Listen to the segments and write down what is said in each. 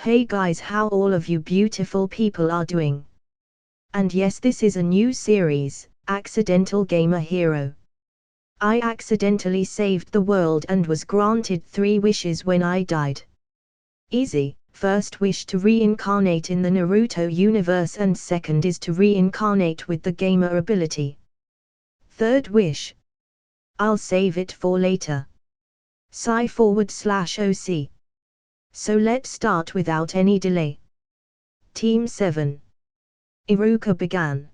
Hey guys, how all of you beautiful people are doing? And yes, this is a new series, Accidental Gamer Hero. I accidentally saved the world and was granted 3 wishes when I died. Easy. First wish to reincarnate in the Naruto universe, and second is to reincarnate with the gamer ability. Third wish, I'll save it for later. /OC. So let's start without any delay. Team 7. Iruka began.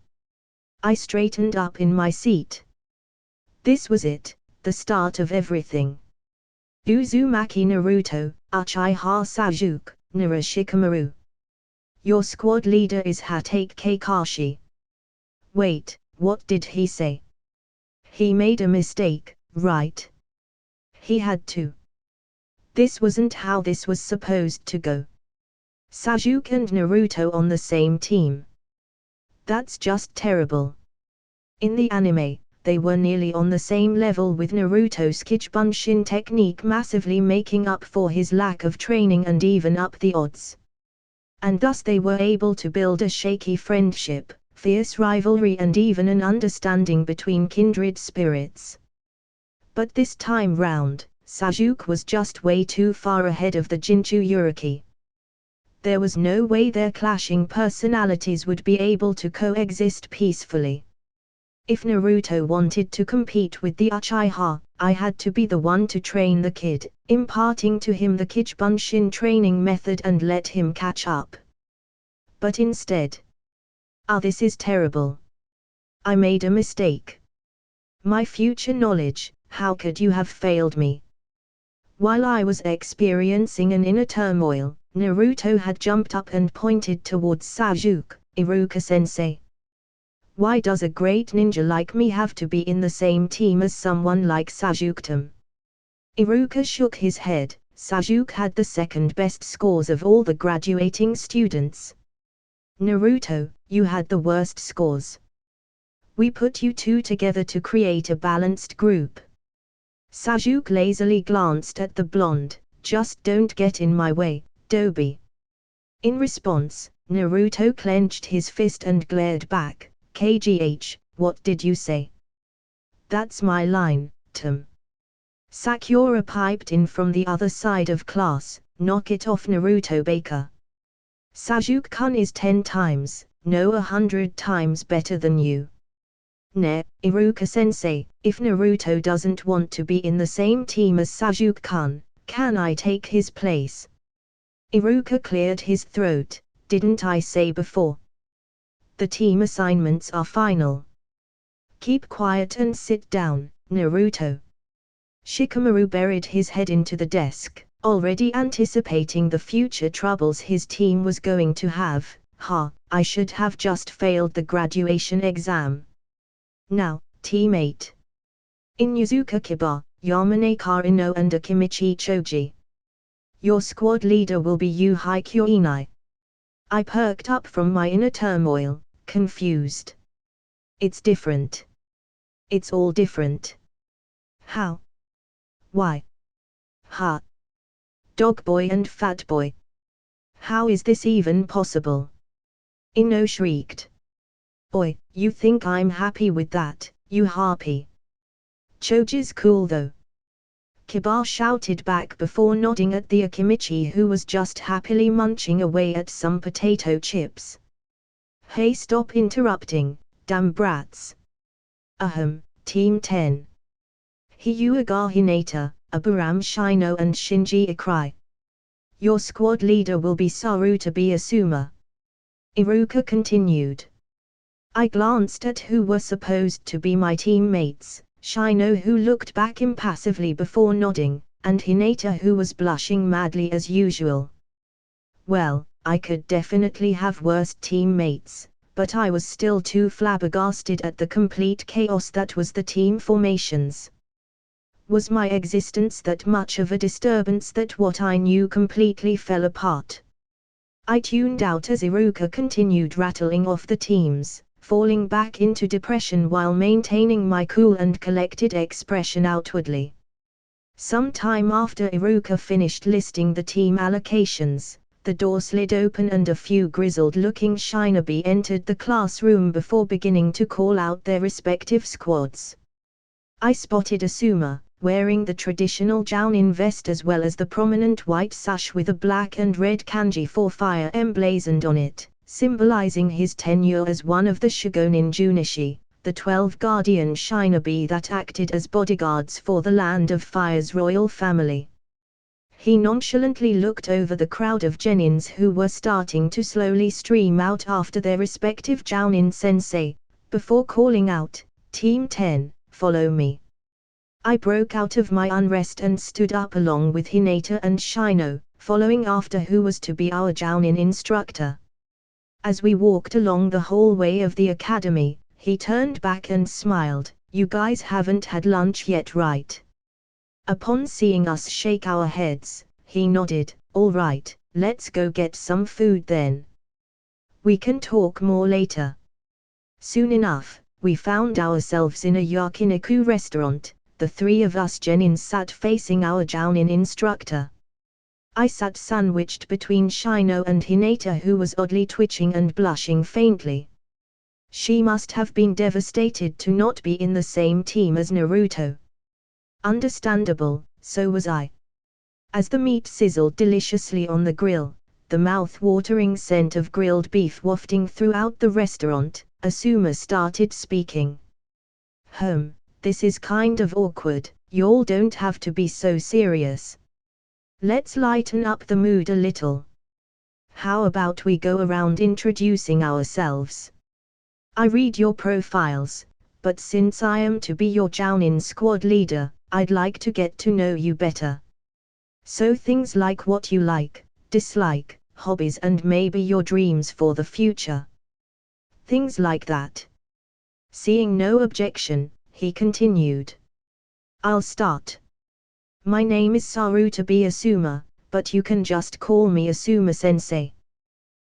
I straightened up in my seat. This was it, the start of everything. Uzumaki Naruto, Uchiha Sasuke, Nara Shikamaru. Your squad leader is Hatake Kakashi. Wait, what did he say? He made a mistake, right? He had to. This wasn't how this was supposed to go. Sasuke and Naruto on the same team. That's just terrible. In the anime, they were nearly on the same level, with Naruto's Kichibunshin technique massively making up for his lack of training and even up the odds. And thus they were able to build a shaky friendship, fierce rivalry and even an understanding between kindred spirits. But this time round, Sasuke was just way too far ahead of the Jinchuriki. There was no way their clashing personalities would be able to coexist peacefully. If Naruto wanted to compete with the Uchiha, I had to be the one to train the kid, imparting to him the Kichibunshin training method and let him catch up. But instead, this is terrible. I made a mistake. My future knowledge, how could you have failed me? While I was experiencing an inner turmoil, Naruto had jumped up and pointed towards Sasuke. Iruka-sensei. Why does a great ninja like me have to be in the same team as someone like Sasuke? Iruka shook his head. Sasuke had the second best scores of all the graduating students. Naruto, you had the worst scores. We put you two together to create a balanced group. Sasuke lazily glanced at the blonde. Just don't get in my way, Dobi. In response, Naruto clenched his fist and glared back. KGH, what did you say? That's my line, Tom. Sakura piped in from the other side of class. Knock it off, Naruto Baker. Sasuke-kun is 10 times, no 100 times better than you. Ne, Iruka-sensei, if Naruto doesn't want to be in the same team as Sasuke-kun, can I take his place? Iruka cleared his throat. Didn't I say before? The team assignments are final. Keep quiet and sit down, Naruto. Shikamaru buried his head into the desk, already anticipating the future troubles his team was going to have. I should have just failed the graduation exam. Now, Team 8. Inuzuka Kiba, Yamane Karino and Akimichi Choji. Your squad leader will be Yuhei Kyoinai. I perked up from my inner turmoil, confused. It's different. It's all different. How? Why? Dog boy and fat boy. How is this even possible? Ino shrieked. Oi, you think I'm happy with that, you harpy? Choji's cool though. Kiba shouted back before nodding at the Akimichi, who was just happily munching away at some potato chips. Hey, stop interrupting, damn brats. Team 10. Hyuga Hinata, Aburam Shino and Shinji Ikari. Your squad leader will be Sarutobi Asuma. Iruka continued. I glanced at who were supposed to be my teammates, Shino, who looked back impassively before nodding, and Hinata, who was blushing madly as usual. Well, I could definitely have worse teammates, but I was still too flabbergasted at the complete chaos that was the team formations. Was my existence that much of a disturbance that what I knew completely fell apart? I tuned out as Iruka continued rattling off the teams, falling back into depression while maintaining my cool and collected expression outwardly. Some time after Iruka finished listing the team allocations, The door slid open and a few grizzled-looking shinobi entered the classroom before beginning to call out their respective squads. I spotted Asuma, wearing the traditional Jounin vest as well as the prominent white sash with a black and red kanji for fire emblazoned on it, symbolizing his tenure as one of the Shogunin Junichi, the 12 guardian shinobi that acted as bodyguards for the Land of Fire's royal family. He nonchalantly looked over the crowd of genins who were starting to slowly stream out after their respective Jounin sensei, before calling out, "Team 10, follow me." I broke out of my unrest and stood up along with Hinata and Shino, following after who was to be our Jounin instructor. As we walked along the hallway of the academy, he turned back and smiled, "You guys haven't had lunch yet, right?" Upon seeing us shake our heads, he nodded, "All right, let's go get some food then. We can talk more later." Soon enough, we found ourselves in a yakiniku restaurant. The three of us genins sat facing our Jounin instructor. I sat sandwiched between Shino and Hinata, who was oddly twitching and blushing faintly. She must have been devastated to not be in the same team as Naruto. Understandable, so was I. As the meat sizzled deliciously on the grill, the mouth-watering scent of grilled beef wafting throughout the restaurant, Asuma started speaking. This is kind of awkward, y'all don't have to be so serious. Let's lighten up the mood a little. How about we go around introducing ourselves? I read your profiles, but since I am to be your Jounin squad leader, I'd like to get to know you better. So things like what you like, dislike, hobbies and maybe your dreams for the future. Things like that. Seeing no objection, he continued. I'll start. My name is Sarutabi Asuma, but you can just call me Asuma-sensei.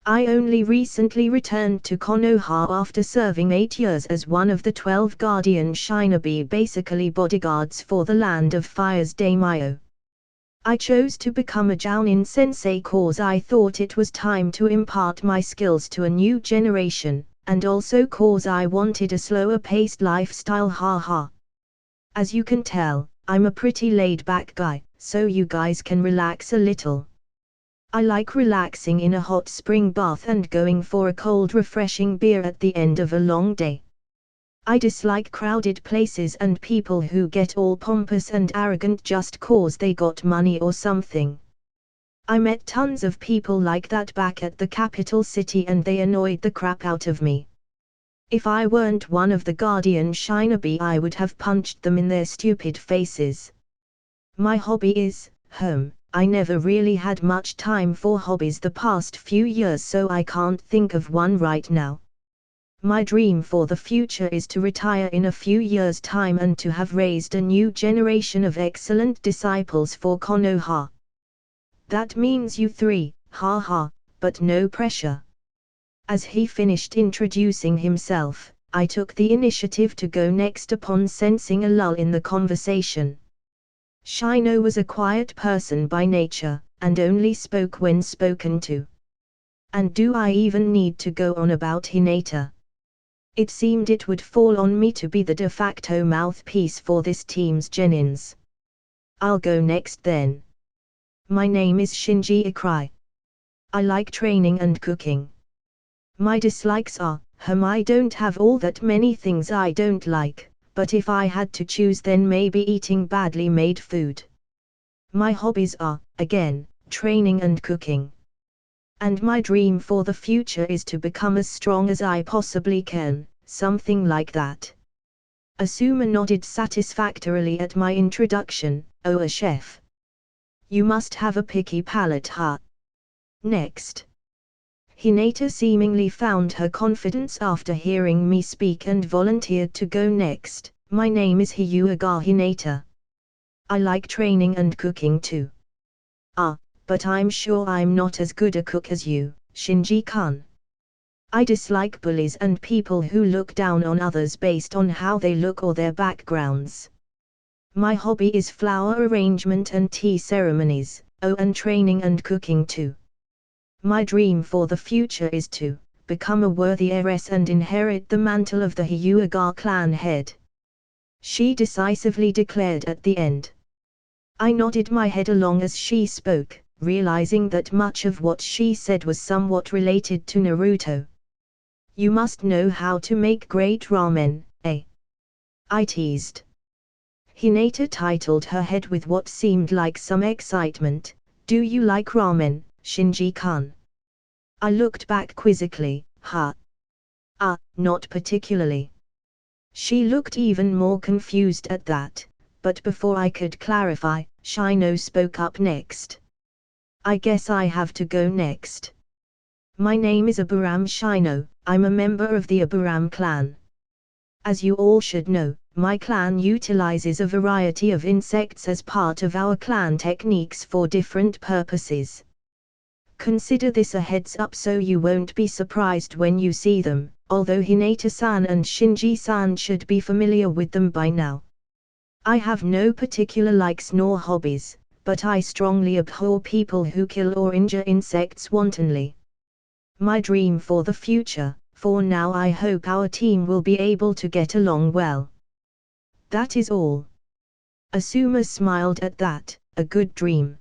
I only recently returned to Konoha after serving 8 years as one of the 12 guardian shinobi, basically bodyguards for the Land of Fire's daimyo. I chose to become a Jounin sensei cause I thought it was time to impart my skills to a new generation, and also cause I wanted a slower-paced lifestyle, haha. As you can tell, I'm a pretty laid-back guy, so you guys can relax a little. I like relaxing in a hot spring bath and going for a cold refreshing beer at the end of a long day. I dislike crowded places and people who get all pompous and arrogant just cause they got money or something. I met tons of people like that back at the capital city and they annoyed the crap out of me. If I weren't one of the guardian shinobi, I would have punched them in their stupid faces. My hobby is, I never really had much time for hobbies the past few years, so I can't think of one right now. My dream for the future is to retire in a few years' time and to have raised a new generation of excellent disciples for Konoha. That means you three, haha, but no pressure. As he finished introducing himself, I took the initiative to go next upon sensing a lull in the conversation. Shino was a quiet person by nature, and only spoke when spoken to. And do I even need to go on about Hinata? It seemed it would fall on me to be the de facto mouthpiece for this team's genins. I'll go next then. My name is Shinji Ikrai. I like training and cooking. My dislikes are, I don't have all that many things I don't like. But if I had to choose, then maybe eating badly made food. My hobbies are, again, training and cooking. And my dream for the future is to become as strong as I possibly can, something like that. Asuma nodded satisfactorily at my introduction. Oh, a chef. You must have a picky palate, huh? Next. Hinata seemingly found her confidence after hearing me speak and volunteered to go next. My name is Hyuga Hinata. I like training and cooking too. But I'm sure I'm not as good a cook as you, Shinji-kun. I dislike bullies and people who look down on others based on how they look or their backgrounds. My hobby is flower arrangement and tea ceremonies, and training and cooking too. My dream for the future is to become a worthy heiress and inherit the mantle of the Hyuga clan head," she decisively declared at the end. I nodded my head along as she spoke, realizing that much of what she said was somewhat related to Naruto. "You must know how to make great ramen, eh?" I teased. Hinata titled her head with what seemed like some excitement. "Do you like ramen, Shinji-kun?" I looked back quizzically. Not particularly." She looked even more confused at that, but before I could clarify, Shino spoke up next. "I guess I have to go next. My name is Aburam Shino, I'm a member of the Aburam clan. As you all should know, my clan utilizes a variety of insects as part of our clan techniques for different purposes. Consider this a heads up so you won't be surprised when you see them, although Hinata-san and Shinji-san should be familiar with them by now. I have no particular likes nor hobbies, but I strongly abhor people who kill or injure insects wantonly. My dream for the future, for now I hope our team will be able to get along well. That is all." Asuma smiled at that. "A good dream.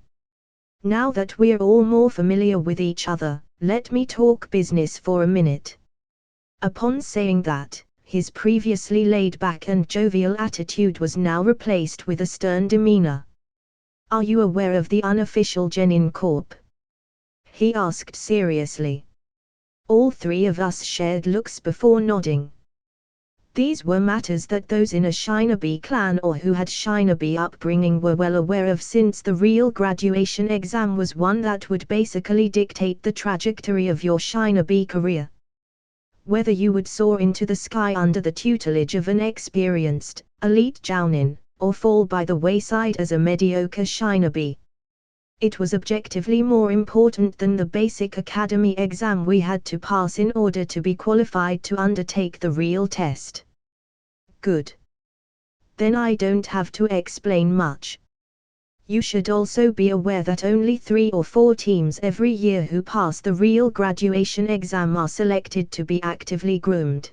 Now that we're all more familiar with each other, let me talk business for a minute." Upon saying that, his previously laid-back and jovial attitude was now replaced with a stern demeanor. "Are you aware of the unofficial Genin Corp?" he asked seriously. All three of us shared looks before nodding. These were matters that those in a Shinobi clan or who had Shinobi upbringing were well aware of, since the real graduation exam was one that would basically dictate the trajectory of your Shinobi career. Whether you would soar into the sky under the tutelage of an experienced, elite Jounin, or fall by the wayside as a mediocre Shinobi. It was objectively more important than the basic academy exam we had to pass in order to be qualified to undertake the real test. Good. Then I don't have to explain much. You should also be aware that only 3 or 4 teams every year who pass the real graduation exam are selected to be actively groomed.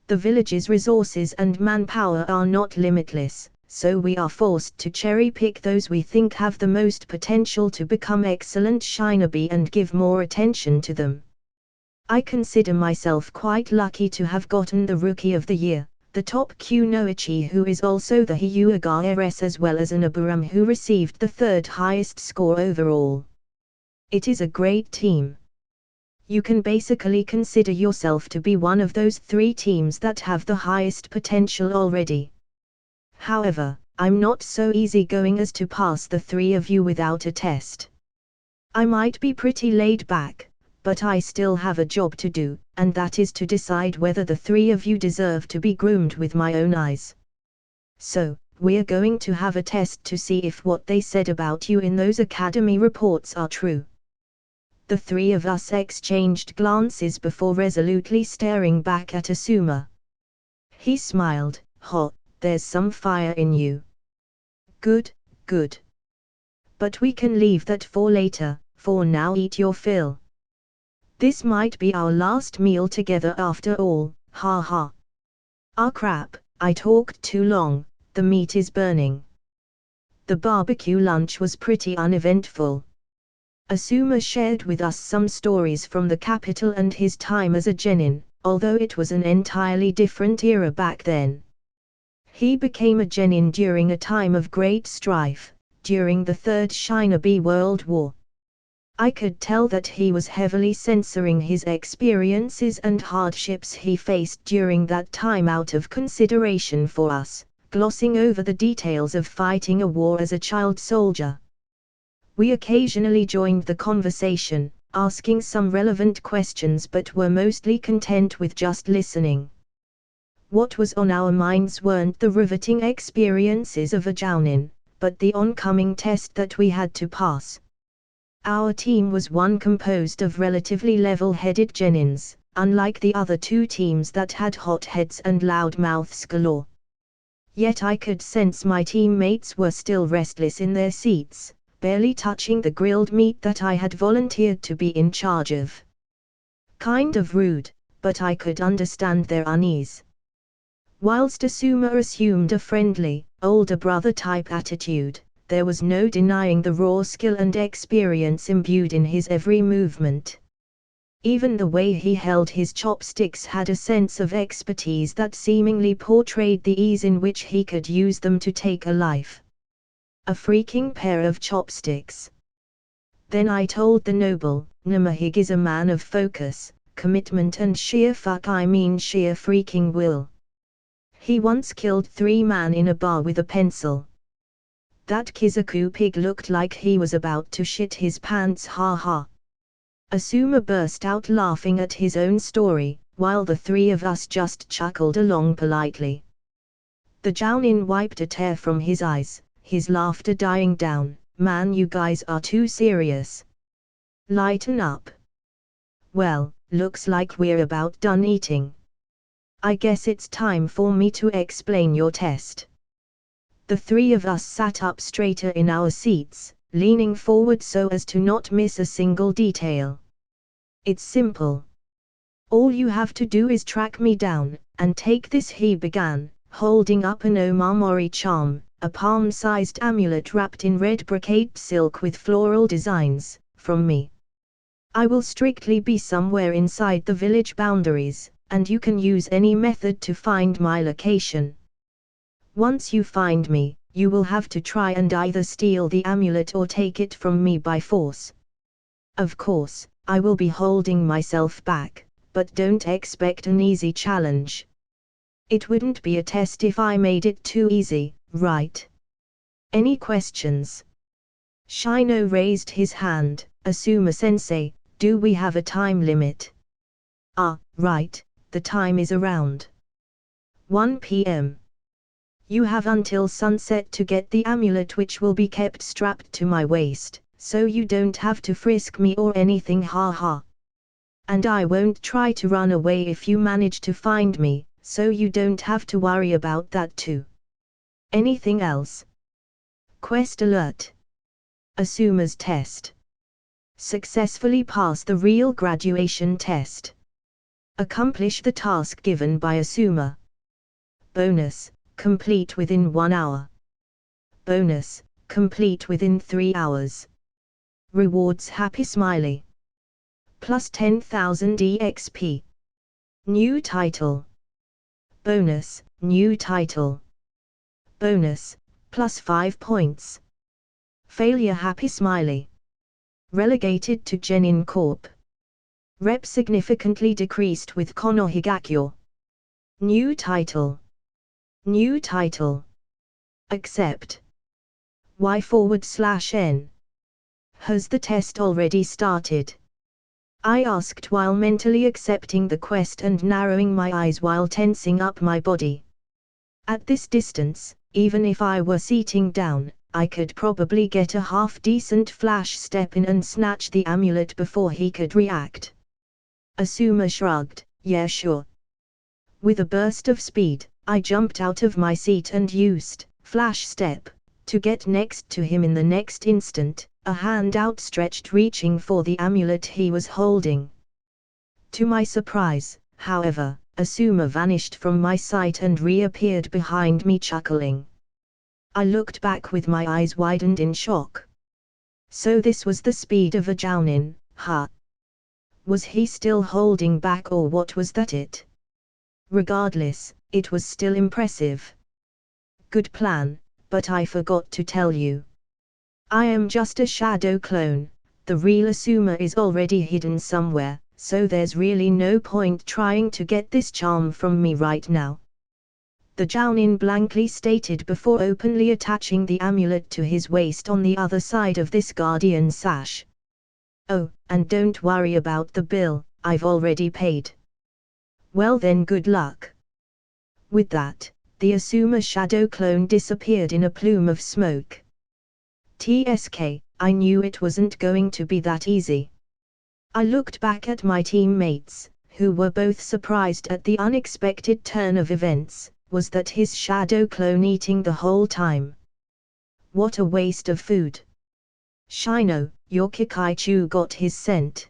The village's resources and manpower are not limitless, so we are forced to cherry-pick those we think have the most potential to become excellent Shinobi and give more attention to them. I consider myself quite lucky to have gotten the Rookie of the Year, the top Kunoichi who is also the Hyuga heiress, as well as an Aburam who received the 3rd highest score overall. It is a great team. You can basically consider yourself to be one of those 3 teams that have the highest potential already. However, I'm not so easygoing as to pass the 3 of you without a test. I might be pretty laid back, but I still have a job to do, and that is to decide whether the 3 of you deserve to be groomed with my own eyes. So, we're going to have a test to see if what they said about you in those academy reports are true." The 3 of us exchanged glances before resolutely staring back at Asuma. He smiled. There's some fire in you. Good. But we can leave that for later, for now eat your fill. This might be our last meal together after all, ha. Ah crap, I talked too long, the meat is burning. The barbecue lunch was pretty uneventful. Asuma shared with us some stories from the capital and his time as a genin, although it was an entirely different era back then. He became a genin during a time of great strife, during the 3rd Shinobi World War. I could tell that he was heavily censoring his experiences and hardships he faced during that time out of consideration for us, glossing over the details of fighting a war as a child soldier. We occasionally joined the conversation, asking some relevant questions, but were mostly content with just listening. What was on our minds weren't the riveting experiences of a Jounin, but the oncoming test that we had to pass. Our team was one composed of relatively level-headed genins, unlike the other 2 teams that had hot heads and loud mouths galore. Yet I could sense my teammates were still restless in their seats, barely touching the grilled meat that I had volunteered to be in charge of. Kind of rude, but I could understand their unease. Whilst Asuma assumed a friendly, older brother-type attitude, there was no denying the raw skill and experience imbued in his every movement. Even the way he held his chopsticks had a sense of expertise that seemingly portrayed the ease in which he could use them to take a life. A freaking pair of chopsticks. Then I told the noble, Namahig is a man of focus, commitment and sheer freaking will. He once killed 3 men in a bar with a pencil. That Kizaku pig looked like he was about to shit his pants, ha ha. Asuma burst out laughing at his own story, while the 3 of us just chuckled along politely. The Jounin wiped a tear from his eyes, his laughter dying down. Man, you guys are too serious. Lighten up. Well, looks like we're about done eating. I guess it's time for me to explain your test. The 3 of us sat up straighter in our seats, leaning forward so as to not miss a single detail. It's simple. All you have to do is track me down, and take this, he began, holding up an Omamori charm, a palm-sized amulet wrapped in red brocade silk with floral designs, from me. I will strictly be somewhere inside the village boundaries, and you can use any method to find my location. Once you find me, you will have to try and either steal the amulet or take it from me by force. Of course, I will be holding myself back, but don't expect an easy challenge. It wouldn't be a test if I made it too easy, right? Any questions? Shino raised his hand. Asuma-sensei, do we have a time limit? Ah, right, the time is around 1 p.m. You have until sunset to get the amulet, which will be kept strapped to my waist, so you don't have to frisk me or anything, ha ha. And I won't try to run away if you manage to find me, so you don't have to worry about that too. Anything else? Quest alert. Asuma's test. Successfully pass the real graduation test. Accomplish the task given by Asuma. Bonus, complete within 1 hour. Bonus, complete within 3 hours. Rewards, happy smiley. Plus 10,000 EXP. New title. Bonus, new title. Bonus, plus 5 points. Failure, happy smiley. Relegated to Genin Corp. Rep significantly decreased with Konohigakyo. New title. New title. Accept. Y/N. Has the test already started? I asked while mentally accepting the quest and narrowing my eyes while tensing up my body. At this distance, even if I were sitting down, I could probably get a half-decent flash step in and snatch the amulet before he could react. Asuma shrugged, yeah sure. With a burst of speed, I jumped out of my seat and used flash step to get next to him in the next instant, a hand outstretched reaching for the amulet he was holding. To my surprise, however, Asuma vanished from my sight and reappeared behind me chuckling. I looked back with my eyes widened in shock. So this was the speed of a Jounin, huh? Was he still holding back, or what was that it? Regardless, it was still impressive. Good plan, but I forgot to tell you. I am just a shadow clone, the real Asuma is already hidden somewhere, so there's really no point trying to get this charm from me right now. The Jounin blankly stated before openly attaching the amulet to his waist on the other side of this guardian sash. Oh, and don't worry about the bill, I've already paid. Well then, good luck. With that, the Asuma shadow clone disappeared in a plume of smoke. TSK, I knew it wasn't going to be that easy. I looked back at my teammates, who were both surprised at the unexpected turn of events. Was that his shadow clone eating the whole time? What a waste of food. Shino, your Kikaichu got his scent.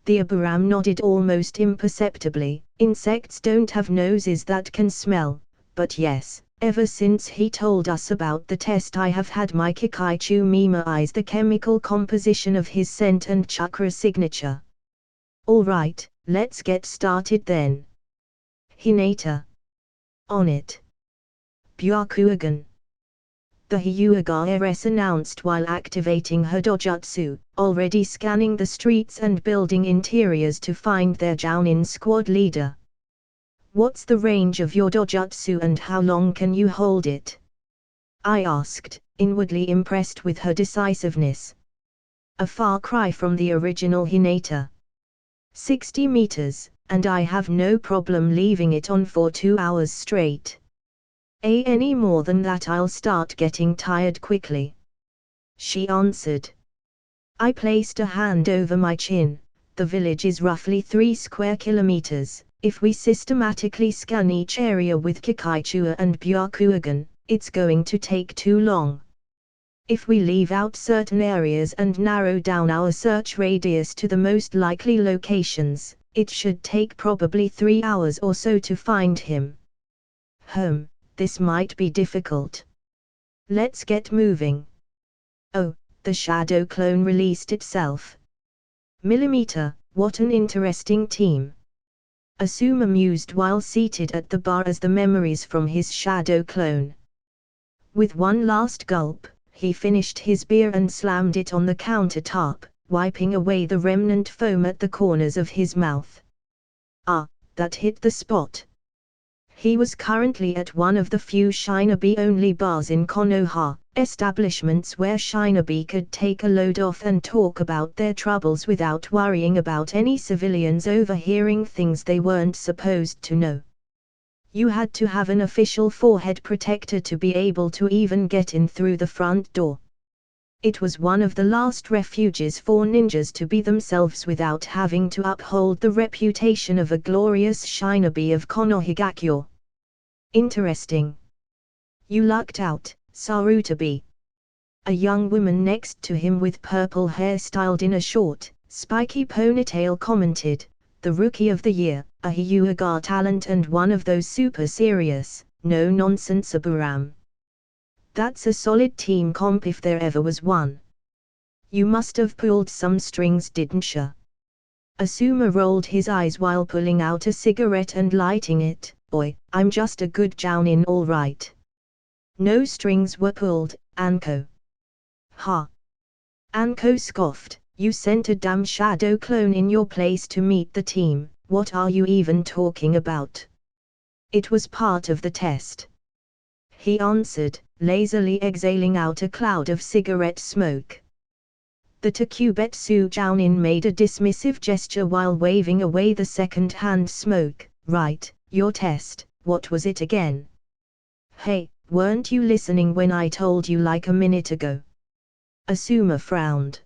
The Abiram nodded almost imperceptibly. Insects don't have noses that can smell, but yes, ever since he told us about the test I have had my Kikaichu memorize the chemical composition of his scent and chakra signature. Alright, let's get started then. Hinata. On it. Byakugan. The Hyuga heiress announced while activating her dojutsu, already scanning the streets and building interiors to find their Jounin squad leader. What's the range of your dojutsu and how long can you hold it? I asked, inwardly impressed with her decisiveness. A far cry from the original Hinata. 60 meters, and I have no problem leaving it on for 2 hours straight. Any more than that I'll start getting tired quickly. She answered. I placed a hand over my chin. The village is roughly 3 square kilometers. If we systematically scan each area with Kikaichua and Byakugan, it's going to take too long. If we leave out certain areas and narrow down our search radius to the most likely locations, it should take probably 3 hours or so to find him. This might be difficult. Let's get moving. Oh, the shadow clone released itself. Millimeter, what an interesting team. Asuma mused while seated at the bar as the memories from his shadow clone. With one last gulp, he finished his beer and slammed it on the countertop, wiping away the remnant foam at the corners of his mouth. Ah, that hit the spot. He was currently at one of the few shinobi-only bars in Konoha, establishments where shinobi could take a load off and talk about their troubles without worrying about any civilians overhearing things they weren't supposed to know. You had to have an official forehead protector to be able to even get in through the front door. It was one of the last refuges for ninjas to be themselves without having to uphold the reputation of a glorious shinobi of Konohagakure. Interesting. You lucked out, Sarutabi. A young woman next to him with purple hair styled in a short, spiky ponytail commented, the Rookie of the Year, a Hyuga talent and one of those super serious, no-nonsense Abiram. That's a solid team comp if there ever was one. You must have pulled some strings, didn't ya? Asuma rolled his eyes while pulling out a cigarette and lighting it. Boy, I'm just a good Jounin, all right. No strings were pulled, Anko. Ha. Anko scoffed, you sent a damn shadow clone in your place to meet the team, what are you even talking about? It was part of the test. He answered, lazily exhaling out a cloud of cigarette smoke. The Takubetsu Jounin made a dismissive gesture while waving away the second-hand smoke. Right, your test, what was it again? Hey, weren't you listening when I told you like a minute ago? Asuma frowned.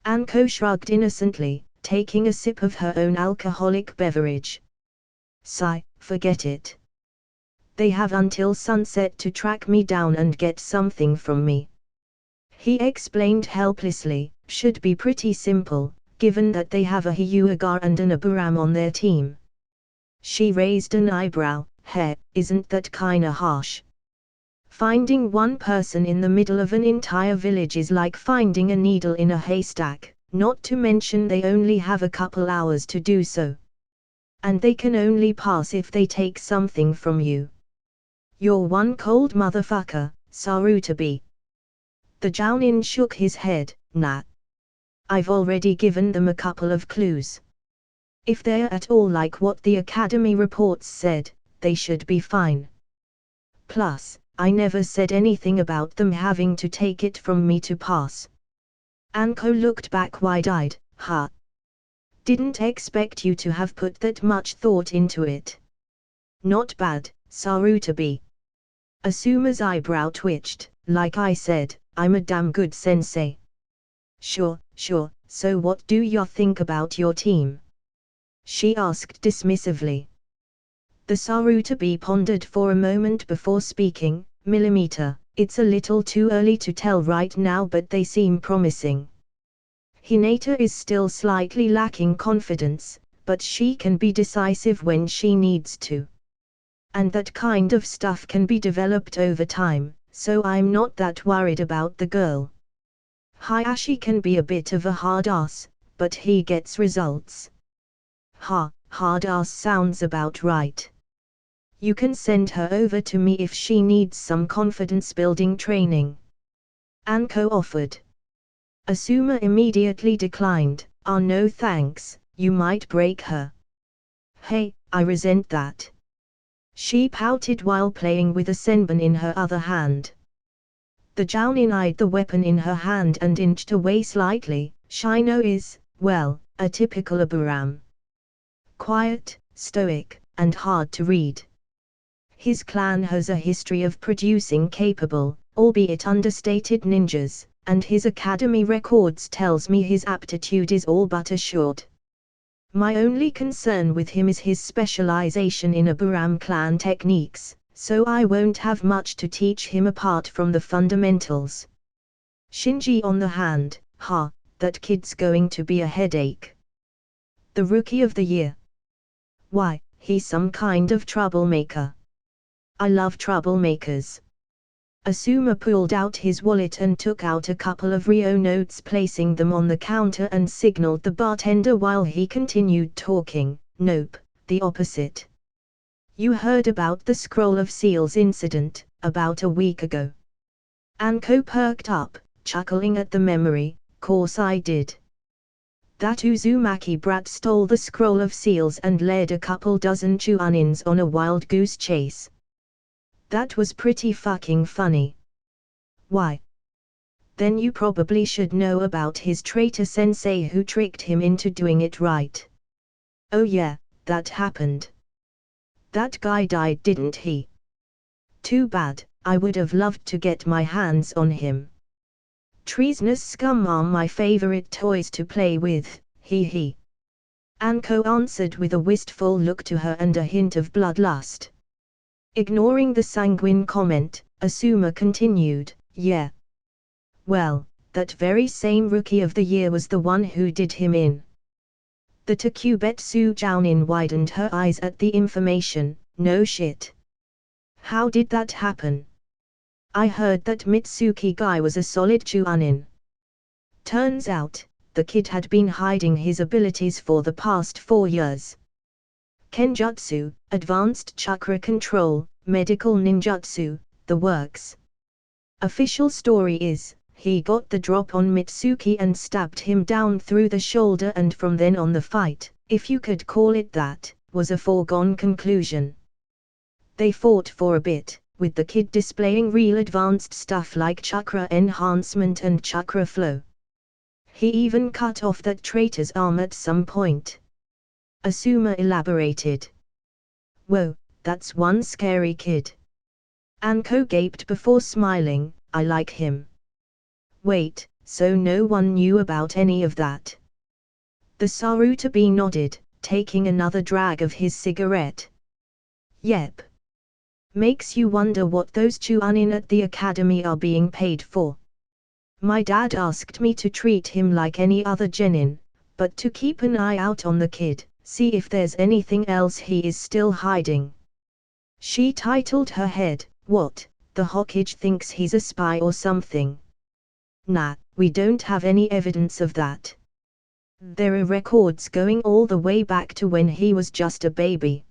Anko shrugged innocently, taking a sip of her own alcoholic beverage. Sigh, forget it. They have until sunset to track me down and get something from me. He explained helplessly, should be pretty simple, given that they have a Hyuga and an Abiram on their team. She raised an eyebrow. Isn't that kinda harsh? Finding one person in the middle of an entire village is like finding a needle in a haystack, not to mention they only have a couple hours to do so. And they can only pass if they take something from you. You're one cold motherfucker, Sarutabi. The Jounin shook his head. Nah. I've already given them a couple of clues. If they're at all like what the Academy reports said, they should be fine. Plus, I never said anything about them having to take it from me to pass. Anko looked back wide-eyed. Ha. Didn't expect you to have put that much thought into it. Not bad, Sarutabi. Asuma's eyebrow twitched. Like I said, I'm a damn good sensei. Sure, so what do you think about your team? She asked dismissively. The Sarutabi pondered for a moment before speaking. Millimeter, It's a little too early to tell right now, but they seem promising. Hinata is still slightly lacking confidence, but she can be decisive when she needs to. And that kind of stuff can be developed over time, so I'm not that worried about the girl. Hayashi can be a bit of a hard ass, but he gets results. Hard ass sounds about right. You can send her over to me if she needs some confidence building training. Anko offered. Asuma immediately declined. No thanks, you might break her. Hey, I resent that. She pouted while playing with a senbon in her other hand. The Jounin eyed the weapon in her hand and inched away slightly. Shino is, well, a typical Aburam. Quiet, stoic, and hard to read. His clan has a history of producing capable, albeit understated ninjas, and his academy records tells me his aptitude is all but assured. My only concern with him is his specialization in Aburam clan techniques, so I won't have much to teach him apart from the fundamentals. Shinji on the hand, that kid's going to be a headache. The Rookie of the Year. Why, he's some kind of troublemaker. I love troublemakers. Asuma pulled out his wallet and took out a couple of Rio notes, placing them on the counter and signaled the bartender while he continued talking. Nope, the opposite. You heard about the Scroll of Seals incident, about a week ago. Anko perked up, chuckling at the memory. Course I did. That Uzumaki brat stole the Scroll of Seals and led a couple dozen Chuanins on a wild goose chase. That was pretty fucking funny. Why? Then you probably should know about his traitor sensei who tricked him into doing it right. Oh yeah, that happened. That guy died, didn't he? Too bad, I would have loved to get my hands on him. Treasonous scum are my favorite toys to play with, he. Anko answered with a wistful look to her and a hint of bloodlust. Ignoring the sanguine comment, Asuma continued, yeah. Well, that very same Rookie of the Year was the one who did him in. The Takubetsu Jounin widened her eyes at the information. No shit. How did that happen? I heard that Mitsuki guy was a solid Chuanin. Turns out, the kid had been hiding his abilities for the past 4 years. Kenjutsu, advanced chakra control, medical ninjutsu, the works. Official story is, he got the drop on Mitsuki and stabbed him down through the shoulder, and from then on the fight, if you could call it that, was a foregone conclusion. They fought for a bit, with the kid displaying real advanced stuff like chakra enhancement and chakra flow. He even cut off that traitor's arm at some point. Asuma elaborated. Whoa, that's one scary kid. Anko gaped before smiling. I like him. Wait, so no one knew about any of that? The Sarutobi nodded, taking another drag of his cigarette. Yep. Makes you wonder what those Chuanin at the academy are being paid for. My dad asked me to treat him like any other genin, but to keep an eye out on the kid, see if there's anything else he is still hiding. She titled her head. What, the Hokage thinks he's a spy or something? Nah, we don't have any evidence of that. There are records going all the way back to when he was just a baby.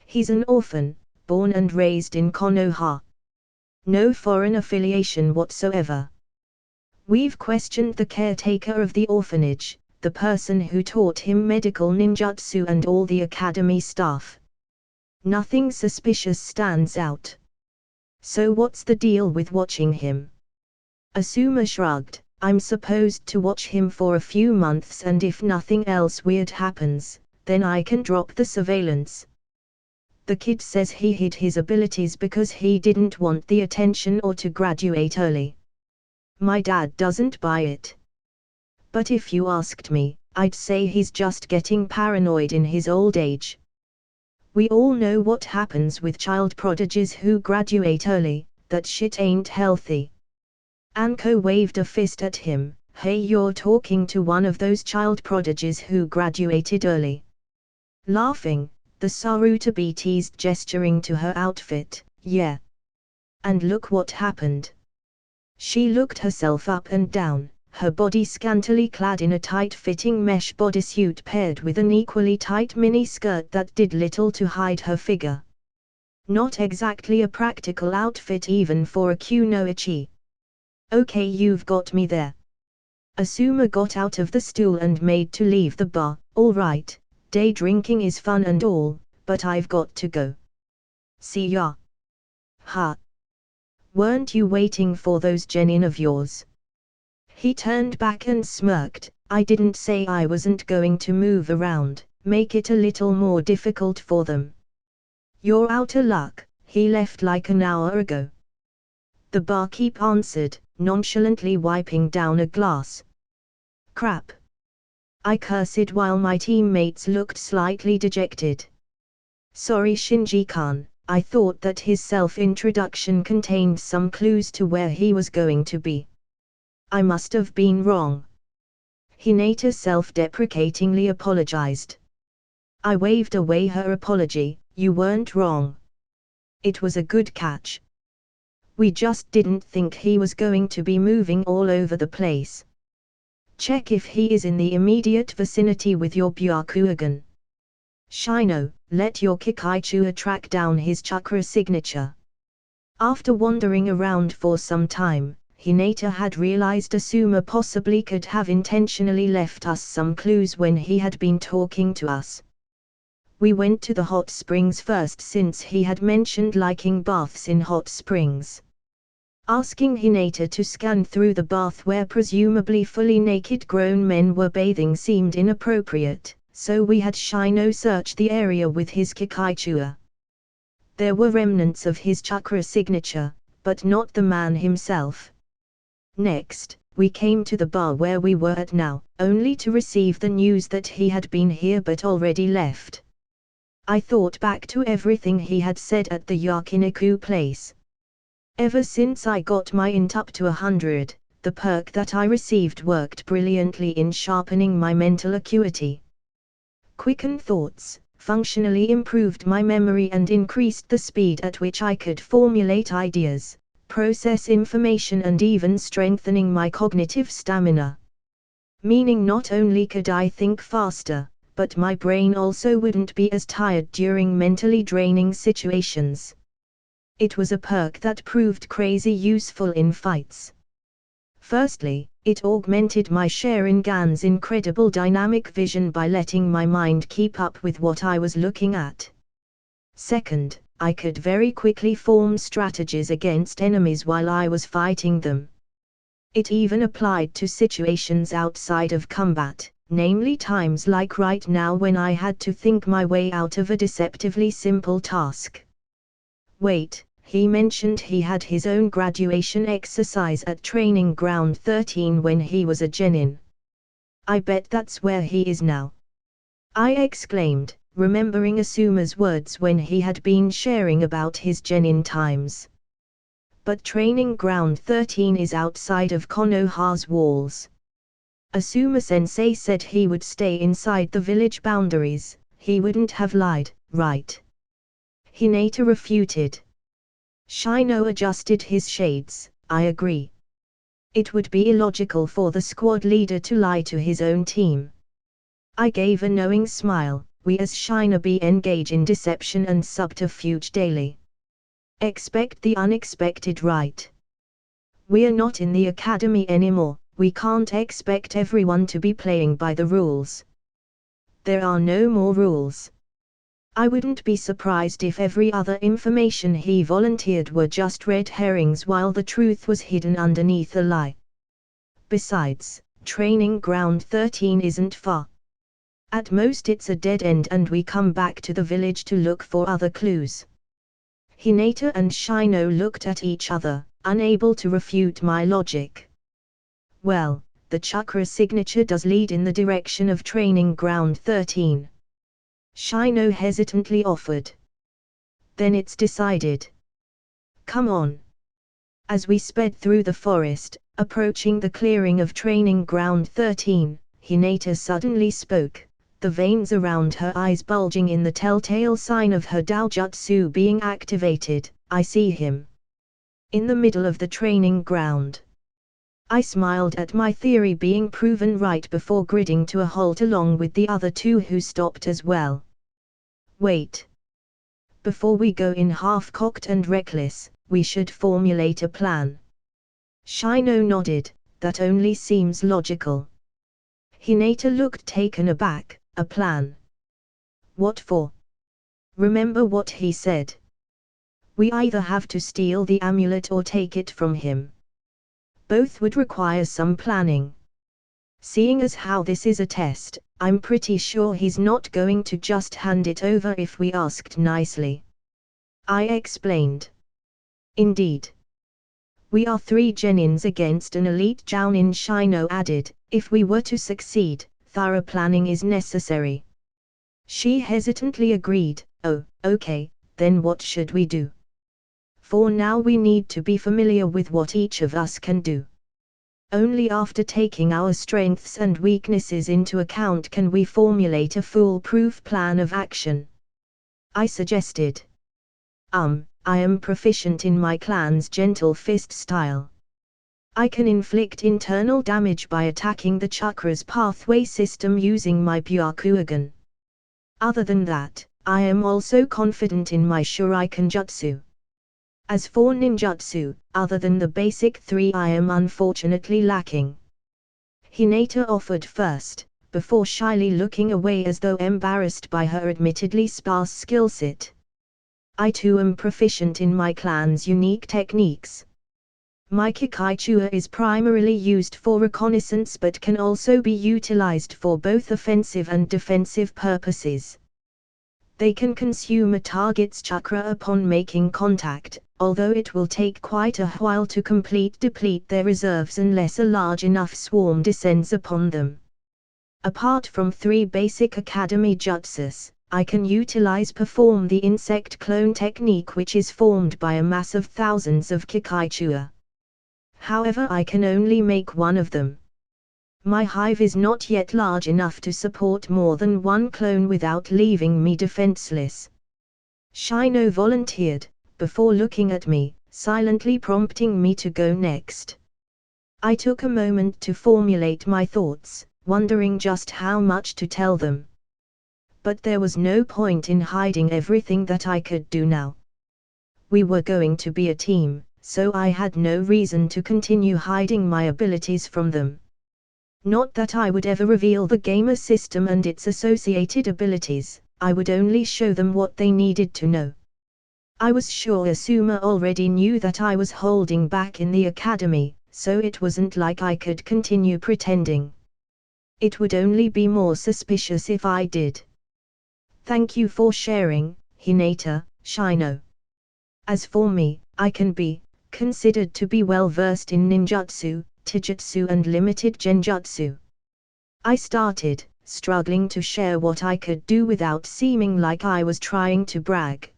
He's an orphan, born and raised in Konoha. No foreign affiliation whatsoever. We've questioned the caretaker of the orphanage, the person who taught him medical ninjutsu, and all the academy staff. Nothing suspicious stands out. So what's the deal with watching him? Asuma shrugged. I'm supposed to watch him for a few months, and if nothing else weird happens, then I can drop the surveillance. The kid says he hid his abilities because he didn't want the attention or to graduate early. My dad doesn't buy it. But if you asked me, I'd say he's just getting paranoid in his old age. We all know what happens with child prodigies who graduate early. that shit ain't healthy. Anko waved a fist at him. Hey, you're talking to one of those child prodigies who graduated early. Laughing, the Sarutobi teased, gesturing to her outfit. Yeah. And look what happened. She looked herself up and down, her body scantily clad in a tight-fitting mesh bodysuit paired with an equally tight mini-skirt that did little to hide her figure. Not exactly a practical outfit even for a kunoichi. Okay, you've got me there. Asuma got out of the stool and made to leave the bar. All right, day drinking is fun and all, but I've got to go. See ya. Ha. Weren't you waiting for those genin of yours? He turned back and smirked. I didn't say I wasn't going to move around, make it a little more difficult for them. You're out of luck, he left like an hour ago. The barkeep answered, nonchalantly wiping down a glass. Crap. I cursed while my teammates looked slightly dejected. Sorry Shinji-kun, I thought that his self-introduction contained some clues to where he was going to be. I must have been wrong. Hinata self-deprecatingly apologized. I waved away her apology. You weren't wrong. It was a good catch. We just didn't think he was going to be moving all over the place. Check if he is in the immediate vicinity with your Byakugan. Shino, let your Kikaichua track down his chakra signature. After wandering around for some time, Hinata had realized Asuma possibly could have intentionally left us some clues when he had been talking to us. We went to the hot springs first since he had mentioned liking baths in hot springs. Asking Hinata to scan through the bath where presumably fully naked grown men were bathing seemed inappropriate, so we had Shino search the area with his Kikaichua. There were remnants of his chakra signature, but not the man himself. Next, we came to the bar where we were at now, only to receive the news that he had been here but already left. I thought back to everything he had said at the Yakiniku place. Ever since I got my int up to 100, the perk that I received worked brilliantly in sharpening my mental acuity. Quickened thoughts, functionally improved my memory and increased the speed at which I could formulate ideas, process information and even strengthening my cognitive stamina. Meaning not only could I think faster, but my brain also wouldn't be as tired during mentally draining situations. It was a perk that proved crazy useful in fights. Firstly, it augmented my Sharingan's incredible dynamic vision by letting my mind keep up with what I was looking at. Second, I could very quickly form strategies against enemies while I was fighting them. It even applied to situations outside of combat, namely times like right now when I had to think my way out of a deceptively simple task. Wait, he mentioned he had his own graduation exercise at Training Ground 13 when he was a genin. I bet that's where he is now. I exclaimed, remembering Asuma's words when he had been sharing about his genin times. But Training Ground 13 is outside of Konoha's walls. Asuma-sensei said he would stay inside the village boundaries, he wouldn't have lied, right? Hinata refuted. Shino adjusted his shades. I agree. It would be illogical for the squad leader to lie to his own team. I gave a knowing smile. We as Shinobi engage in deception and subterfuge daily. Expect the unexpected, right? We're not in the academy anymore, we can't expect everyone to be playing by the rules. There are no more rules. I wouldn't be surprised if every other information he volunteered were just red herrings while the truth was hidden underneath a lie. Besides, Training Ground 13 isn't far. At most it's a dead end and we come back to the village to look for other clues. Hinata and Shino looked at each other, unable to refute my logic. Well, the chakra signature does lead in the direction of Training Ground 13. Shino hesitantly offered. Then it's decided. Come on. As we sped through the forest, approaching the clearing of Training Ground 13, Hinata suddenly spoke, the veins around her eyes bulging in the telltale sign of her Daojutsu being activated. I see him. In the middle of the training ground. I smiled at my theory being proven right before gritting to a halt along with the other two who stopped as well. Wait. Before we go in half-cocked and reckless, we should formulate a plan. Shino nodded, that only seems logical. Hinata looked taken aback, a plan. What for? Remember what he said. We either have to steal the amulet or take it from him. Both would require some planning. Seeing as how this is a test, I'm pretty sure he's not going to just hand it over if we asked nicely. I explained. Indeed. We are 3 genins against an elite jounin, Shino added. If we were to succeed, thorough planning is necessary. She hesitantly agreed. Oh, okay, then what should we do? For now we need to be familiar with what each of us can do. Only after taking our strengths and weaknesses into account can we formulate a foolproof plan of action. I suggested. I am proficient in my clan's gentle fist style. I can inflict internal damage by attacking the chakra's pathway system using my Byakugan. Other than that, I am also confident in my Shuriken Jutsu. As for ninjutsu, other than the basic 3 I am unfortunately lacking. Hinata offered first, before shyly looking away as though embarrassed by her admittedly sparse skill set. I too am proficient in my clan's unique techniques. My Kikaichua is primarily used for reconnaissance but can also be utilized for both offensive and defensive purposes. They can consume a target's chakra upon making contact, although it will take quite a while to deplete their reserves unless a large enough swarm descends upon them. Apart from 3 basic academy jutsus, I can perform the insect clone technique, which is formed by a mass of thousands of Kikaichua. However, I can only make one of them. My hive is not yet large enough to support more than 1 clone without leaving me defenseless. Shino volunteered, before looking at me, silently prompting me to go next. I took a moment to formulate my thoughts, wondering just how much to tell them. But there was no point in hiding everything that I could do now. We were going to be a team, so I had no reason to continue hiding my abilities from them. Not that I would ever reveal the gamer system and its associated abilities, I would only show them what they needed to know. I was sure Asuma already knew that I was holding back in the academy, so it wasn't like I could continue pretending. It would only be more suspicious if I did. Thank you for sharing, Hinata, Shino. As for me, I can be considered to be well versed in ninjutsu, taijutsu and limited genjutsu. I started, struggling to share what I could do without seeming like I was trying to brag.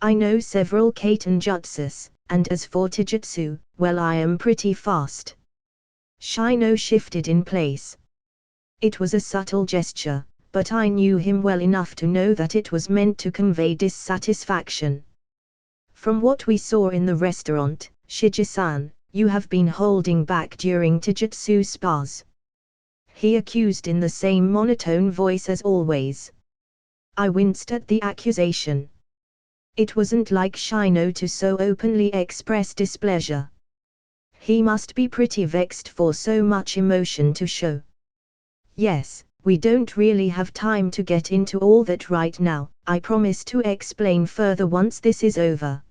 I know several kaiten jutsus, and as for taijutsu, well, I am pretty fast. Shino shifted in place. It was a subtle gesture, but I knew him well enough to know that it was meant to convey dissatisfaction. From what we saw in the restaurant, Shiji-san, you have been holding back during taijutsu spars. He accused in the same monotone voice as always. I winced at the accusation. It wasn't like Shino to so openly express displeasure. He must be pretty vexed for so much emotion to show. Yes, we don't really have time to get into all that right now, I promise to explain further once this is over.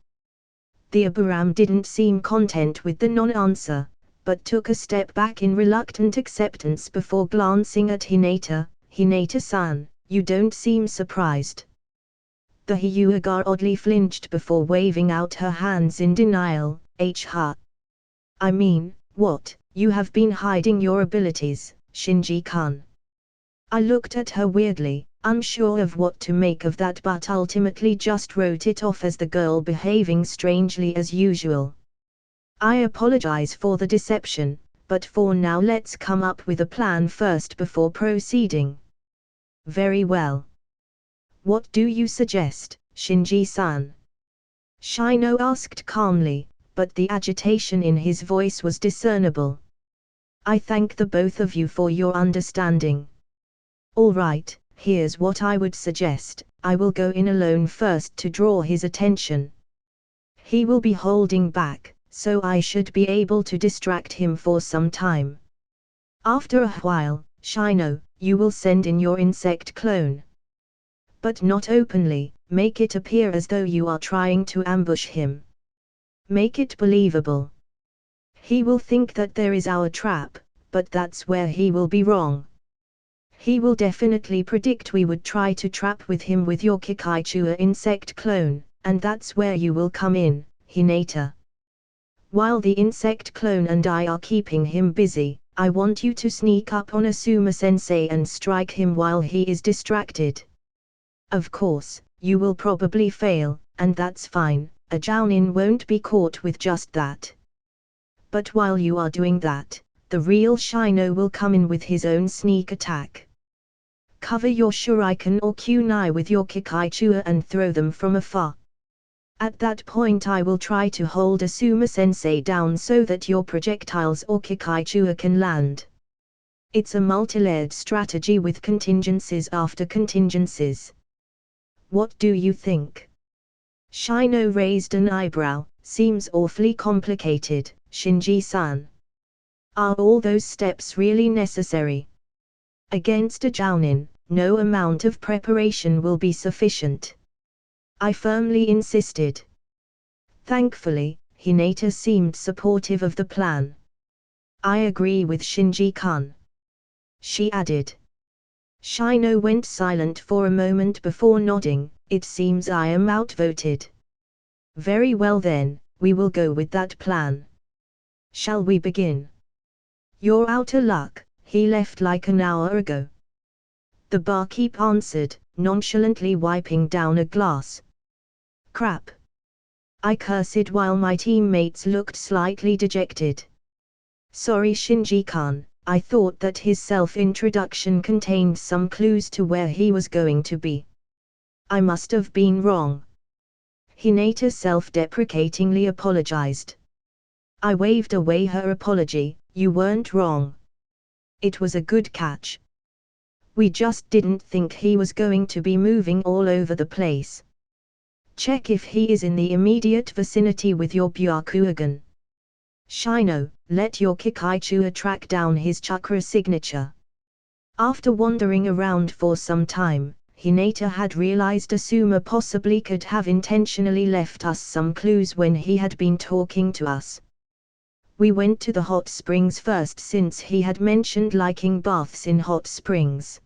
The Abiram didn't seem content with the non-answer, but took a step back in reluctant acceptance before glancing at Hinata. Hinata-san, you don't seem surprised. The Hyuga oddly flinched before waving out her hands in denial. I mean, what, you have been hiding your abilities, Shinji-kun. I looked at her weirdly, unsure of what to make of that, but ultimately just wrote it off as the girl behaving strangely as usual. I apologize for the deception, but for now let's come up with a plan first before proceeding. Very well. What do you suggest, Shinji-san? Shino asked calmly, but the agitation in his voice was discernible. I thank the both of you for your understanding. All right, here's what I would suggest. I will go in alone first to draw his attention. He will be holding back, so I should be able to distract him for some time. After a while, Shino, you will send in your insect clone. But not openly, make it appear as though you are trying to ambush him. Make it believable. He will think that there is our trap, but that's where he will be wrong. He will definitely predict we would try to trap with him with your Kikaichua insect clone, and that's where you will come in, Hinata. While the insect clone and I are keeping him busy, I want you to sneak up on Asuma-sensei and strike him while he is distracted. Of course, you will probably fail, and that's fine, a Jounin won't be caught with just that. But while you are doing that, the real Shino will come in with his own sneak attack. Cover your shuriken or kunai with your Kikaichua and throw them from afar. At that point I will try to hold Asuma-sensei down so that your projectiles or Kikaichua can land. It's a multi-layered strategy with contingencies after contingencies. What do you think? Shino raised an eyebrow. Seems awfully complicated, Shinji-san. Are all those steps really necessary? Against a Jounin, no amount of preparation will be sufficient. I firmly insisted. Thankfully, Hinata seemed supportive of the plan. I agree with Shinji-kun. She added. Shino went silent for a moment before nodding. It seems I am outvoted. Very well then, we will go with that plan. Shall we begin? You're out of luck, he left like an hour ago. The barkeep answered, nonchalantly wiping down a glass. Crap. I cursed while my teammates looked slightly dejected. Sorry Shinji-kun, I thought that his self-introduction contained some clues to where he was going to be. I must have been wrong. Hinata self-deprecatingly apologized. I waved away her apology. You weren't wrong. It was a good catch. We just didn't think he was going to be moving all over the place. Check if he is in the immediate vicinity with your Byakugan. Shino, let your Kikaichua track down his chakra signature. After wandering around for some time, Hinata had realized Asuma possibly could have intentionally left us some clues when he had been talking to us. We went to the hot springs first since he had mentioned liking baths in hot springs.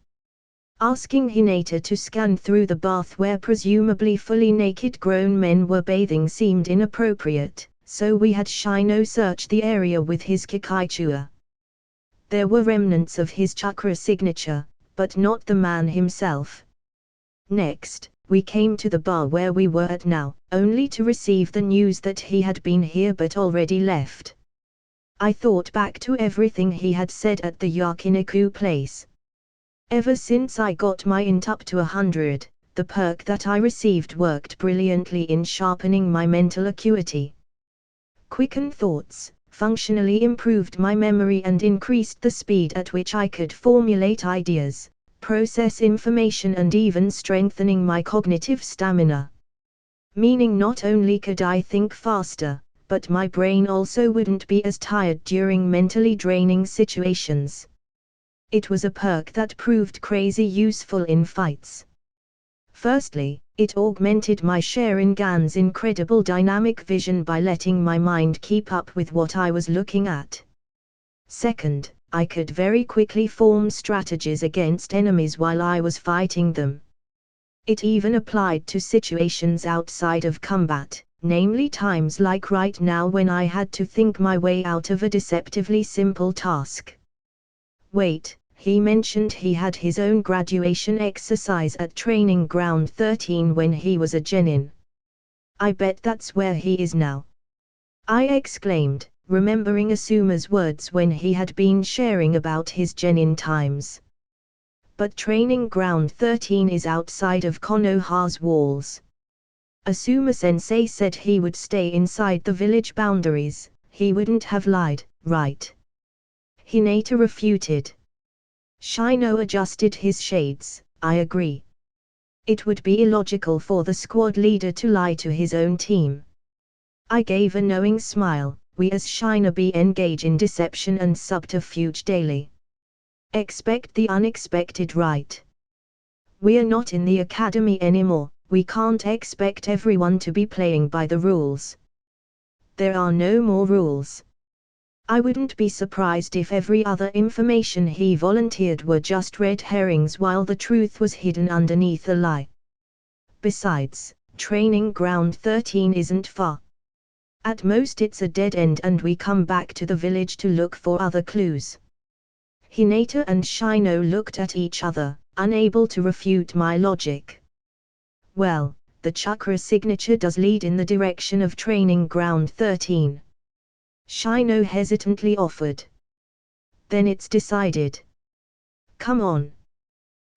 Asking Hinata to scan through the bath where presumably fully naked grown men were bathing seemed inappropriate, so we had Shino search the area with his Kikaichua. There were remnants of his chakra signature, but not the man himself. Next, we came to the bar where we were at now, only to receive the news that he had been here but already left. I thought back to everything he had said at the Yakiniku place. Ever since I got my int up to 100, the perk that I received worked brilliantly in sharpening my mental acuity. Quickened thoughts, functionally improved my memory and increased the speed at which I could formulate ideas, process information and even strengthening my cognitive stamina. Meaning not only could I think faster, but my brain also wouldn't be as tired during mentally draining situations. It was a perk that proved crazy useful in fights. Firstly, it augmented my Sharingan's incredible dynamic vision by letting my mind keep up with what I was looking at. Second, I could very quickly form strategies against enemies while I was fighting them. It even applied to situations outside of combat, namely times like right now when I had to think my way out of a deceptively simple task. Wait, he mentioned he had his own graduation exercise at Training Ground 13 when he was a genin. I bet that's where he is now. I exclaimed, remembering Asuma's words when he had been sharing about his genin times. But training ground 13 is outside of Konoha's walls. Asuma-sensei said he would stay inside the village boundaries. He wouldn't have lied, right? Hinata refuted. Shino adjusted his shades. I agree. It would be illogical for the squad leader to lie to his own team. I gave a knowing smile. We as shinobi engage in deception and subterfuge daily. Expect the unexpected, right? We are not in the academy anymore. We can't expect everyone to be playing by the rules. There are no more rules. I wouldn't be surprised if every other information he volunteered were just red herrings while the truth was hidden underneath a lie. Besides, training ground 13 isn't far. At most it's a dead end and we come back to the village to look for other clues. Hinata and Shino looked at each other, unable to refute my logic. Well, the chakra signature does lead in the direction of training ground 13. Shino hesitantly offered. Then it's decided. Come on.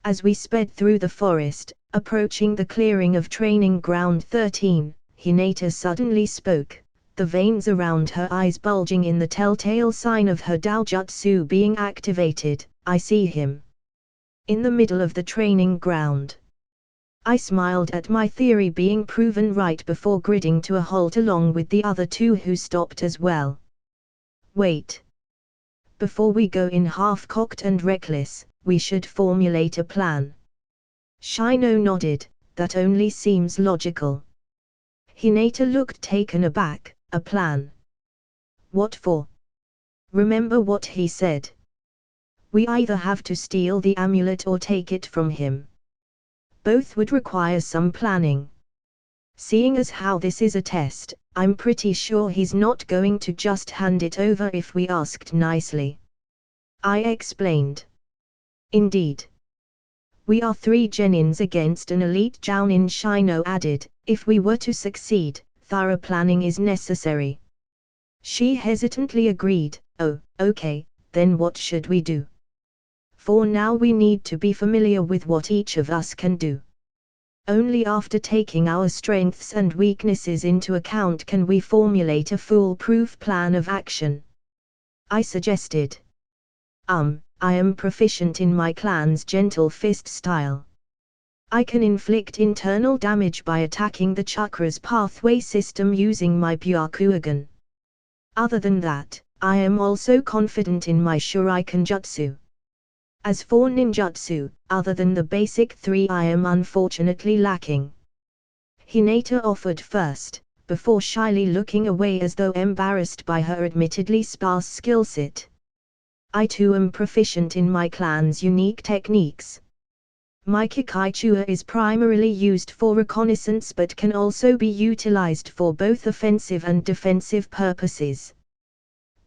As we sped through the forest, approaching the clearing of training ground 13, Hinata suddenly spoke, the veins around her eyes bulging in the telltale sign of her Daojutsu being activated. I see him. In the middle of the training ground. I smiled at my theory being proven right before gridding to a halt along with the other two who stopped as well. Wait. Before we go in half-cocked and reckless, we should formulate a plan. Shino nodded, that only seems logical. Hinata looked taken aback, a plan. What for? Remember what he said. We either have to steal the amulet or take it from him. Both would require some planning. Seeing as how this is a test, I'm pretty sure he's not going to just hand it over if we asked nicely. I explained. Indeed. We are 3 genins against an elite jounin, Shino added. If we were to succeed, thorough planning is necessary. She hesitantly agreed. Oh, okay, then what should we do? For now we need to be familiar with what each of us can do. Only after taking our strengths and weaknesses into account can we formulate a foolproof plan of action. I suggested. I am proficient in my clan's gentle fist style. I can inflict internal damage by attacking the chakra's pathway system using my Byakugan. Other than that, I am also confident in my Shuriken Jutsu. As for ninjutsu, other than the basic 3 I am unfortunately lacking. Hinata offered first, before shyly looking away as though embarrassed by her admittedly sparse skill set. I too am proficient in my clan's unique techniques. My Kikaichua is primarily used for reconnaissance but can also be utilized for both offensive and defensive purposes.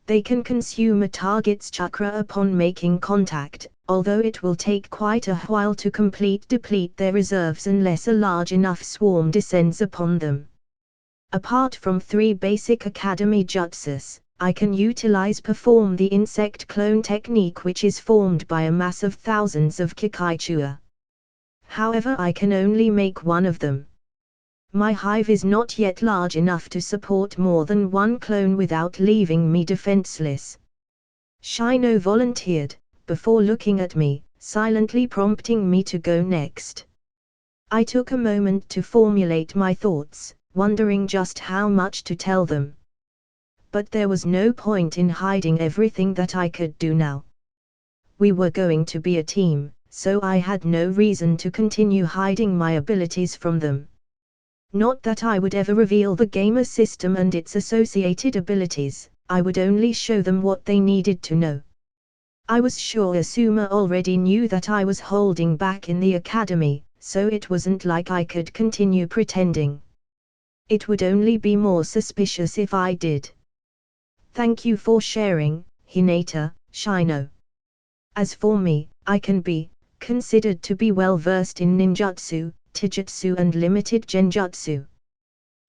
They can consume a target's chakra upon making contact, although it will take quite a while to deplete their reserves unless a large enough swarm descends upon them. Apart from 3 basic academy jutsus, I can perform the insect clone technique, which is formed by a mass of thousands of Kikaichua. However, I can only make one of them. My hive is not yet large enough to support more than 1 clone without leaving me defenseless. Shino volunteered, before looking at me, silently prompting me to go next. I took a moment to formulate my thoughts, wondering just how much to tell them. But there was no point in hiding everything that I could do now. We were going to be a team, so I had no reason to continue hiding my abilities from them. Not that I would ever reveal the gamer system and its associated abilities, I would only show them what they needed to know. I was sure Asuma already knew that I was holding back in the academy, so it wasn't like I could continue pretending. It would only be more suspicious if I did. Thank you for sharing, Hinata, Shino. As for me, I can be considered to be well versed in ninjutsu, taijutsu and limited genjutsu.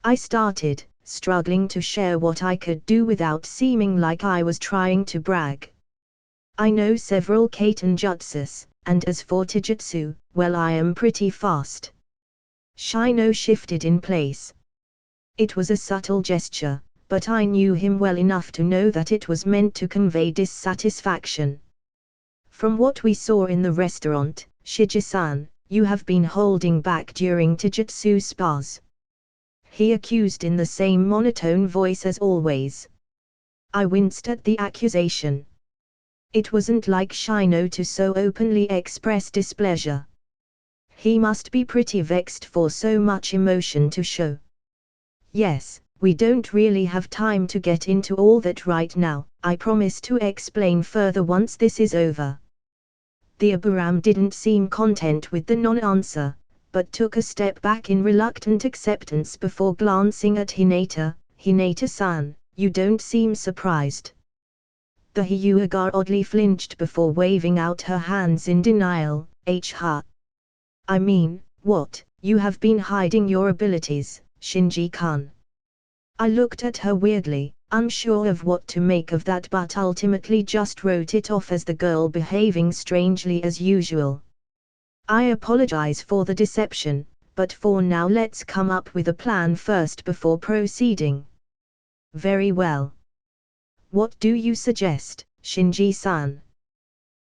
I started, struggling to share what I could do without seeming like I was trying to brag. I know several Kaiten jutsus, and as for taijutsu, well, I am pretty fast. Shino shifted in place. It was a subtle gesture, but I knew him well enough to know that it was meant to convey dissatisfaction. From what we saw in the restaurant, Shiji-san, you have been holding back during taijutsu spars. He accused in the same monotone voice as always. I winced at the accusation. It wasn't like Shino to so openly express displeasure. He must be pretty vexed for so much emotion to show. Yes, we don't really have time to get into all that right now. I promise to explain further once this is over. The Abiram didn't seem content with the non-answer, but took a step back in reluctant acceptance before glancing at Hinata. Hinata-san, you don't seem surprised. The Hyuga oddly flinched before waving out her hands in denial. I mean, what, you have been hiding your abilities, Shinji-kun. I looked at her weirdly, unsure of what to make of that, but ultimately just wrote it off as the girl behaving strangely as usual. I apologize for the deception, but for now let's come up with a plan first before proceeding. Very well. What do you suggest, Shinji-san?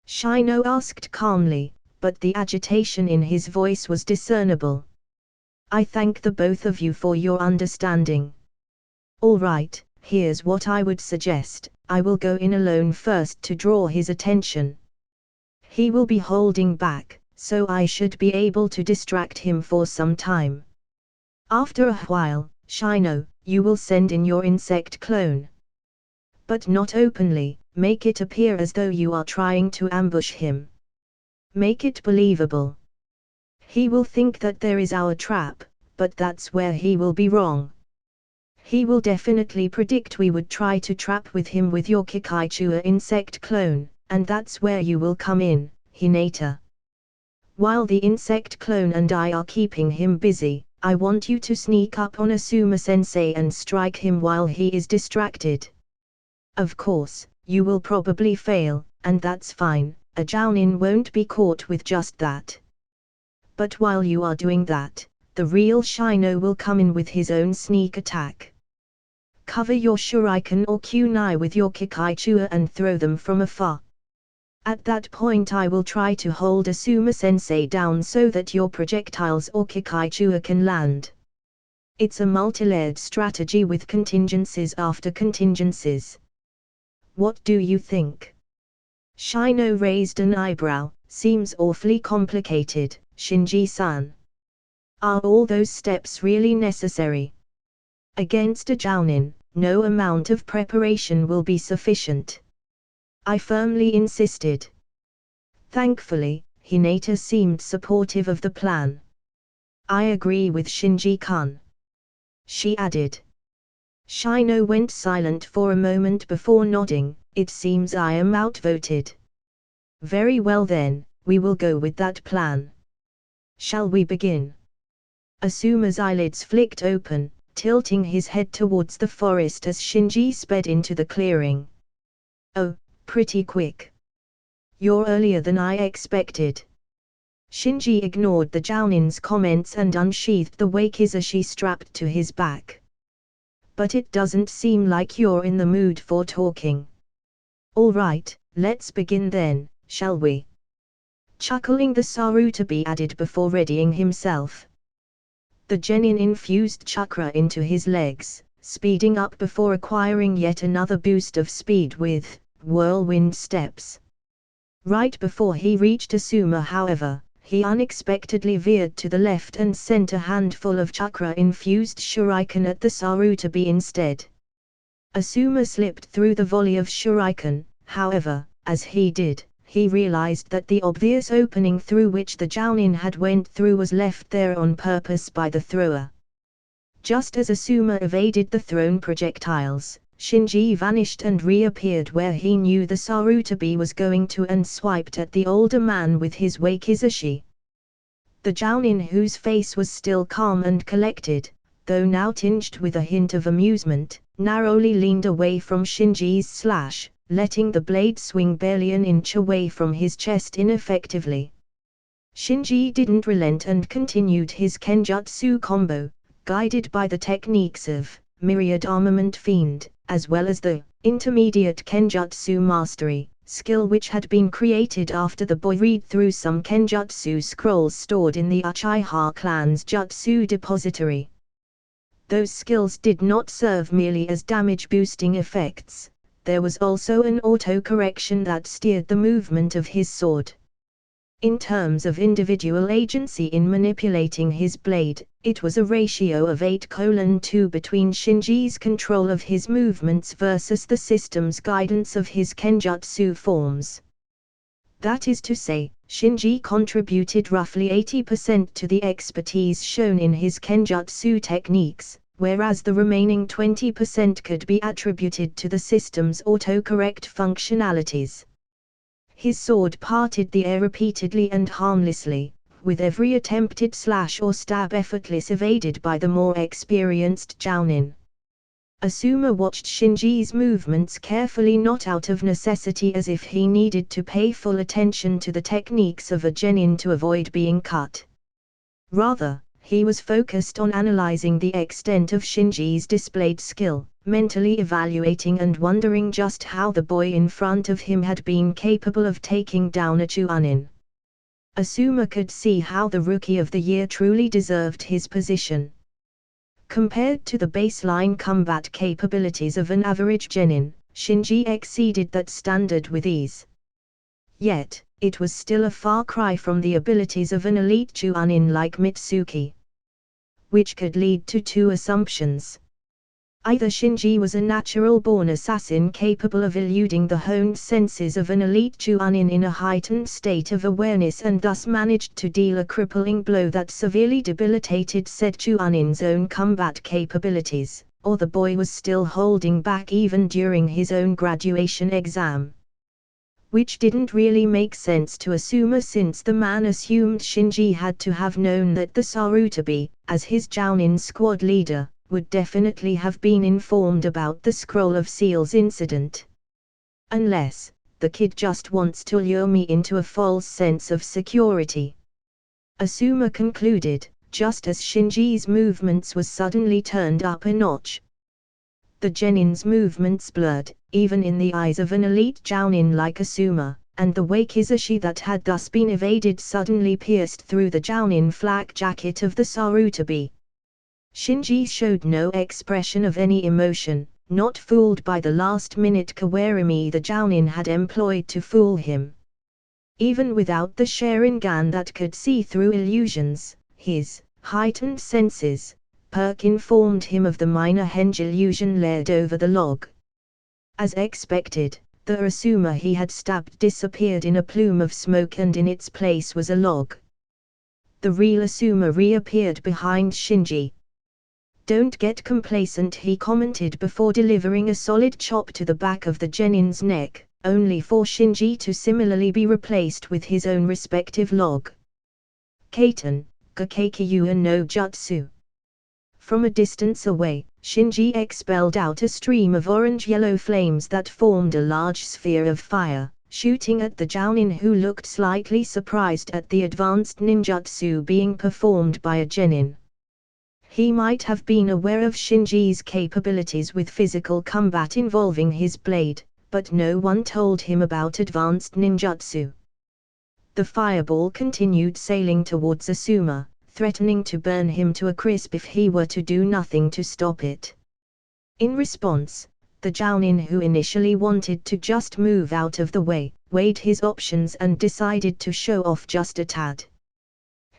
Shino asked calmly, but the agitation in his voice was discernible. I thank the both of you for your understanding. All right, here's what I would suggest. I will go in alone first to draw his attention. He will be holding back, so I should be able to distract him for some time. After a while, Shino, you will send in your insect clone. But not openly, make it appear as though you are trying to ambush him. Make it believable. He will think that there is our trap, but that's where he will be wrong. He will definitely predict we would try to trap with him with your Kikaichua insect clone, and that's where you will come in, Hinata. While the insect clone and I are keeping him busy, I want you to sneak up on Asuma-sensei and strike him while he is distracted. Of course, you will probably fail, and that's fine. A Jounin won't be caught with just that. But while you are doing that, the real Shino will come in with his own sneak attack. Cover your shuriken or kunai with your Kikaichua and throw them from afar. At that point I will try to hold Asuma-sensei down so that your projectiles or Kikaichua can land. It's a multi-layered strategy with contingencies after contingencies. What do you think? Shino raised an eyebrow. Seems awfully complicated, Shinji-san. Are all those steps really necessary? Against a Jounin, no amount of preparation will be sufficient. I firmly insisted. Thankfully, Hinata seemed supportive of the plan. I agree with Shinji-kun. She added. Shino went silent for a moment before nodding. It seems I am outvoted. Very well then, we will go with that plan. Shall we begin? Asuma's eyelids flicked open, tilting his head towards the forest as Shinji sped into the clearing. Oh, pretty quick. You're earlier than I expected. Shinji ignored the Jounin's comments and unsheathed the wakizashi strapped to his back. But it doesn't seem like you're in the mood for talking. All right, let's begin then, shall we? Chuckling, the Sarutabi added before readying himself. The genin infused chakra into his legs, speeding up before acquiring yet another boost of speed with whirlwind steps. Right before he reached Asuma, however, he unexpectedly veered to the left and sent a handful of chakra-infused shuriken at the Sarutabi instead. Asuma slipped through the volley of shuriken, however, as he did, he realized that the obvious opening through which the Jounin had went through was left there on purpose by the thrower. Just as Asuma evaded the thrown projectiles, Shinji vanished and reappeared where he knew the Sarutabi was going to and swiped at the older man with his wakizashi. The Jounin, whose face was still calm and collected, though now tinged with a hint of amusement, narrowly leaned away from Shinji's slash, letting the blade swing barely an inch away from his chest ineffectively. Shinji didn't relent and continued his Kenjutsu combo, guided by the techniques of Myriad Armament Fiend, as well as the Intermediate Kenjutsu Mastery, skill which had been created after the boy read through some Kenjutsu scrolls stored in the Uchiha clan's Jutsu depository. Those skills did not serve merely as damage-boosting effects, there was also an auto-correction that steered the movement of his sword. In terms of individual agency in manipulating his blade, it was a ratio of 8:2 between Shinji's control of his movements versus the system's guidance of his Kenjutsu forms. That is to say, Shinji contributed roughly 80% to the expertise shown in his Kenjutsu techniques, whereas the remaining 20% could be attributed to the system's autocorrect functionalities. His sword parted the air repeatedly and harmlessly, with every attempted slash or stab effortless evaded by the more experienced Jounin. Asuma watched Shinji's movements carefully, not out of necessity as if he needed to pay full attention to the techniques of a genin to avoid being cut. Rather, he was focused on analyzing the extent of Shinji's displayed skill, mentally evaluating and wondering just how the boy in front of him had been capable of taking down a Chunin. Asuma could see how the Rookie of the Year truly deserved his position. Compared to the baseline combat capabilities of an average genin, Shinji exceeded that standard with ease. Yet, it was still a far cry from the abilities of an elite Chunin like Mitsuki. Which could lead to two assumptions. Either Shinji was a natural-born assassin capable of eluding the honed senses of an elite Chunin in a heightened state of awareness and thus managed to deal a crippling blow that severely debilitated said Chunin's own combat capabilities, or the boy was still holding back even during his own graduation exam. Which didn't really make sense to Asuma, since the man assumed Shinji had to have known that the Sarutobi, as his Jounin squad leader, would definitely have been informed about the Scroll of Seals incident. Unless, the kid just wants to lure me into a false sense of security. Asuma concluded, just as Shinji's movements was suddenly turned up a notch. The genin's movements blurred, even in the eyes of an elite Jounin like Asuma, and the wakizashi that had thus been evaded suddenly pierced through the Jounin flak jacket of the Sarutobi. Shinji showed no expression of any emotion, not fooled by the last-minute kawarimi the Jounin had employed to fool him. Even without the Sharingan that could see through illusions, his heightened senses perk informed him of the minor henge illusion layered over the log. As expected, the Asuma he had stabbed disappeared in a plume of smoke, and in its place was a log. The real Asuma reappeared behind Shinji. "Don't get complacent," he commented before delivering a solid chop to the back of the genin's neck, only for Shinji to similarly be replaced with his own respective log. Kaiten, Gakeikyuan no Jutsu. From a distance away, Shinji expelled out a stream of orange-yellow flames that formed a large sphere of fire, shooting at the Jounin, who looked slightly surprised at the advanced ninjutsu being performed by a genin. He might have been aware of Shinji's capabilities with physical combat involving his blade, but no one told him about advanced ninjutsu. The fireball continued sailing towards Asuma, threatening to burn him to a crisp if he were to do nothing to stop it. In response, the Jounin, who initially wanted to just move out of the way, weighed his options and decided to show off just a tad.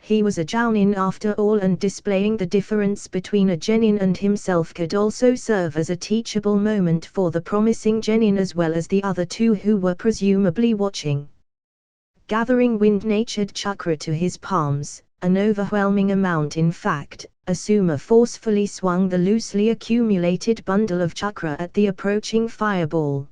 He was a Jounin after all, and displaying the difference between a genin and himself could also serve as a teachable moment for the promising genin as well as the other two who were presumably watching. Gathering wind-natured chakra to his palms, an overwhelming amount in fact, Asuma forcefully swung the loosely accumulated bundle of chakra at the approaching fireball.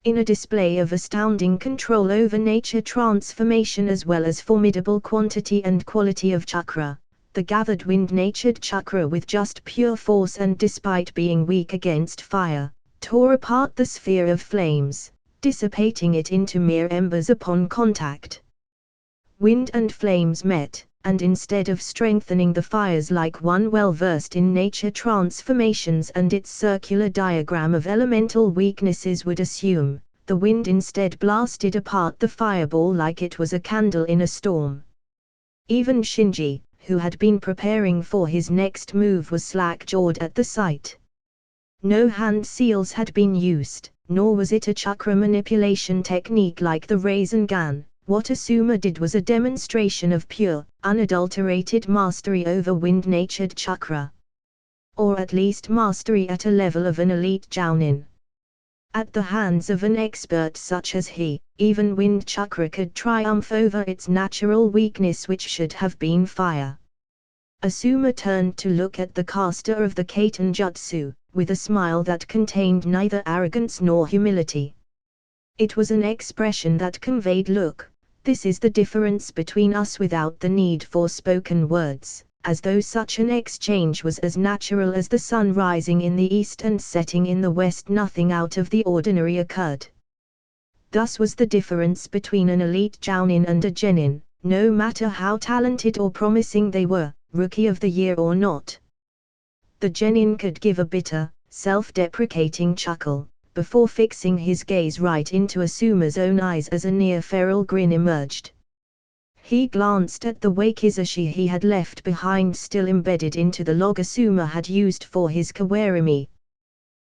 In a display of astounding control over nature transformation as well as formidable quantity and quality of chakra, the gathered wind-natured chakra with just pure force and despite being weak against fire, tore apart the sphere of flames, dissipating it into mere embers upon contact. Wind and flames met, and instead of strengthening the fires like one well versed in nature transformations and its circular diagram of elemental weaknesses would assume, the wind instead blasted apart the fireball like it was a candle in a storm. Even Shinji, who had been preparing for his next move, was slack-jawed at the sight. No hand seals had been used, nor was it a chakra manipulation technique like the Rasengan. What Asuma did was a demonstration of pure, unadulterated mastery over wind-natured chakra. Or at least mastery at a level of an elite jounin. At the hands of an expert such as he, even wind chakra could triumph over its natural weakness, which should have been fire. Asuma turned to look at the caster of the Kaiten Jutsu, with a smile that contained neither arrogance nor humility. It was an expression that conveyed, "Look, this is the difference between us," without the need for spoken words, as though such an exchange was as natural as the sun rising in the east and setting in the west. Nothing out of the ordinary occurred. Thus was the difference between an elite jounin and a genin, no matter how talented or promising they were, rookie of the year or not. The genin could give a bitter, self-deprecating chuckle, before fixing his gaze right into Asuma's own eyes as a near-feral grin emerged. He glanced at the wakizashi he had left behind, still embedded into the log Asuma had used for his kawarimi.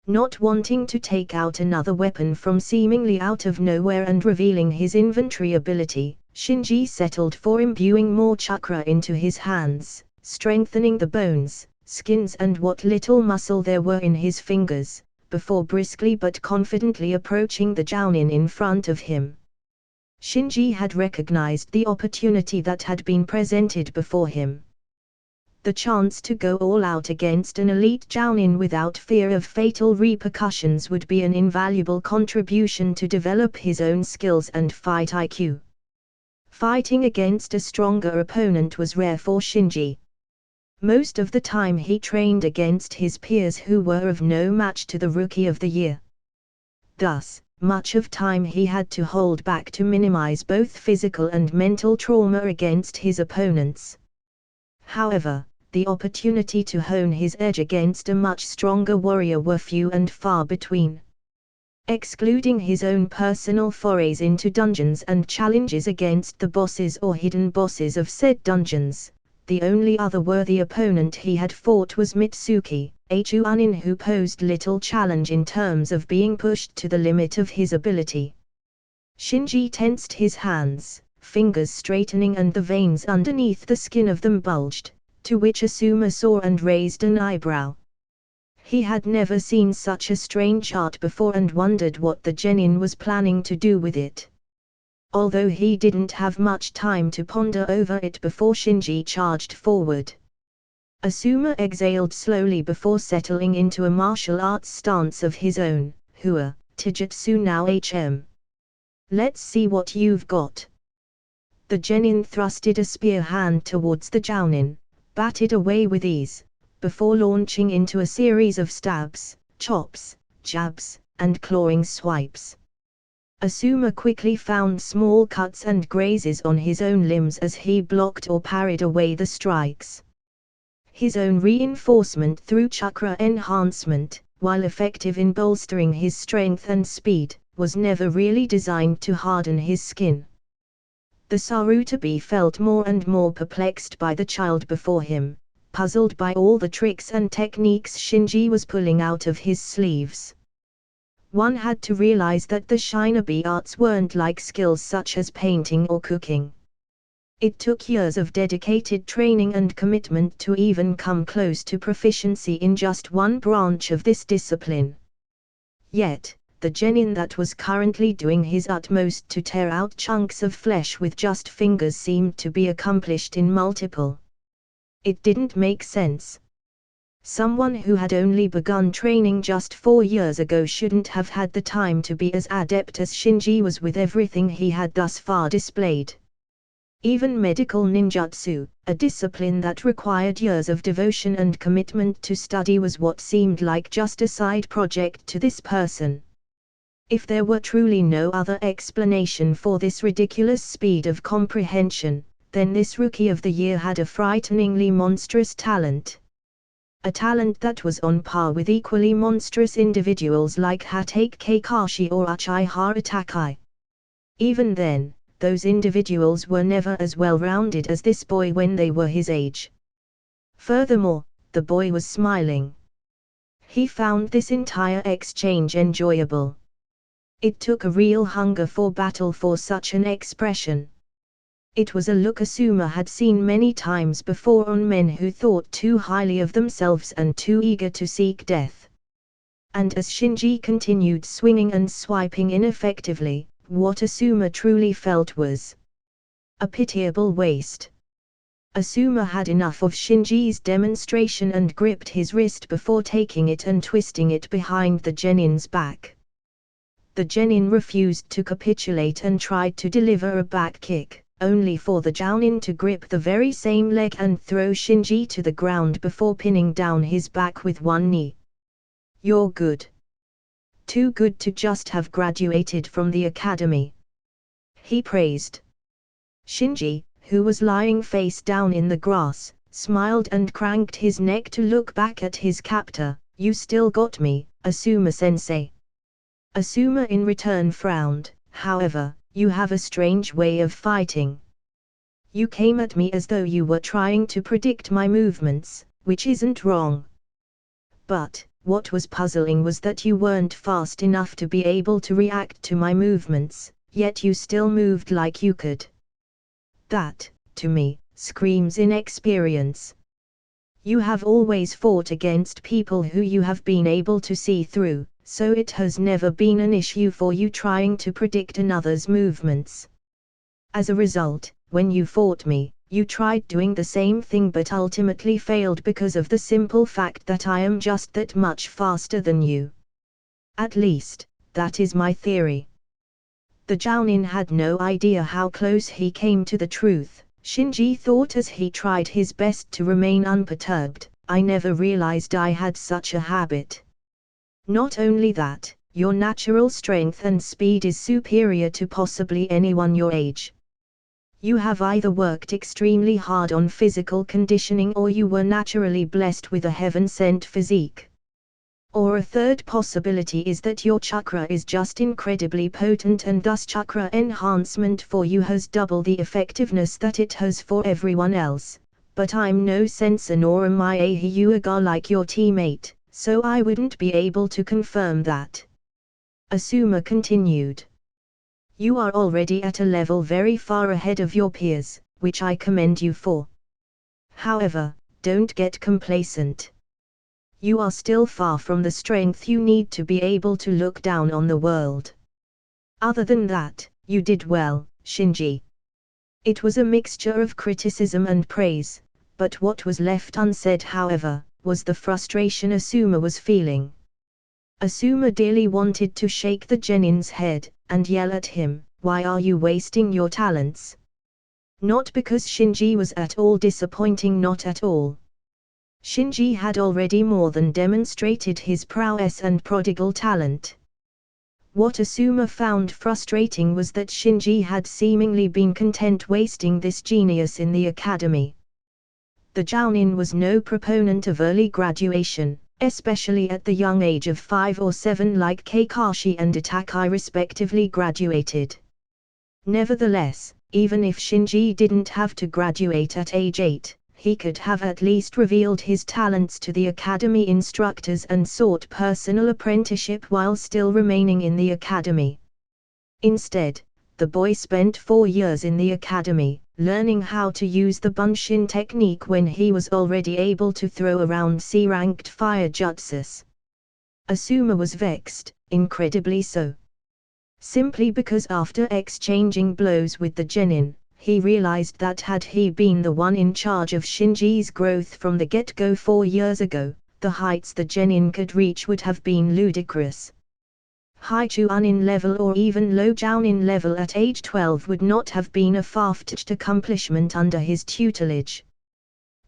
Not wanting to take out another weapon from seemingly out of nowhere and revealing his inventory ability, Shinji settled for imbuing more chakra into his hands, strengthening the bones, skins and what little muscle there were in his fingers, before briskly but confidently approaching the jounin in front of him. Shinji had recognized the opportunity that had been presented before him. The chance to go all out against an elite jounin without fear of fatal repercussions would be an invaluable contribution to develop his own skills and fight IQ. Fighting against a stronger opponent was rare for Shinji. Most of the time he trained against his peers who were of no match to the Rookie of the Year. Thus, much of time he had to hold back to minimize both physical and mental trauma against his opponents. However, the opportunity to hone his edge against a much stronger warrior were few and far between. Excluding his own personal forays into dungeons and challenges against the bosses or hidden bosses of said dungeons, the only other worthy opponent he had fought was Mitsuki, a Chunin who posed little challenge in terms of being pushed to the limit of his ability. Shinji tensed his hands, fingers straightening and the veins underneath the skin of them bulged, to which Asuma saw and raised an eyebrow. He had never seen such a strange art before and wondered what the genin was planning to do with it. Although he didn't have much time to ponder over it before Shinji charged forward. Asuma exhaled slowly before settling into a martial arts stance of his own, Hua, Taijutsu now HM. Let's see what you've got. The genin thrusted a spear hand towards the jounin, batted away with ease, before launching into a series of stabs, chops, jabs, and clawing swipes. Asuma quickly found small cuts and grazes on his own limbs as he blocked or parried away the strikes. His own reinforcement through chakra enhancement, while effective in bolstering his strength and speed, was never really designed to harden his skin. The Sarutobi felt more and more perplexed by the child before him, puzzled by all the tricks and techniques Shinji was pulling out of his sleeves. One had to realize that the shinobi arts weren't like skills such as painting or cooking. It took years of dedicated training and commitment to even come close to proficiency in just one branch of this discipline. Yet, the genin that was currently doing his utmost to tear out chunks of flesh with just fingers seemed to be accomplished in multiple. It didn't make sense. Someone who had only begun training just 4 years ago shouldn't have had the time to be as adept as Shinji was with everything he had thus far displayed. Even medical ninjutsu, a discipline that required years of devotion and commitment to study, was what seemed like just a side project to this person. If there were truly no other explanation for this ridiculous speed of comprehension, then this Rookie of the Year had a frighteningly monstrous talent. A talent that was on par with equally monstrous individuals like Hatake Kakashi or Uchiha Itachi. Even then, those individuals were never as well-rounded as this boy when they were his age. Furthermore, the boy was smiling. He found this entire exchange enjoyable. It took a real hunger for battle for such an expression. It was a look Asuma had seen many times before on men who thought too highly of themselves and too eager to seek death. And as Shinji continued swinging and swiping ineffectively, what Asuma truly felt was a pitiable waste. Asuma had enough of Shinji's demonstration and gripped his wrist before taking it and twisting it behind the genin's back. The genin refused to capitulate and tried to deliver a back kick, only for the jounin to grip the very same leg and throw Shinji to the ground before pinning down his back with one knee. "You're good. Too good to just have graduated from the academy," he praised. Shinji, who was lying face down in the grass, smiled and cranked his neck to look back at his captor. "You still got me, Asuma-sensei." Asuma in return frowned. "However, you have a strange way of fighting. You came at me as though you were trying to predict my movements, which isn't wrong. But what was puzzling was that you weren't fast enough to be able to react to my movements, yet you still moved like you could. That, to me, screams inexperience. You have always fought against people who you have been able to see through, so it has never been an issue for you trying to predict another's movements. As a result, when you fought me, you tried doing the same thing but ultimately failed because of the simple fact that I am just that much faster than you. At least, that is my theory." The jounin had no idea how close he came to the truth. Shinji thought as he tried his best to remain unperturbed, "I never realized I had such a habit. Not only that, your natural strength and speed is superior to possibly anyone your age. You have either worked extremely hard on physical conditioning or you were naturally blessed with a heaven-sent physique. Or a third possibility is that your chakra is just incredibly potent and thus chakra enhancement for you has double the effectiveness that it has for everyone else. But I'm no sensei nor am I a Hyuga like your teammate, so I wouldn't be able to confirm that." Asuma continued. "You are already at a level very far ahead of your peers, which I commend you for. However, don't get complacent. You are still far from the strength you need to be able to look down on the world. Other than that, you did well, Shinji." It was a mixture of criticism and praise, but what was left unsaid, however, was the frustration Asuma was feeling. Asuma dearly wanted to shake the genin's head, and yell at him, "Why are you wasting your talents?" Not because Shinji was at all disappointing, not at all. Shinji had already more than demonstrated his prowess and prodigal talent. What Asuma found frustrating was that Shinji had seemingly been content wasting this genius in the academy. The jounin was no proponent of early graduation, especially at the young age of 5 or 7 like Kakashi and Itachi respectively graduated. Nevertheless, even if Shinji didn't have to graduate at age 8, he could have at least revealed his talents to the academy instructors and sought personal apprenticeship while still remaining in the academy. Instead, the boy spent 4 years in the academy, learning how to use the bunshin technique when he was already able to throw around C-ranked fire jutsus. Asuma was vexed, incredibly so. Simply because after exchanging blows with the genin, he realized that had he been the one in charge of Shinji's growth from the get-go 4 years ago, the heights the genin could reach would have been ludicrous. High Chuunin level or even low Jounin level at age 12 would not have been a far-fetched accomplishment under his tutelage.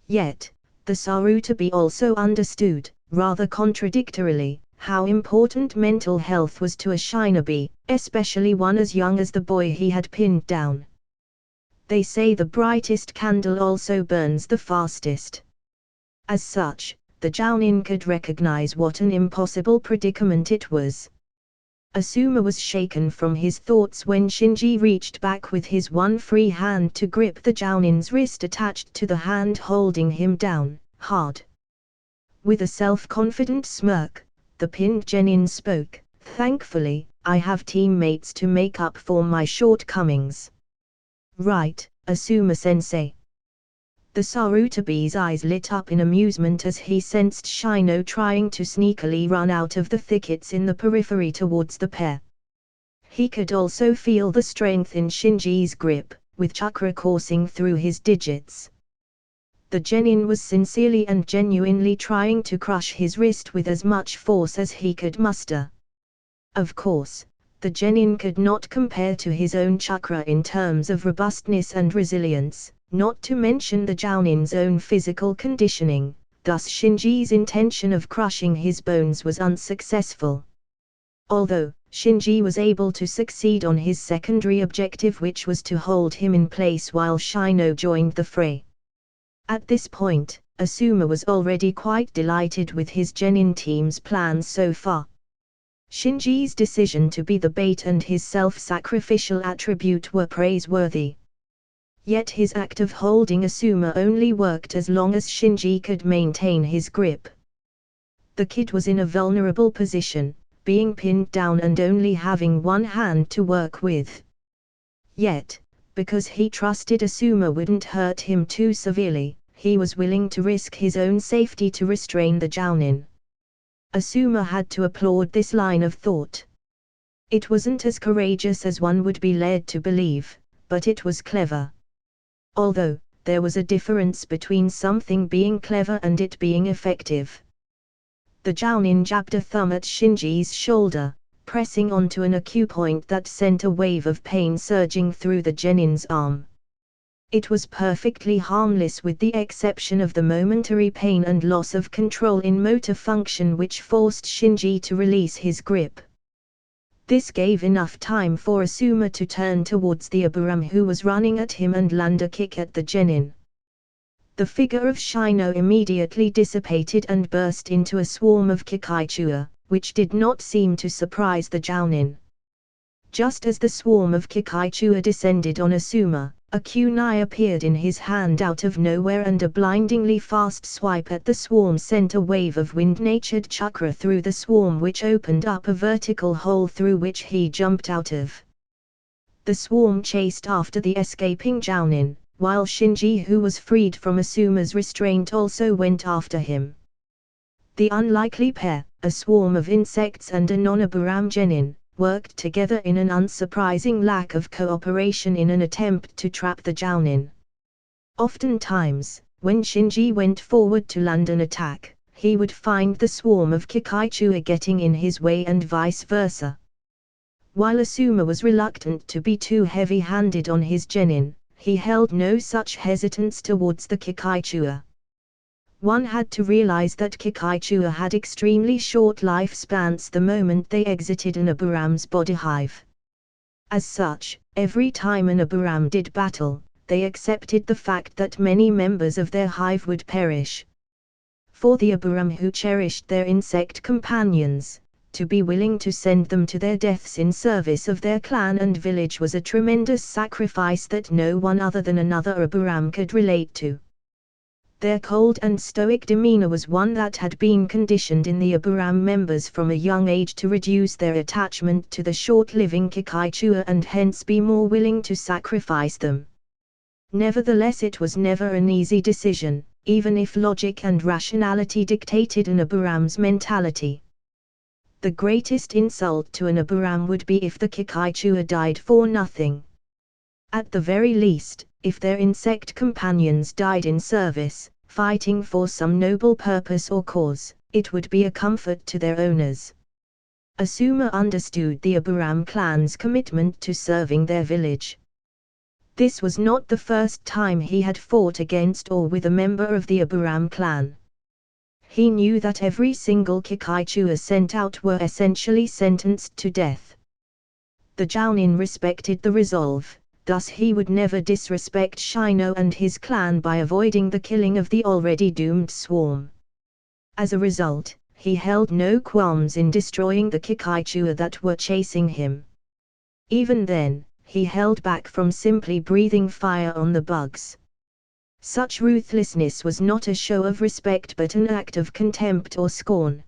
Yet, the Sarutobi also understood, rather contradictorily, how important mental health was to a shinobi, especially one as young as the boy he had pinned down. They say the brightest candle also burns the fastest. As such, the Jounin could recognize what an impossible predicament it was. Asuma was shaken from his thoughts when Shinji reached back with his one free hand to grip the Jounin's wrist attached to the hand holding him down, hard. With a self-confident smirk, the pinned genin spoke, "Thankfully, I have teammates to make up for my shortcomings." "Right, Asuma-sensei." The Sarutobi's eyes lit up in amusement as he sensed Shino trying to sneakily run out of the thickets in the periphery towards the pair. He could also feel the strength in Shinji's grip, with chakra coursing through his digits. The genin was sincerely and genuinely trying to crush his wrist with as much force as he could muster. Of course, the genin could not compare to his own chakra in terms of robustness and resilience, not to mention the Jounin's own physical conditioning, thus Shinji's intention of crushing his bones was unsuccessful. Although, Shinji was able to succeed on his secondary objective, which was to hold him in place while Shino joined the fray. At this point, Asuma was already quite delighted with his genin team's plans so far. Shinji's decision to be the bait and his self-sacrificial attribute were praiseworthy. Yet his act of holding Asuma only worked as long as Shinji could maintain his grip. The kid was in a vulnerable position, being pinned down and only having one hand to work with. Yet, because he trusted Asuma wouldn't hurt him too severely, he was willing to risk his own safety to restrain the Jounin. Asuma had to applaud this line of thought. It wasn't as courageous as one would be led to believe, but it was clever. Although, there was a difference between something being clever and it being effective. The Jounin jabbed a thumb at Shinji's shoulder, pressing onto an acupoint that sent a wave of pain surging through the genin's arm. It was perfectly harmless with the exception of the momentary pain and loss of control in motor function which forced Shinji to release his grip. This gave enough time for Asuma to turn towards the Aburam who was running at him and land a kick at the genin. The figure of Shino immediately dissipated and burst into a swarm of Kikaichua, which did not seem to surprise the Jounin. Just as the swarm of Kikaichua descended on Asuma, a kunai appeared in his hand out of nowhere and a blindingly fast swipe at the swarm sent a wave of wind-natured chakra through the swarm which opened up a vertical hole through which he jumped out of. The swarm chased after the escaping Jounin, while Shinji, who was freed from Asuma's restraint, also went after him. The unlikely pair, a swarm of insects and a non-Aburam genin, worked together in an unsurprising lack of cooperation in an attempt to trap the Jounin. Oftentimes, when Shinji went forward to land an attack, he would find the swarm of Kikaichua getting in his way and vice versa. While Asuma was reluctant to be too heavy-handed on his genin, he held no such hesitance towards the Kikaichua. One had to realize that Kikaichua had extremely short lifespans the moment they exited an Aburam's body hive. As such, every time an Aburam did battle, they accepted the fact that many members of their hive would perish. For the Aburam who cherished their insect companions, to be willing to send them to their deaths in service of their clan and village was a tremendous sacrifice that no one other than another Aburam could relate to. Their cold and stoic demeanor was one that had been conditioned in the Aburam members from a young age to reduce their attachment to the short-living Kikaichua and hence be more willing to sacrifice them. Nevertheless, it was never an easy decision, even if logic and rationality dictated an Aburam's mentality. The greatest insult to an Aburam would be if the Kikaichua died for nothing. At the very least, if their insect companions died in service, fighting for some noble purpose or cause, it would be a comfort to their owners. Asuma understood the Aburam clan's commitment to serving their village. This was not the first time he had fought against or with a member of the Aburam clan. He knew that every single Kikaichua sent out were essentially sentenced to death. The Jounin respected the resolve, thus he would never disrespect Shino and his clan by avoiding the killing of the already doomed swarm. As a result, he held no qualms in destroying the Kikaichua that were chasing him. Even then, he held back from simply breathing fire on the bugs. Such ruthlessness was not a show of respect but an act of contempt or scorn.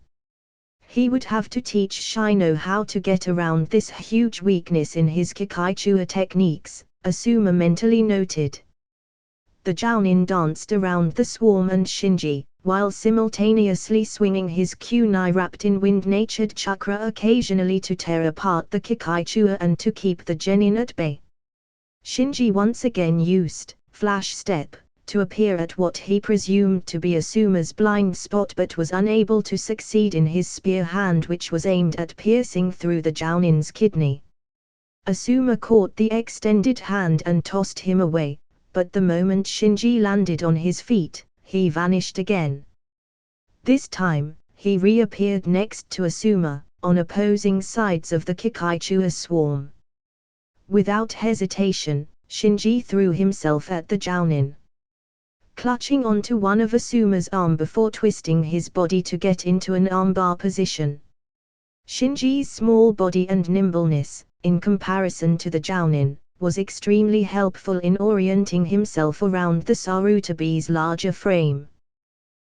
He would have to teach Shino how to get around this huge weakness in his Kikaichua techniques, Asuma mentally noted. The Jounin danced around the swarm and Shinji, while simultaneously swinging his kunai wrapped in wind-natured chakra occasionally to tear apart the Kikaichua and to keep the genin at bay. Shinji once again used Flash Step to appear at what he presumed to be Asuma's blind spot but was unable to succeed in his spear hand which was aimed at piercing through the Jounin's kidney. Asuma caught the extended hand and tossed him away, but the moment Shinji landed on his feet, he vanished again. This time, he reappeared next to Asuma, on opposing sides of the Kikaichua swarm. Without hesitation, Shinji threw himself at the Jounin. Clutching onto one of Asuma's arm before twisting his body to get into an armbar position. Shinji's small body and nimbleness, in comparison to the Jounin, was extremely helpful in orienting himself around the Sarutabi's larger frame.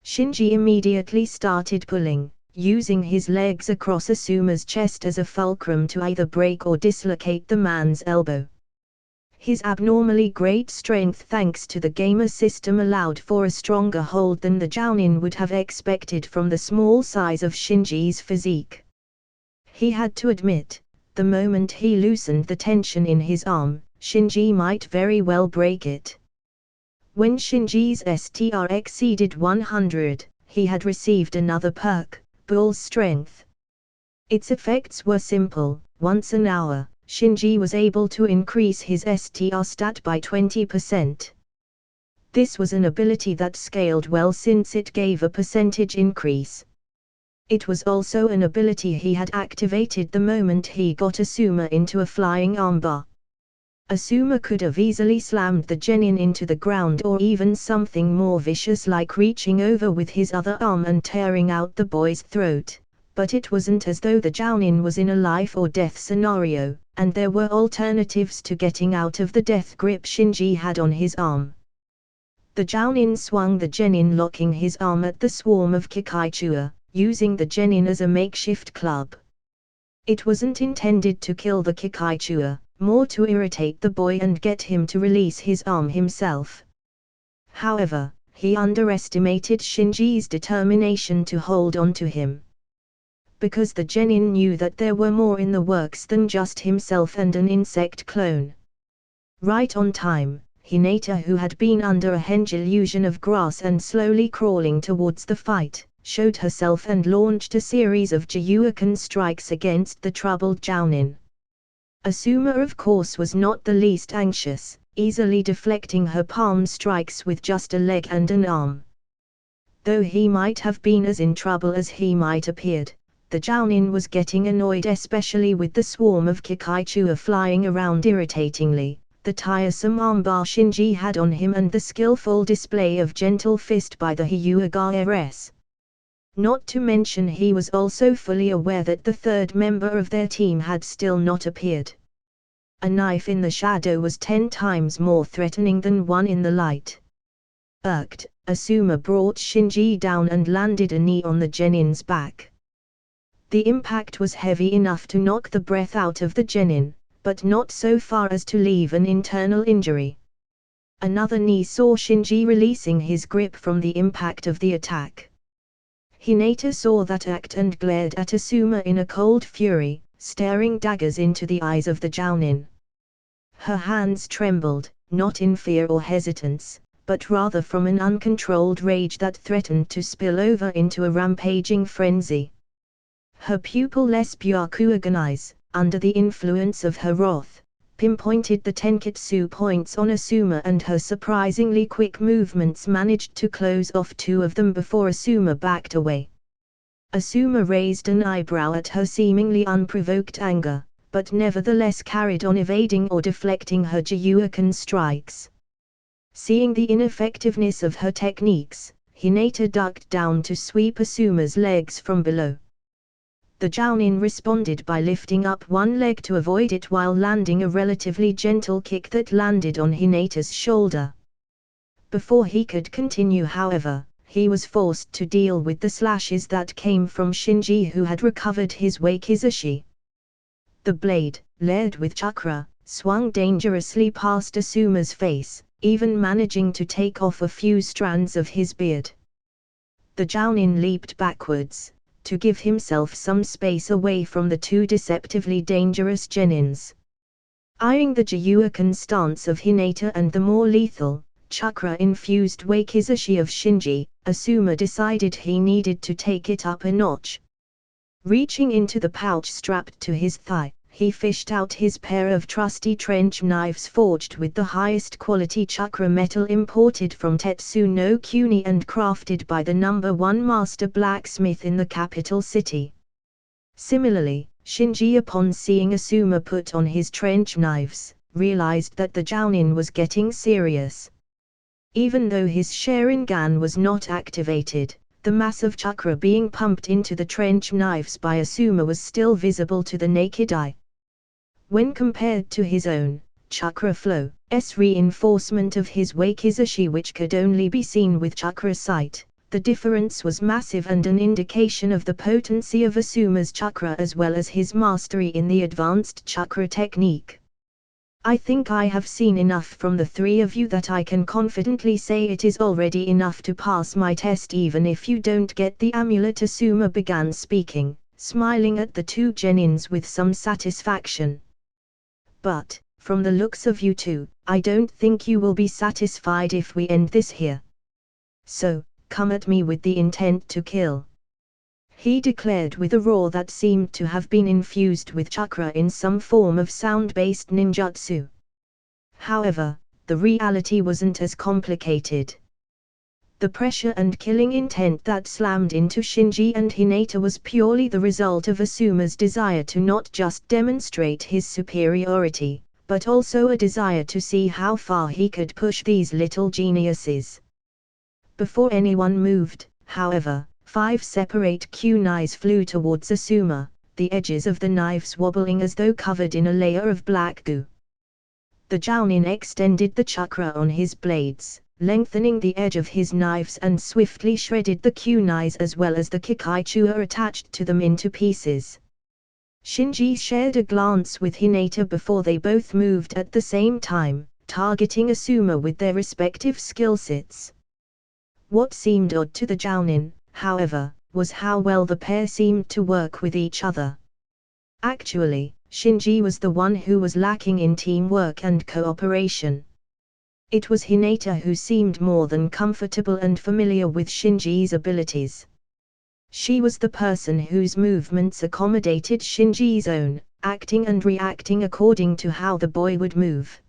Shinji immediately started pulling, using his legs across Asuma's chest as a fulcrum to either break or dislocate the man's elbow. His abnormally great strength thanks to the gamer system allowed for a stronger hold than the Jounin would have expected from the small size of Shinji's physique. He had to admit, the moment he loosened the tension in his arm, Shinji might very well break it. When Shinji's STR exceeded 100, he had received another perk, Bull Strength. Its effects were simple: once an hour, Shinji was able to increase his STR stat by 20%. This was an ability that scaled well since it gave a percentage increase. It was also an ability he had activated the moment he got Asuma into a flying armbar. Asuma could have easily slammed the genin into the ground or even something more vicious like reaching over with his other arm and tearing out the boy's throat, but it wasn't as though the Jounin was in a life or death scenario, and there were alternatives to getting out of the death grip Shinji had on his arm. The Jounin swung the genin, locking his arm at the swarm of Kikaichua, using the genin as a makeshift club. It wasn't intended to kill the Kikaichua, more to irritate the boy and get him to release his arm himself. However, he underestimated Shinji's determination to hold on to him. Because the genin knew that there were more in the works than just himself and an insect clone. Right on time, Hinata, who had been under a henge illusion of grass and slowly crawling towards the fight, showed herself and launched a series of Jiyuukan strikes against the troubled Jounin. Asuma of course was not the least anxious, easily deflecting her palm strikes with just a leg and an arm. Though he might have been as in trouble as he might appeared, the Jounin was getting annoyed, especially with the swarm of Kikaichua flying around irritatingly, the tiresome armbar Shinji had on him and the skillful display of gentle fist by the Hyuga heiress. Not to mention he was also fully aware that the third member of their team had still not appeared. A knife in the shadow was 10 times more threatening than one in the light. Irked, Asuma brought Shinji down and landed a knee on the genin's back. The impact was heavy enough to knock the breath out of the genin, but not so far as to leave an internal injury. Another knee saw Shinji releasing his grip from the impact of the attack. Hinata saw that act and glared at Asuma in a cold fury, staring daggers into the eyes of the Jounin. Her hands trembled, not in fear or hesitance, but rather from an uncontrolled rage that threatened to spill over into a rampaging frenzy. Her pupil less Byakugan eyes, under the influence of her wrath, pinpointed the Tenketsu points on Asuma, and her surprisingly quick movements managed to close off 2 of them before Asuma backed away. Asuma raised an eyebrow at her seemingly unprovoked anger, but nevertheless carried on evading or deflecting her Gyuukan strikes. Seeing the ineffectiveness of her techniques, Hinata ducked down to sweep Asuma's legs from below. The Jounin responded by lifting up one leg to avoid it while landing a relatively gentle kick that landed on Hinata's shoulder. Before he could continue, however, he was forced to deal with the slashes that came from Shinji, who had recovered his wakizashi. The blade, layered with chakra, swung dangerously past Asuma's face, even managing to take off a few strands of his beard. The Jounin leaped backwards, to give himself some space away from the 2 deceptively dangerous genins. Eyeing the Gyuukan stance of Hinata and the more lethal, chakra-infused wakizashi of Shinji, Asuma decided he needed to take it up a notch. Reaching into the pouch strapped to his thigh, he fished out his pair of trusty trench knives forged with the highest quality chakra metal imported from Tetsu no Kuni and crafted by the #1 master blacksmith in the capital city. Similarly, Shinji, upon seeing Asuma put on his trench knives, realized that the Jounin was getting serious. Even though his Sharingan was not activated, the mass of chakra being pumped into the trench knives by Asuma was still visible to the naked eye. When compared to his own chakra flow's reinforcement of his wakizashi, which could only be seen with chakra sight, the difference was massive and an indication of the potency of Asuma's chakra as well as his mastery in the advanced chakra technique. I think I have seen enough from the 3 of you that I can confidently say it is already enough to pass my test, even if you don't get the amulet. Asuma began speaking, smiling at the 2 genins with some satisfaction. But, from the looks of you 2, I don't think you will be satisfied if we end this here. So, come at me with the intent to kill," he declared with a roar that seemed to have been infused with chakra in some form of sound-based ninjutsu. However, the reality wasn't as complicated. The pressure and killing intent that slammed into Shinji and Hinata was purely the result of Asuma's desire to not just demonstrate his superiority, but also a desire to see how far he could push these little geniuses. Before anyone moved, however, 5 separate kunais flew towards Asuma, the edges of the knives wobbling as though covered in a layer of black goo. The Jounin extended the chakra on his blades, lengthening the edge of his knives, and swiftly shredded the kunais as well as the kikaichua attached to them into pieces. Shinji shared a glance with Hinata before they both moved at the same time, targeting Asuma with their respective skill sets. What seemed odd to the Jounin, however, was how well the pair seemed to work with each other. Actually, Shinji was the one who was lacking in teamwork and cooperation. It was Hinata who seemed more than comfortable and familiar with Shinji's abilities. She was the person whose movements accommodated Shinji's own, acting and reacting according to how the boy would move.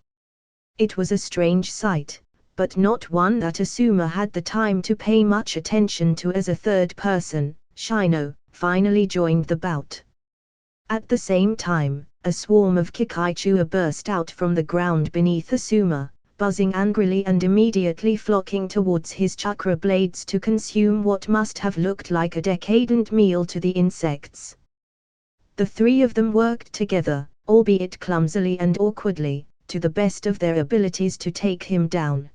It was a strange sight, but not one that Asuma had the time to pay much attention to as a third person. Shino finally joined the bout. At the same time, a swarm of kikaichua burst out from the ground beneath Asuma, buzzing angrily and immediately flocking towards his chakra blades to consume what must have looked like a decadent meal to the insects. The 3 of them worked together, albeit clumsily and awkwardly, to the best of their abilities to take him down.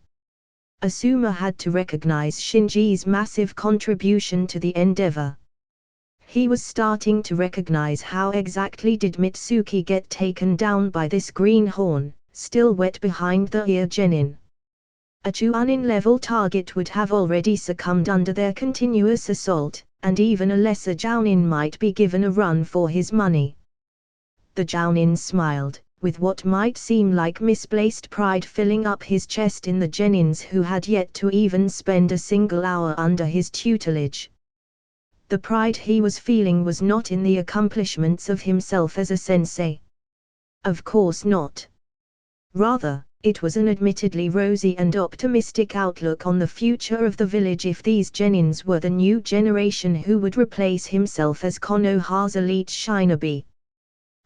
Asuma had to recognize Shinji's massive contribution to the endeavor. He was starting to recognize how exactly did Mitsuki get taken down by this greenhorn, still wet behind the ear genin. A Chuunin-level target would have already succumbed under their continuous assault, and even a lesser Jounin might be given a run for his money. The Jounin smiled, with what might seem like misplaced pride filling up his chest in the genins who had yet to even spend a single hour under his tutelage. The pride he was feeling was not in the accomplishments of himself as a sensei. Of course not. Rather, it was an admittedly rosy and optimistic outlook on the future of the village if these genins were the new generation who would replace himself as Konoha's elite shinobi.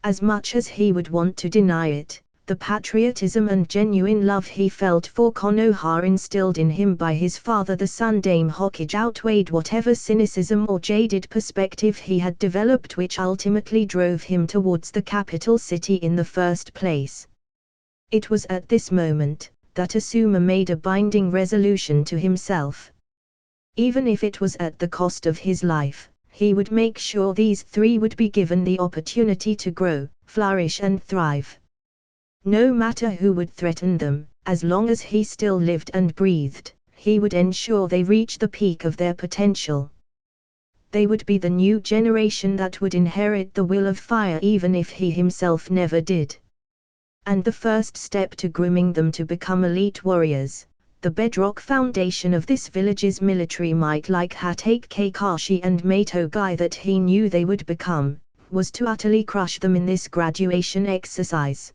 As much as he would want to deny it, the patriotism and genuine love he felt for Konoha instilled in him by his father the Sun Dame Hokage outweighed whatever cynicism or jaded perspective he had developed, which ultimately drove him towards the capital city in the first place. It was at this moment that Asuma made a binding resolution to himself. Even if it was at the cost of his life, he would make sure these three would be given the opportunity to grow, flourish and thrive. No matter who would threaten them, as long as he still lived and breathed, he would ensure they reach the peak of their potential. They would be the new generation that would inherit the will of fire even if he himself never did. And the first step to grooming them to become elite warriors, the bedrock foundation of this village's military might, like Hatake Kakashi and Matogai that he knew they would become, was to utterly crush them in this graduation exercise.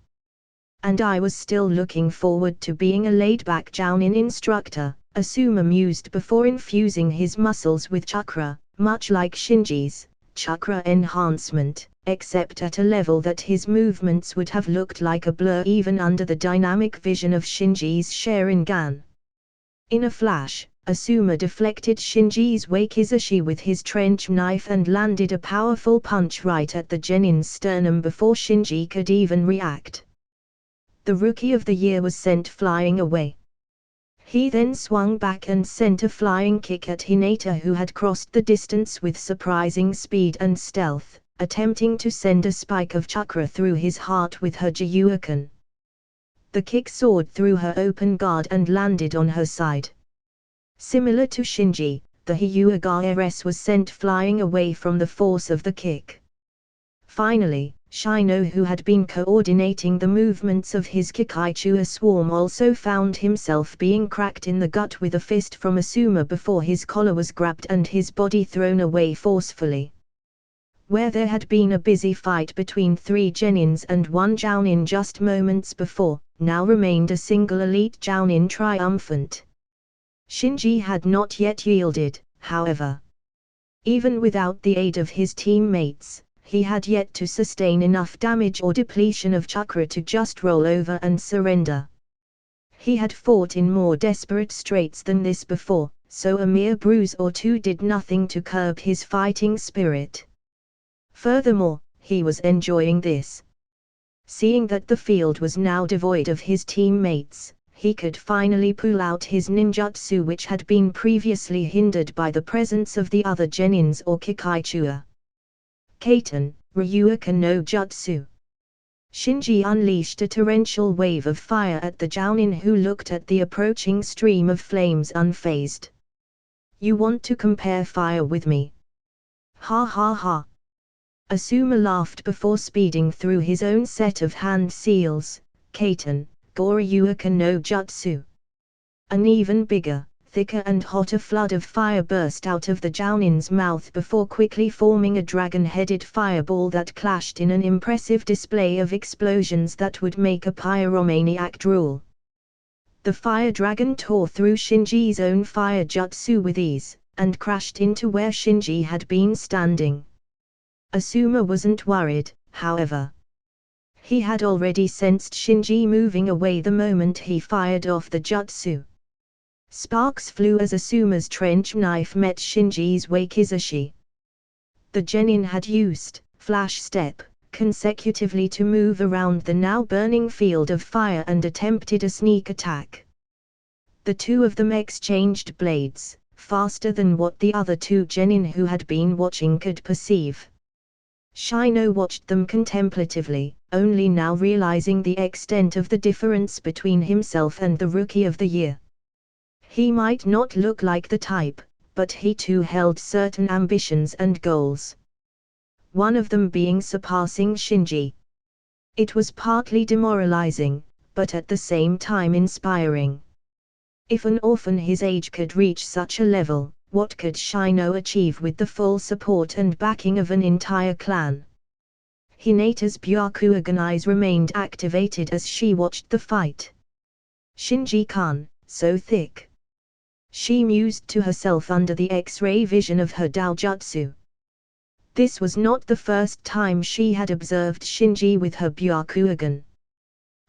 And I was still looking forward to being a laid-back Jounin instructor, Asuma mused before infusing his muscles with chakra, much like Shinji's chakra enhancement, except at a level that his movements would have looked like a blur even under the dynamic vision of Shinji's Sharingan. In a flash, Asuma deflected Shinji's wakizashi with his trench knife and landed a powerful punch right at the genin's sternum before Shinji could even react. The Rookie of the Year was sent flying away. He then swung back and sent a flying kick at Hinata, who had crossed the distance with surprising speed and stealth, attempting to send a spike of chakra through his heart with her Jiyuuken. The kick soared through her open guard and landed on her side. Similar to Shinji, the Hyuga-RS was sent flying away from the force of the kick. Finally, Shino, who had been coordinating the movements of his Kikaichua swarm, also found himself being cracked in the gut with a fist from Asuma before his collar was grabbed and his body thrown away forcefully. Where there had been a busy fight between 3 genins and 1 jounin just moments before, now remained a single elite jounin triumphant. Shinji had not yet yielded, however. Even without the aid of his teammates, he had yet to sustain enough damage or depletion of chakra to just roll over and surrender. He had fought in more desperate straits than this before, so a mere bruise or two did nothing to curb his fighting spirit. Furthermore, he was enjoying this. Seeing that the field was now devoid of his teammates, he could finally pull out his ninjutsu, which had been previously hindered by the presence of the other genins or Kikaichua. Kaiten, Ryuuken no Jutsu. Shinji unleashed a torrential wave of fire at the jounin, who looked at the approaching stream of flames unfazed. You want to compare fire with me? Ha ha ha. Asuma laughed before speeding through his own set of hand seals, Kaiten, Goryuuken no Jutsu. An even bigger, thicker and hotter flood of fire burst out of the jounin's mouth before quickly forming a dragon-headed fireball that clashed in an impressive display of explosions that would make a pyromaniac drool. The fire dragon tore through Shinji's own fire jutsu with ease, and crashed into where Shinji had been standing. Asuma wasn't worried, however. He had already sensed Shinji moving away the moment he fired off the jutsu. Sparks flew as Asuma's trench knife met Shinji's wakizashi. The genin had used flash step consecutively to move around the now burning field of fire and attempted a sneak attack. The two of them exchanged blades, faster than what the other 2 genin who had been watching could perceive. Shino watched them contemplatively, only now realizing the extent of the difference between himself and the Rookie of the Year. He might not look like the type, but he too held certain ambitions and goals. One of them being surpassing Shinji. It was partly demoralizing, but at the same time inspiring. If an orphan his age could reach such a level, what could Shino achieve with the full support and backing of an entire clan? Hinata's Byakugan eyes remained activated as she watched the fight. Shinji-kun, so thick. She mused to herself under the X-ray vision of her Daojutsu. This was not the first time she had observed Shinji with her Byakugan.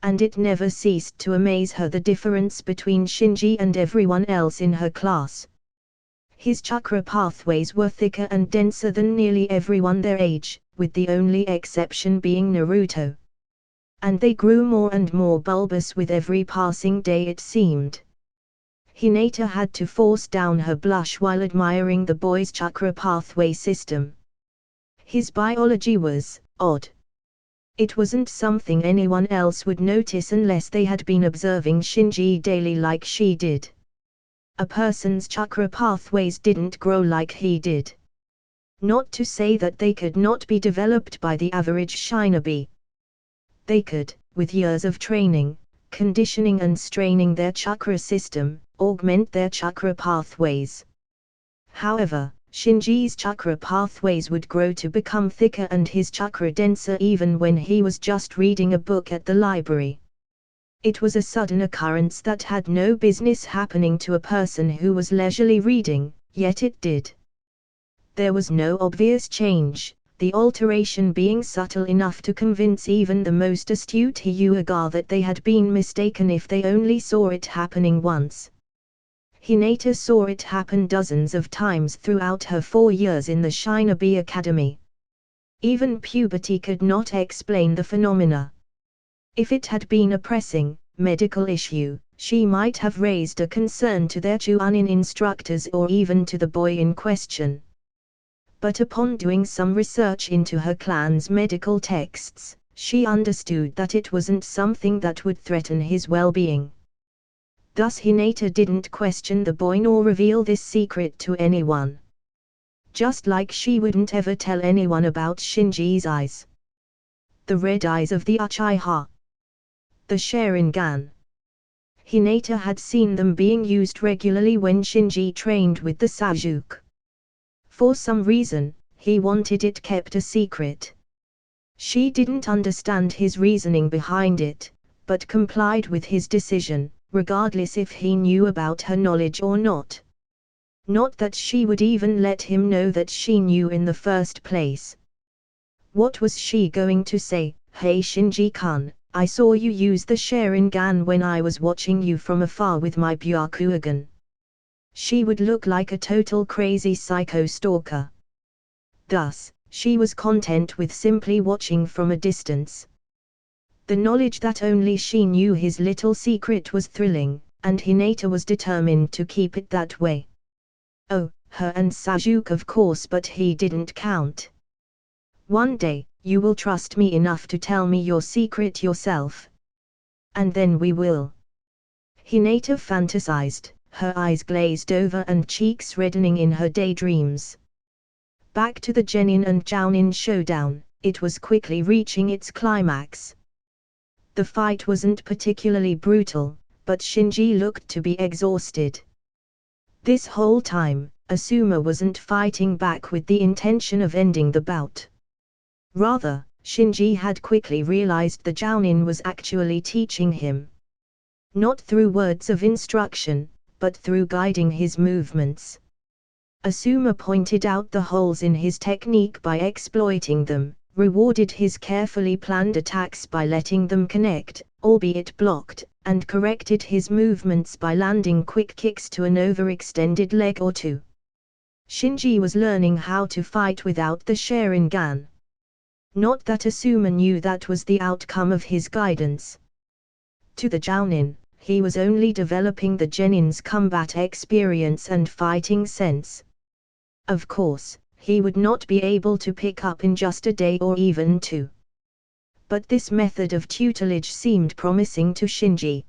And it never ceased to amaze her the difference between Shinji and everyone else in her class. His chakra pathways were thicker and denser than nearly everyone their age, with the only exception being Naruto. And they grew more and more bulbous with every passing day it seemed. Hinata had to force down her blush while admiring the boy's chakra pathway system. His biology was odd. It wasn't something anyone else would notice unless they had been observing Shinji daily like she did. A person's chakra pathways didn't grow like he did. Not to say that they could not be developed by the average shinobi. They could, with years of training, conditioning and straining their chakra system, augment their chakra pathways. However, Shinji's chakra pathways would grow to become thicker and his chakra denser even when he was just reading a book at the library. It was a sudden occurrence that had no business happening to a person who was leisurely reading, yet it did. There was no obvious change, the alteration being subtle enough to convince even the most astute Hyuga that they had been mistaken if they only saw it happening once. Hinata saw it happen dozens of times throughout her 4 years in the Shinobi Academy. Even puberty could not explain the phenomena. If it had been a pressing, medical issue, she might have raised a concern to their Chunin instructors or even to the boy in question. But upon doing some research into her clan's medical texts, she understood that it wasn't something that would threaten his well-being. Thus Hinata didn't question the boy nor reveal this secret to anyone. Just like she wouldn't ever tell anyone about Shinji's eyes. The red eyes of the Uchiha. The Sharingan. Hinata had seen them being used regularly when Shinji trained with the Sasuke. For some reason, he wanted it kept a secret. She didn't understand his reasoning behind it, but complied with his decision, regardless if he knew about her knowledge or not. Not that she would even let him know that she knew in the first place. What was she going to say? Hey Shinji-kun, I saw you use the Sharingan when I was watching you from afar with my Byakugan. She would look like a total crazy psycho stalker. Thus, she was content with simply watching from a distance. The knowledge that only she knew his little secret was thrilling, and Hinata was determined to keep it that way. Oh, her and Sasuke of course, but he didn't count. One day, you will trust me enough to tell me your secret yourself. And then we will. Hinata fantasized, her eyes glazed over and cheeks reddening in her daydreams. Back to the Genin and Jounin showdown, it was quickly reaching its climax. The fight wasn't particularly brutal, but Shinji looked to be exhausted. This whole time, Asuma wasn't fighting back with the intention of ending the bout. Rather, Shinji had quickly realized the Jounin was actually teaching him. Not through words of instruction, but through guiding his movements. Asuma pointed out the holes in his technique by exploiting them, rewarded his carefully planned attacks by letting them connect, albeit blocked, and corrected his movements by landing quick kicks to an overextended leg or two. Shinji was learning how to fight without the Sharingan. Not that Asuma knew that was the outcome of his guidance. To the Jounin, he was only developing the Genin's combat experience and fighting sense. Of course, he would not be able to pick up in just a day or even 2. But this method of tutelage seemed promising to Shinji.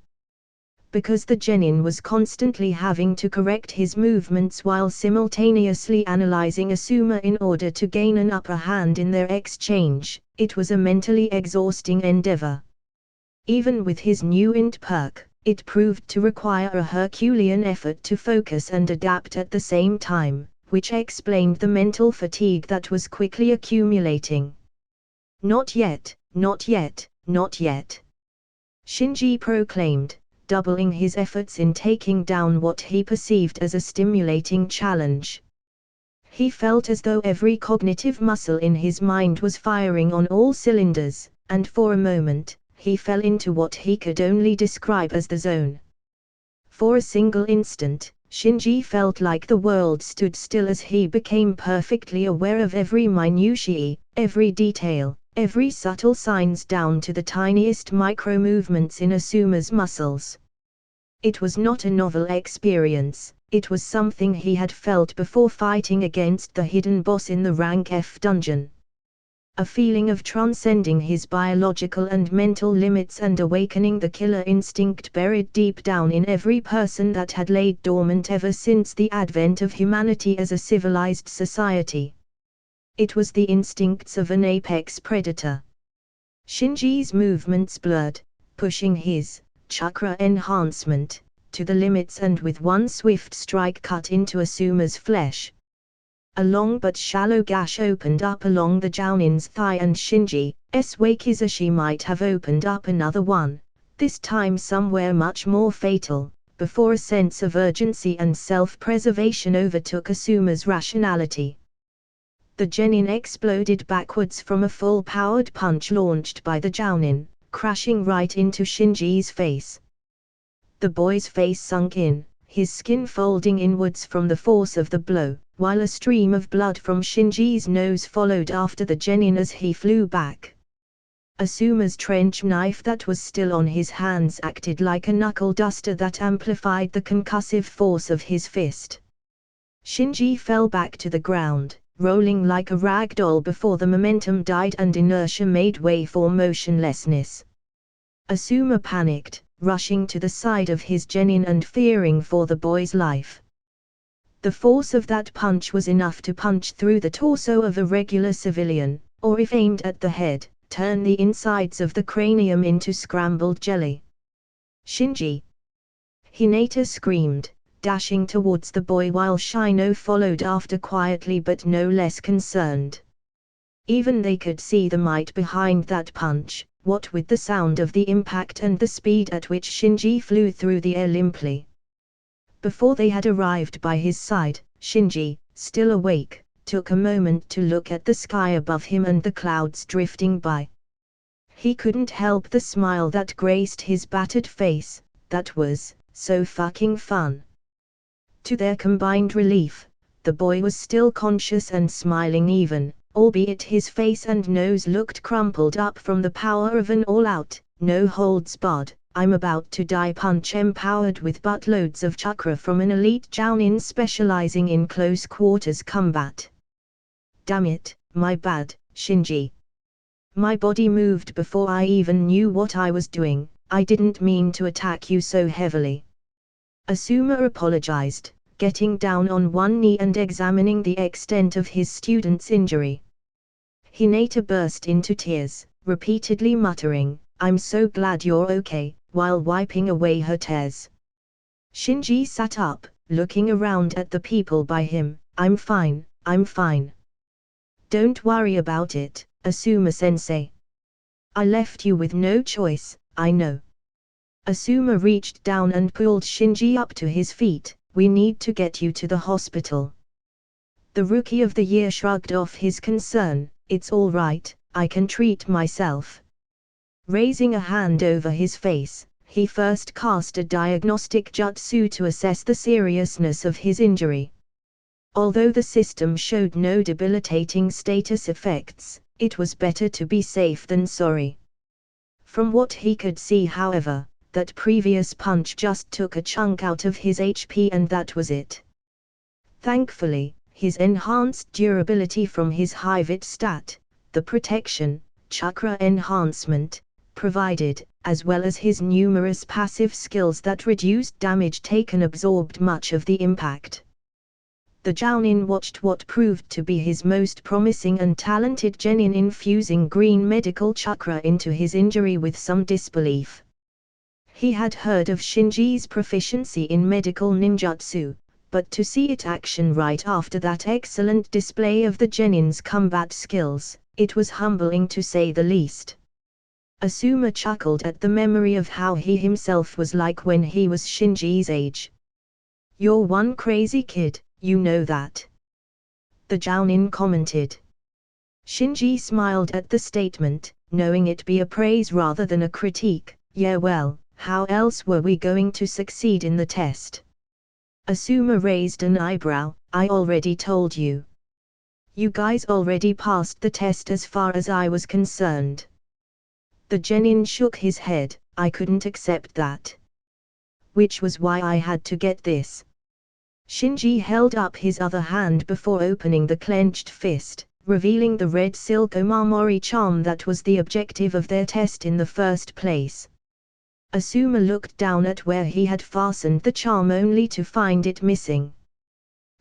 Because the Genin was constantly having to correct his movements while simultaneously analyzing Asuma in order to gain an upper hand in their exchange, it was a mentally exhausting endeavor. Even with his new int perk, It proved to require a Herculean effort to focus and adapt at the same time, which explained the mental fatigue that was quickly accumulating. "Not yet, not yet, not yet," Shinji proclaimed, doubling his efforts in taking down what he perceived as a stimulating challenge. He felt as though every cognitive muscle in his mind was firing on all cylinders, and for a moment, he fell into what he could only describe as the zone. For a single instant, Shinji felt like the world stood still as he became perfectly aware of every minutiae, every detail, every subtle signs down to the tiniest micro-movements in Asuma's muscles. It was not a novel experience, it was something he had felt before fighting against the hidden boss in the Rank F dungeon. A feeling of transcending his biological and mental limits and awakening the killer instinct buried deep down in every person that had laid dormant ever since the advent of humanity as a civilized society. It was the instincts of an apex predator. Shinji's movements blurred, pushing his chakra enhancement to the limits, and with one swift strike cut into Asuma's flesh. A long but shallow gash opened up along the Jounin's thigh, and Shinji's wakizashi might have opened up another one, this time somewhere much more fatal, before a sense of urgency and self-preservation overtook Asuma's rationality. The genin exploded backwards from a full-powered punch launched by the Jounin, crashing right into Shinji's face. The boy's face sunk in, his skin folding inwards from the force of the blow, while a stream of blood from Shinji's nose followed after the genin as he flew back. Asuma's trench knife that was still on his hands acted like a knuckle duster that amplified the concussive force of his fist. Shinji fell back to the ground, rolling like a rag doll before the momentum died and inertia made way for motionlessness. Asuma panicked, rushing to the side of his genin and fearing for the boy's life. The force of that punch was enough to punch through the torso of a regular civilian, or if aimed at the head, turn the insides of the cranium into scrambled jelly. "Shinji!" Hinata screamed, dashing towards the boy while Shino followed after quietly but no less concerned. Even they could see the might behind that punch, what with the sound of the impact and the speed at which Shinji flew through the air limply. Before they had arrived by his side, Shinji, still awake, took a moment to look at the sky above him and the clouds drifting by. He couldn't help the smile that graced his battered face, that was so fucking fun. To their combined relief, the boy was still conscious and smiling even, albeit his face and nose looked crumpled up from the power of an all-out, no-holds-barred, I'm about to die punch empowered with buttloads of chakra from an elite Jounin specializing in close-quarters combat. Damn it, my bad, Shinji. My body moved before I even knew what I was doing, I didn't mean to attack you so heavily. Asuma apologized, getting down on one knee and examining the extent of his student's injury. Hinata burst into tears, repeatedly muttering, I'm so glad you're okay, while wiping away her tears. Shinji sat up, looking around at the people by him, I'm fine, I'm fine. Don't worry about it, Asuma-sensei. I left you with no choice, I know. Asuma reached down and pulled Shinji up to his feet, we need to get you to the hospital. The Rookie of the Year shrugged off his concern, it's all right, I can treat myself. Raising a hand over his face, he first cast a diagnostic jutsu to assess the seriousness of his injury. Although the system showed no debilitating status effects, it was better to be safe than sorry. From what he could see, however, that previous punch just took a chunk out of his HP and that was it. Thankfully, his enhanced durability from his high-vit stat, the protection, chakra enhancement, provided, as well as his numerous passive skills that reduced damage taken, absorbed much of the impact. The Jounin watched what proved to be his most promising and talented genin infusing green medical chakra into his injury with some disbelief. He had heard of Shinji's proficiency in medical ninjutsu, but to see it action right after that excellent display of the genin's combat skills, it was humbling to say the least. Asuma chuckled at the memory of how he himself was like when he was Shinji's age. "You're one crazy kid, you know that," the Jounin commented. Shinji smiled at the statement, knowing it be a praise rather than a critique. "Yeah, well, how else were we going to succeed in the test?" Asuma raised an eyebrow. "I already told you. You guys already passed the test as far as I was concerned." The genin shook his head. "I couldn't accept that. Which was why I had to get this." Shinji held up his other hand before opening the clenched fist, revealing the red silk omamori charm that was the objective of their test in the first place. Asuma looked down at where he had fastened the charm only to find it missing.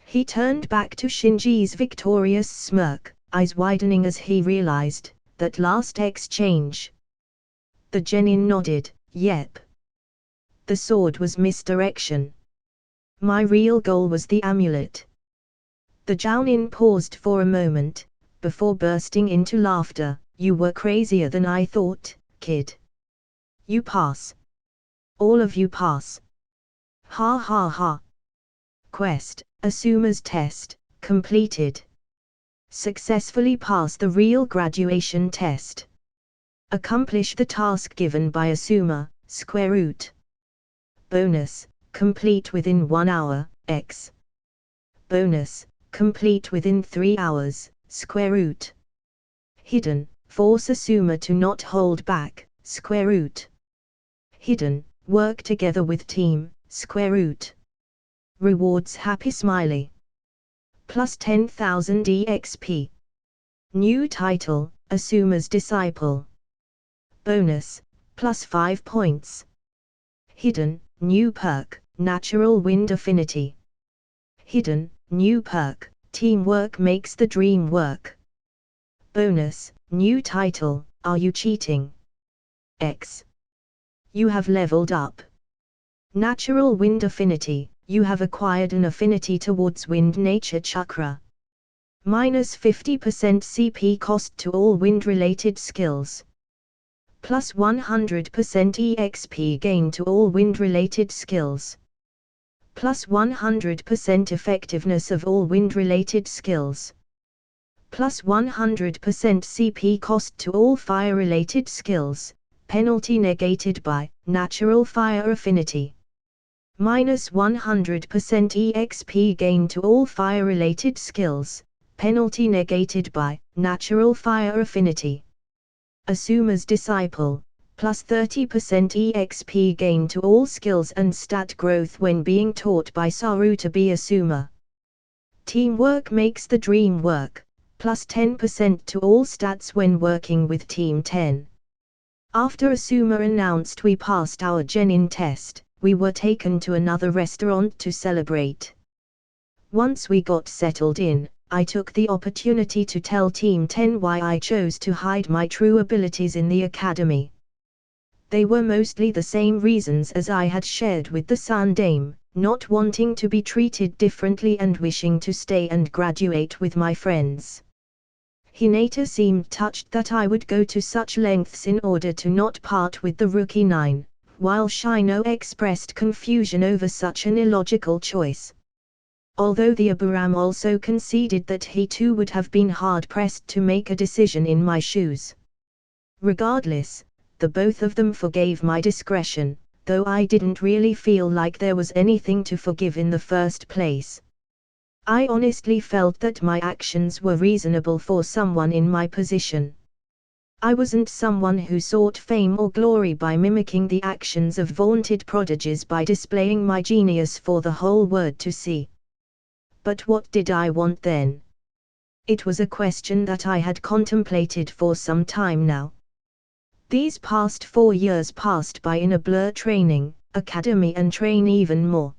He turned back to Shinji's victorious smirk, eyes widening as he realized that last exchange. The genin nodded. "Yep. The sword was misdirection. My real goal was the amulet." The Jounin paused for a moment, before bursting into laughter. "You were crazier than I thought, kid. You pass. All of you pass. Ha ha ha." Quest: Asuma's test, completed. Successfully pass the real graduation test. Accomplish the task given by Asuma, square root. Bonus: complete within 1 hour, x. Bonus: complete within 3 hours, square root. Hidden: force Asuma to not hold back, square root. Hidden: work together with team, square root. Rewards: happy smiley. Plus 10,000 EXP. New title: Asuma's disciple. Bonus: plus 5 points. Hidden: new perk, natural wind affinity. Hidden: new perk, teamwork makes the dream work. Bonus: new title, are you cheating? X. You have leveled up. Natural wind affinity, you have acquired an affinity towards wind nature chakra. Minus 50% CP cost to all wind-related skills. Plus 100% EXP gain to all wind-related skills. Plus 100% effectiveness of all wind-related skills. Plus 100% CP cost to all fire-related skills, penalty negated by natural fire affinity. Minus 100% EXP gain to all fire-related skills, penalty negated by natural fire affinity. Asuma's disciple, plus 30% EXP gain to all skills and stat growth when being taught by Sarutobi Asuma. Teamwork makes the dream work, plus 10% to all stats when working with Team 10. After Asuma announced we passed our genin test, we were taken to another restaurant to celebrate. Once we got settled in, I took the opportunity to tell Team 10 why I chose to hide my true abilities in the academy. They were mostly the same reasons as I had shared with the Sandame, not wanting to be treated differently and wishing to stay and graduate with my friends. Hinata seemed touched that I would go to such lengths in order to not part with the Rookie 9, while Shino expressed confusion over such an illogical choice. Although the Aburam also conceded that he too would have been hard-pressed to make a decision in my shoes. Regardless, the both of them forgave my discretion, though I didn't really feel like there was anything to forgive in the first place. I honestly felt that my actions were reasonable for someone in my position. I wasn't someone who sought fame or glory by mimicking the actions of vaunted prodigies by displaying my genius for the whole world to see. But what did I want then? It was a question that I had contemplated for some time now. These past 4 years passed by in a blur: training, academy and train even more.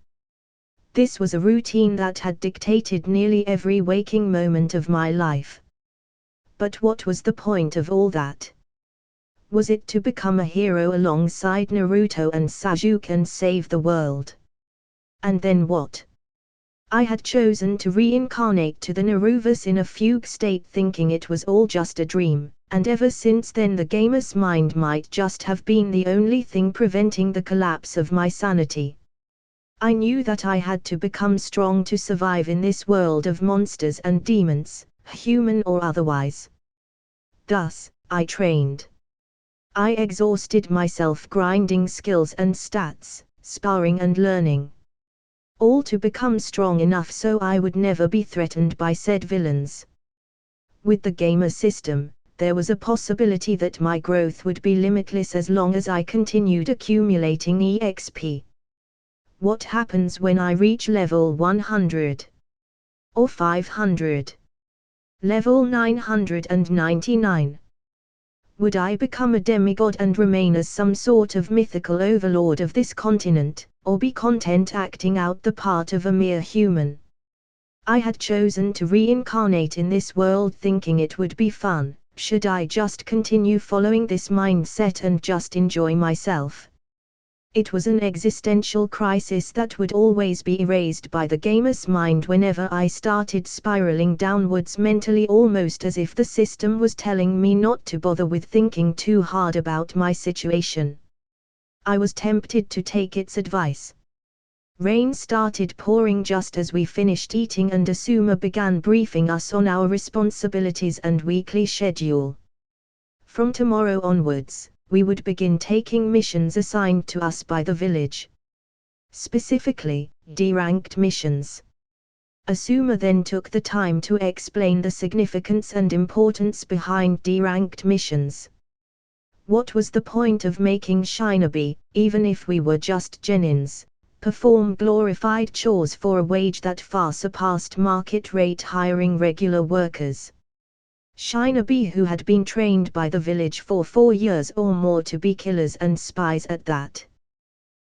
This was a routine that had dictated nearly every waking moment of my life. But what was the point of all that? Was it to become a hero alongside Naruto and Sasuke and save the world? And then what? I had chosen to reincarnate to the Naruverse in a fugue state, thinking it was all just a dream, and ever since then the gamer's mind might just have been the only thing preventing the collapse of my sanity. I knew that I had to become strong to survive in this world of monsters and demons, human or otherwise. Thus, I trained. I exhausted myself grinding skills and stats, sparring and learning. All to become strong enough so I would never be threatened by said villains. With the gamer system, there was a possibility that my growth would be limitless as long as I continued accumulating EXP. What happens when I reach level 100? Or 500? Level 999? Would I become a demigod and remain as some sort of mythical overlord of this continent, or be content acting out the part of a mere human? I had chosen to reincarnate in this world thinking it would be fun. Should I just continue following this mindset and just enjoy myself? It was an existential crisis that would always be erased by the gamer's mind whenever I started spiraling downwards mentally, almost as if the system was telling me not to bother with thinking too hard about my situation. I was tempted to take its advice. Rain started pouring just as we finished eating, and Asuma began briefing us on our responsibilities and weekly schedule. From tomorrow onwards, we would begin taking missions assigned to us by the village. Specifically, D-ranked missions. Asuma then took the time to explain the significance and importance behind D-ranked missions. What was the point of making shinobi, even if we were just genins, perform glorified chores for a wage that far surpassed market rate hiring regular workers? Shinobi who had been trained by the village for 4 years or more to be killers and spies at that.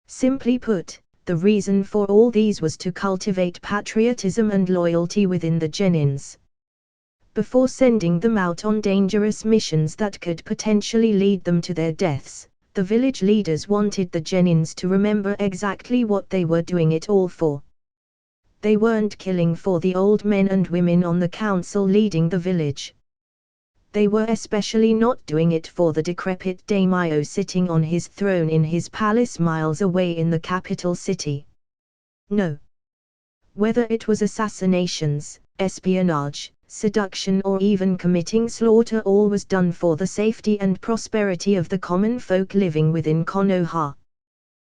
Simply put, the reason for all these was to cultivate patriotism and loyalty within the genins. Before sending them out on dangerous missions that could potentially lead them to their deaths, the village leaders wanted the genins to remember exactly what they were doing it all for. They weren't killing for the old men and women on the council leading the village. They were especially not doing it for the decrepit daimyo sitting on his throne in his palace miles away in the capital city. No. Whether it was assassinations, espionage, seduction or even committing slaughter, all was done for the safety and prosperity of the common folk living within Konoha.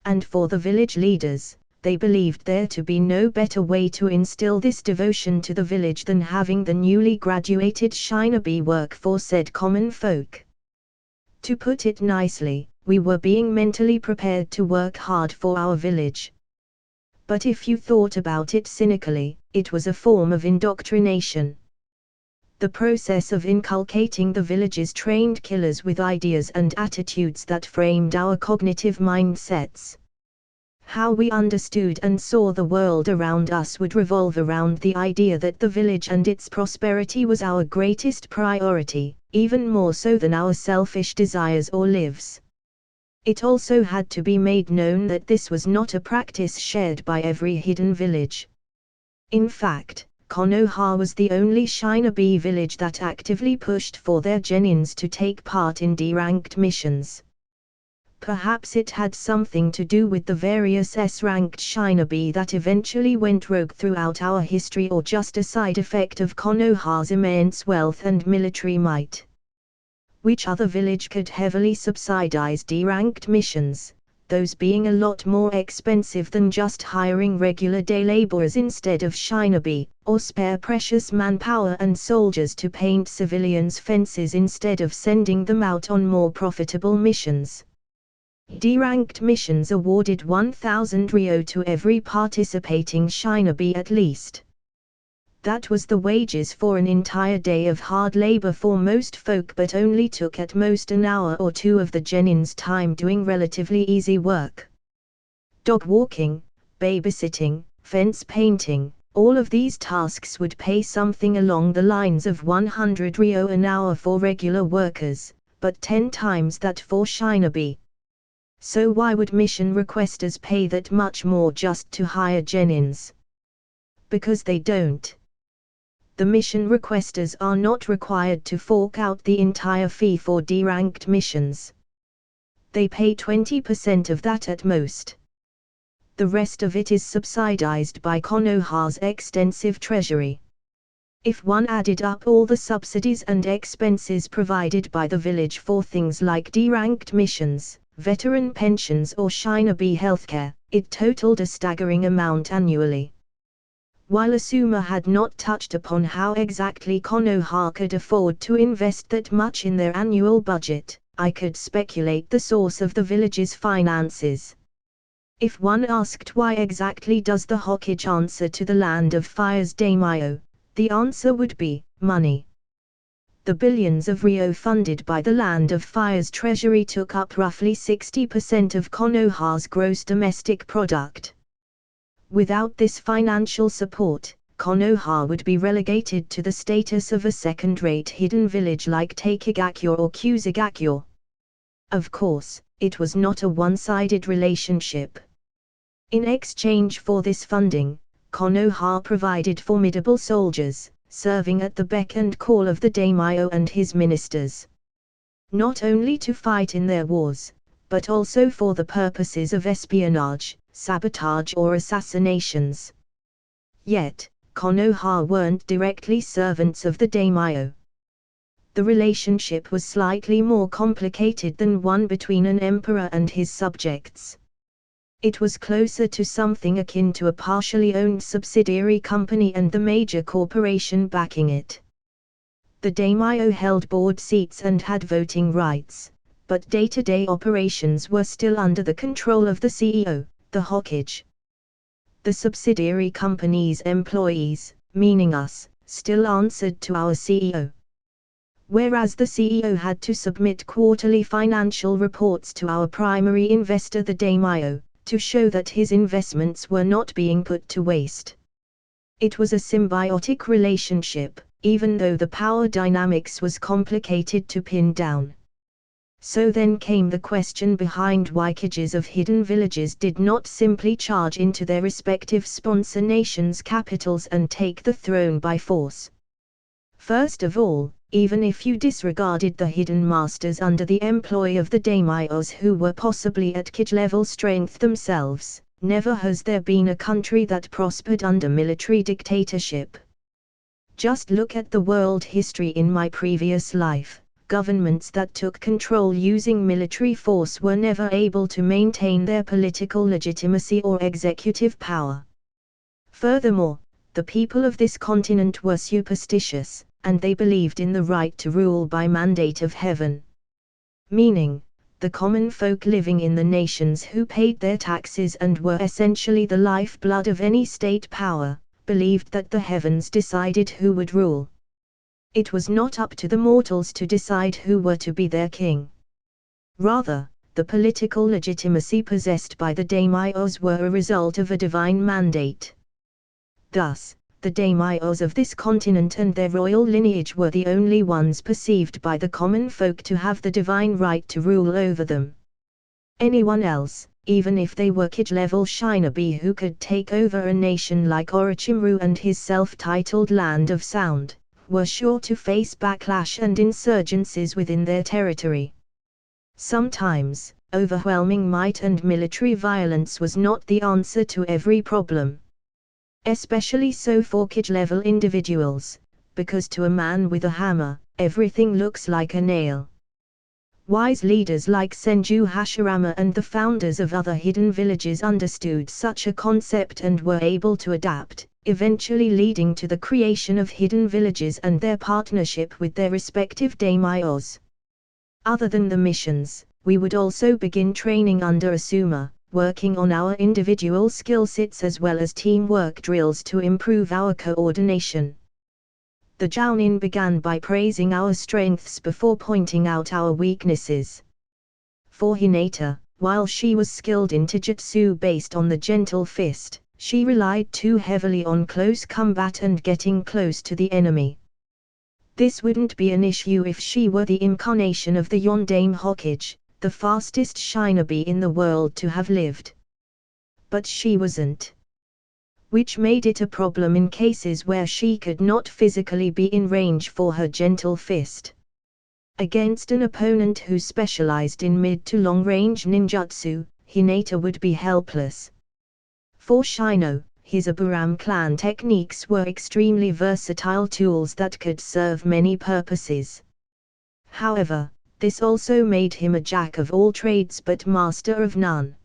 And for the village leaders, they believed there to be no better way to instill this devotion to the village than having the newly graduated shinobi work for said common folk. To put it nicely, we were being mentally prepared to work hard for our village. But if you thought about it cynically, it was a form of indoctrination. The process of inculcating the village's trained killers with ideas and attitudes that framed our cognitive mindsets. How we understood and saw the world around us would revolve around the idea that the village and its prosperity was our greatest priority, even more so than our selfish desires or lives. It also had to be made known that this was not a practice shared by every hidden village. In fact, Konoha was the only shinobi village that actively pushed for their genins to take part in D-ranked missions. Perhaps it had something to do with the various S-ranked shinobi that eventually went rogue throughout our history, or just a side effect of Konoha's immense wealth and military might. Which other village could heavily subsidize D-ranked missions, those being a lot more expensive than just hiring regular day laborers instead of shinobi, or spare precious manpower and soldiers to paint civilians' fences instead of sending them out on more profitable missions? D-ranked missions awarded 1,000 ryo to every participating shinobi at least. That was the wages for an entire day of hard labor for most folk, but only took at most an hour or two of the genin's time doing relatively easy work. Dog walking, babysitting, fence painting, all of these tasks would pay something along the lines of 100 ryo an hour for regular workers, but 10 times that for shinobi. So why would mission requesters pay that much more just to hire genins? Because they don't. The mission requesters are not required to fork out the entire fee for D-ranked missions. They pay 20% of that at most. The rest of it is subsidized by Konoha's extensive treasury. If one added up all the subsidies and expenses provided by the village for things like D-ranked missions, veteran pensions or shinobi healthcare, it totaled a staggering amount annually. While Asuma had not touched upon how exactly Konoha could afford to invest that much in their annual budget, I could speculate the source of the village's finances. If one asked why exactly does the Hokage answer to the Land of Fire's daimyo, the answer would be, money. The billions of Ryo funded by the Land of Fire's treasury took up roughly 60% of Konoha's gross domestic product. Without this financial support, Konoha would be relegated to the status of a second-rate hidden village like Takegakyo or Kusagakyo. Of course, it was not a one-sided relationship. In exchange for this funding, Konoha provided formidable soldiers, serving at the beck and call of the daimyo and his ministers. Not only to fight in their wars, but also for the purposes of espionage, sabotage or assassinations. Yet, Konoha weren't directly servants of the daimyo. The relationship was slightly more complicated than one between an emperor and his subjects. It was closer to something akin to a partially owned subsidiary company and the major corporation backing it. The daimyo held board seats and had voting rights, but day-to-day operations were still under the control of the CEO, the Hokage. The subsidiary company's employees, meaning us, still answered to our CEO. Whereas the CEO had to submit quarterly financial reports to our primary investor the daimyo, to show that his investments were not being put to waste. It was a symbiotic relationship, even though the power dynamics was complicated to pin down. So then came the question behind why Hokages of hidden villages did not simply charge into their respective sponsor nations' capitals and take the throne by force. First of all, even if you disregarded the hidden masters under the employ of the daimyos who were possibly at Kage-level strength themselves, never has there been a country that prospered under military dictatorship. Just look at the world history in my previous life. Governments that took control using military force were never able to maintain their political legitimacy or executive power. Furthermore, the people of this continent were superstitious, and they believed in the right to rule by mandate of heaven. Meaning, the common folk living in the nations who paid their taxes and were essentially the lifeblood of any state power, believed that the heavens decided who would rule. It was not up to the mortals to decide who were to be their king. Rather, the political legitimacy possessed by the daimyos were a result of a divine mandate. Thus, the daimyos of this continent and their royal lineage were the only ones perceived by the common folk to have the divine right to rule over them. Anyone else, even if they were Kage-level shinobi who could take over a nation like Orochimaru and his self-titled Land of Sound, were sure to face backlash and insurgencies within their territory. Sometimes, overwhelming might and military violence was not the answer to every problem. Especially so for Kage-level individuals, because to a man with a hammer, everything looks like a nail. Wise leaders like Senju Hashirama and the founders of other hidden villages understood such a concept and were able to adapt, eventually leading to the creation of hidden villages and their partnership with their respective daimyos. Other than the missions, we would also begin training under Asuma, working on our individual skill sets as well as teamwork drills to improve our coordination. The Jounin began by praising our strengths before pointing out our weaknesses. For Hinata, while she was skilled in taijutsu based on the gentle fist, she relied too heavily on close combat and getting close to the enemy. This wouldn't be an issue if she were the incarnation of the Yondaime Hokage, the fastest shinobi in the world to have lived. But she wasn't. Which made it a problem in cases where she could not physically be in range for her gentle fist. Against an opponent who specialized in mid to long range ninjutsu, Hinata would be helpless. For Shino, his Aburam clan techniques were extremely versatile tools that could serve many purposes. However, this also made him a jack of all trades but master of none.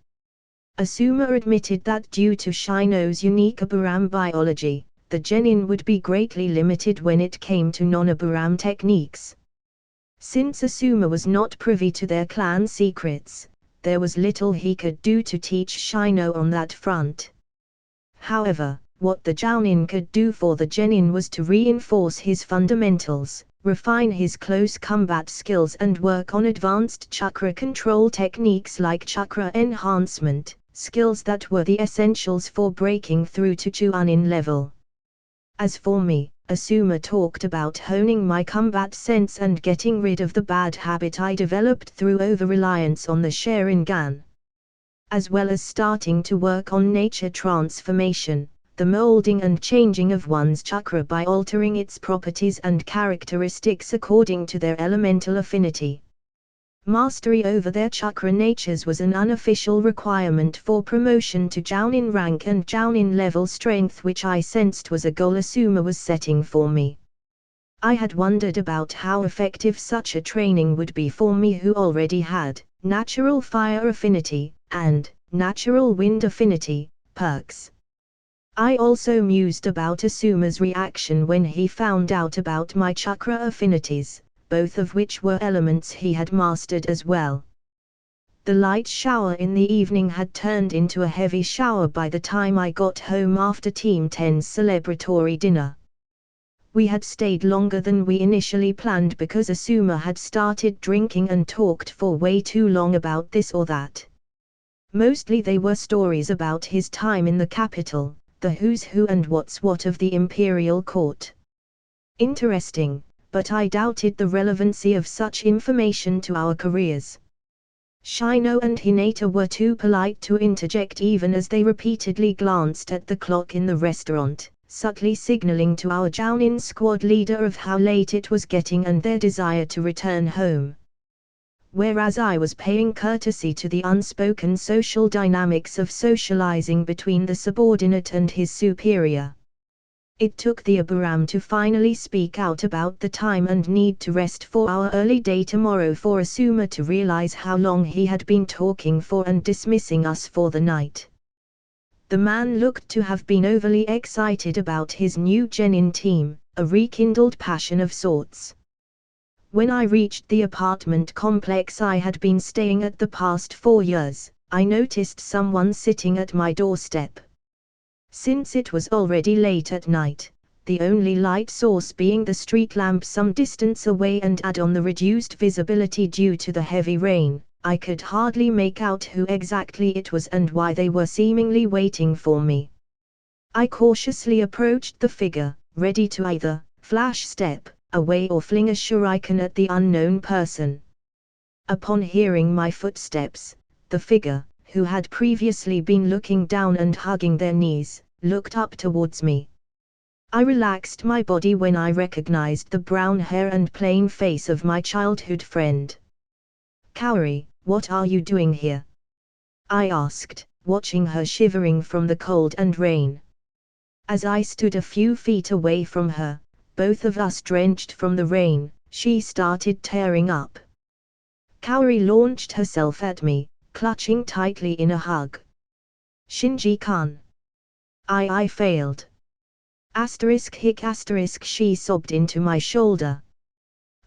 Asuma admitted that due to Shino's unique Aburam biology, the genin would be greatly limited when it came to non-Aburam techniques. Since Asuma was not privy to their clan secrets, there was little he could do to teach Shino on that front. However, what the Jounin could do for the genin was to reinforce his fundamentals, refine his close combat skills and work on advanced chakra control techniques like chakra enhancement, skills that were the essentials for breaking through to Chunin level. As for me, Asuma talked about honing my combat sense and getting rid of the bad habit I developed through over-reliance on the Sharingan. As well as starting to work on nature transformation, the molding and changing of one's chakra by altering its properties and characteristics according to their elemental affinity. Mastery over their chakra natures was an unofficial requirement for promotion to Jounin rank and Jounin level strength, which I sensed was a goal Asuma was setting for me. I had wondered about how effective such a training would be for me who already had natural fire affinity and natural wind affinity perks. I also mused about Asuma's reaction when he found out about my chakra affinities, both of which were elements he had mastered as well. The light shower in the evening had turned into a heavy shower by the time I got home after Team 10's celebratory dinner. We had stayed longer than we initially planned because Asuma had started drinking and talked for way too long about this or that. Mostly they were stories about his time in the capital, the who's who and what's what of the imperial court. Interesting, but I doubted the relevancy of such information to our careers. Shino and Hinata were too polite to interject even as they repeatedly glanced at the clock in the restaurant, subtly signaling to our Jounin squad leader of how late it was getting and their desire to return home. Whereas I was paying courtesy to the unspoken social dynamics of socializing between the subordinate and his superior. It took the Aburam to finally speak out about the time and need to rest for our early day tomorrow for Asuma to realize how long he had been talking for and dismissing us for the night. The man looked to have been overly excited about his new genin team, a rekindled passion of sorts. When I reached the apartment complex I had been staying at the past 4 years, I noticed someone sitting at my doorstep. Since it was already late at night, the only light source being the street lamp some distance away and add on the reduced visibility due to the heavy rain, I could hardly make out who exactly it was and why they were seemingly waiting for me. I cautiously approached the figure, ready to either flash step away or fling a shuriken at the unknown person. Upon hearing my footsteps, the figure, who had previously been looking down and hugging their knees, looked up towards me. I relaxed my body when I recognized the brown hair and plain face of my childhood friend. "Kaori, what are you doing here?" I asked, watching her shivering from the cold and rain. As I stood a few feet away from her, both of us drenched from the rain, she started tearing up. Kaori launched herself at me, clutching tightly in a hug. "Shinji-kun. I failed. ****, she sobbed into my shoulder.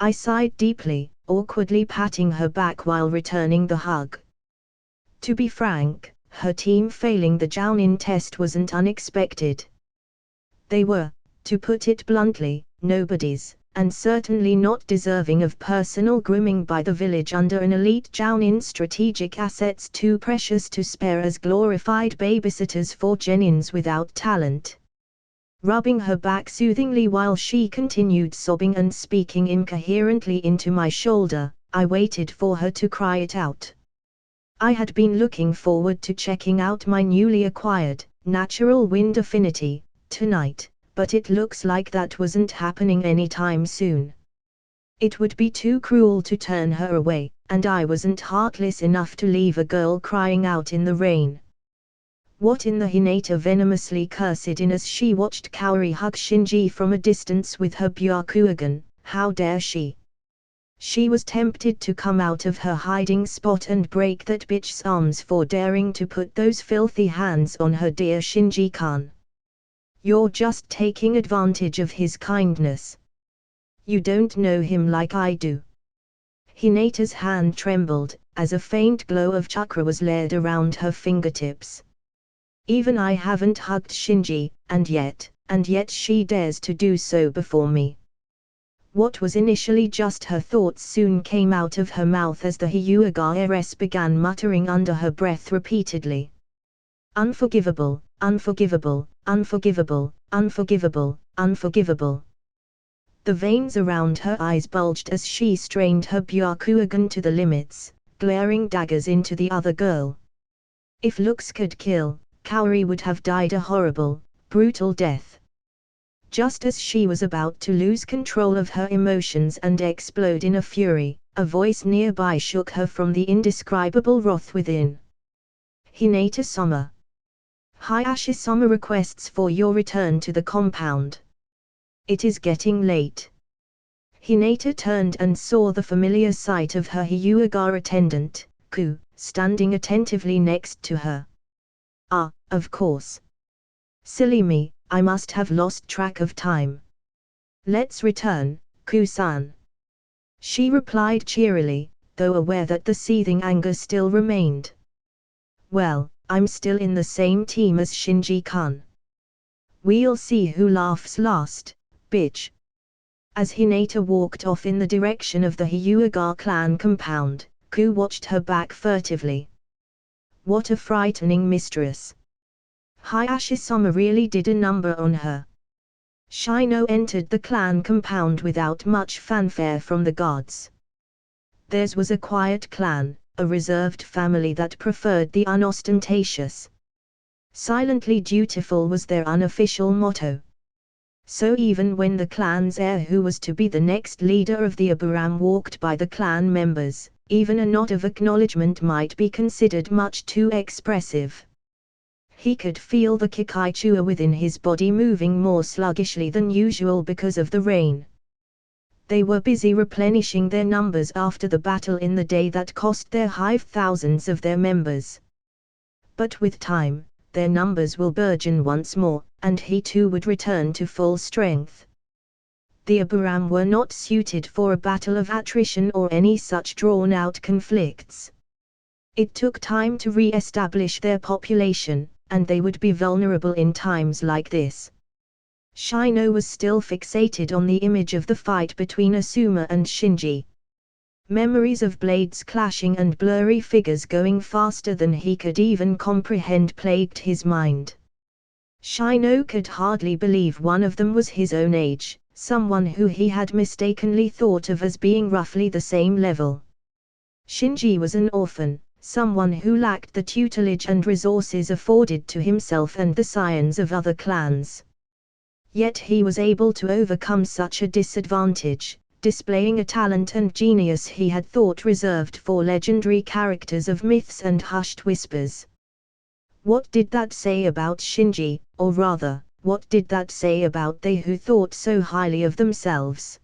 I sighed deeply, awkwardly patting her back while returning the hug. To be frank, her team failing the Jounin test wasn't unexpected. They were, to put it bluntly, nobodies, and certainly not deserving of personal grooming by the village under an elite Jounin strategic assets too precious to spare as glorified babysitters for genins without talent. rubbing her back soothingly while she continued sobbing and speaking incoherently into my shoulder. I waited for her to cry it out. I had been looking forward to checking out my newly acquired, natural wind affinity, tonight, but it looks like that wasn't happening anytime soon. It would be too cruel to turn her away, and I wasn't heartless enough to leave a girl crying out in the rain. What in the Hinata venomously cursed in as she watched Kaori hug Shinji from a distance with her Byakugan. How dare she? She was tempted to come out of her hiding spot and break that bitch's arms for daring to put those filthy hands on her dear Shinji-kan. You're just taking advantage of his kindness. You don't know him like I do. Hinata's hand trembled, as a faint glow of chakra was layered around her fingertips. Even I haven't hugged Shinji, and yet she dares to do so before me. What was initially just her thoughts soon came out of her mouth as the Hyuga heiress began muttering under her breath repeatedly. Unforgivable, unforgivable, unforgivable, unforgivable, unforgivable. The veins around her eyes bulged as she strained her Byakugan to the limits, glaring daggers into the other girl. If looks could kill, Kaori would have died a horrible, brutal death. Just as she was about to lose control of her emotions and explode in a fury, a voice nearby shook her from the indescribable wrath within. Hinata-sama. Hayashi-sama requests for your return to the compound. It is getting late. Hinata turned and saw the familiar sight of her Hyuga attendant, Ku, standing attentively next to her. Ah, of course. Silly me, I must have lost track of time. Let's return, Ku-san. She replied cheerily, though aware that the seething anger still remained. Well, I'm still in the same team as Shinji-kan. We'll see who laughs last, bitch. As Hinata walked off in the direction of the Hyuga clan compound, Ku watched her back furtively. What a frightening mistress. Hayashi-sama really did a number on her. Shino entered the clan compound without much fanfare from the guards. Theirs was a quiet clan, a reserved family that preferred the unostentatious. Silently dutiful was their unofficial motto. So even when the clan's heir who was to be the next leader of the Aburam walked by the clan members, even a nod of acknowledgement might be considered much too expressive. He could feel the Kikaichua within his body moving more sluggishly than usual because of the rain. They were busy replenishing their numbers after the battle in the day that cost their hive thousands of their members. But with time, their numbers will burgeon once more, and he too would return to full strength. The Aburam were not suited for a battle of attrition or any such drawn-out conflicts. It took time to re-establish their population, and they would be vulnerable in times like this. Shino was still fixated on the image of the fight between Asuma and Shinji. Memories of blades clashing and blurry figures going faster than he could even comprehend plagued his mind. Shino could hardly believe one of them was his own age, someone who he had mistakenly thought of as being roughly the same level. Shinji was an orphan, someone who lacked the tutelage and resources afforded to himself and the scions of other clans. Yet he was able to overcome such a disadvantage, displaying a talent and genius he had thought reserved for legendary characters of myths and hushed whispers. What did that say about Shinji, or rather, what did that say about they who thought so highly of themselves?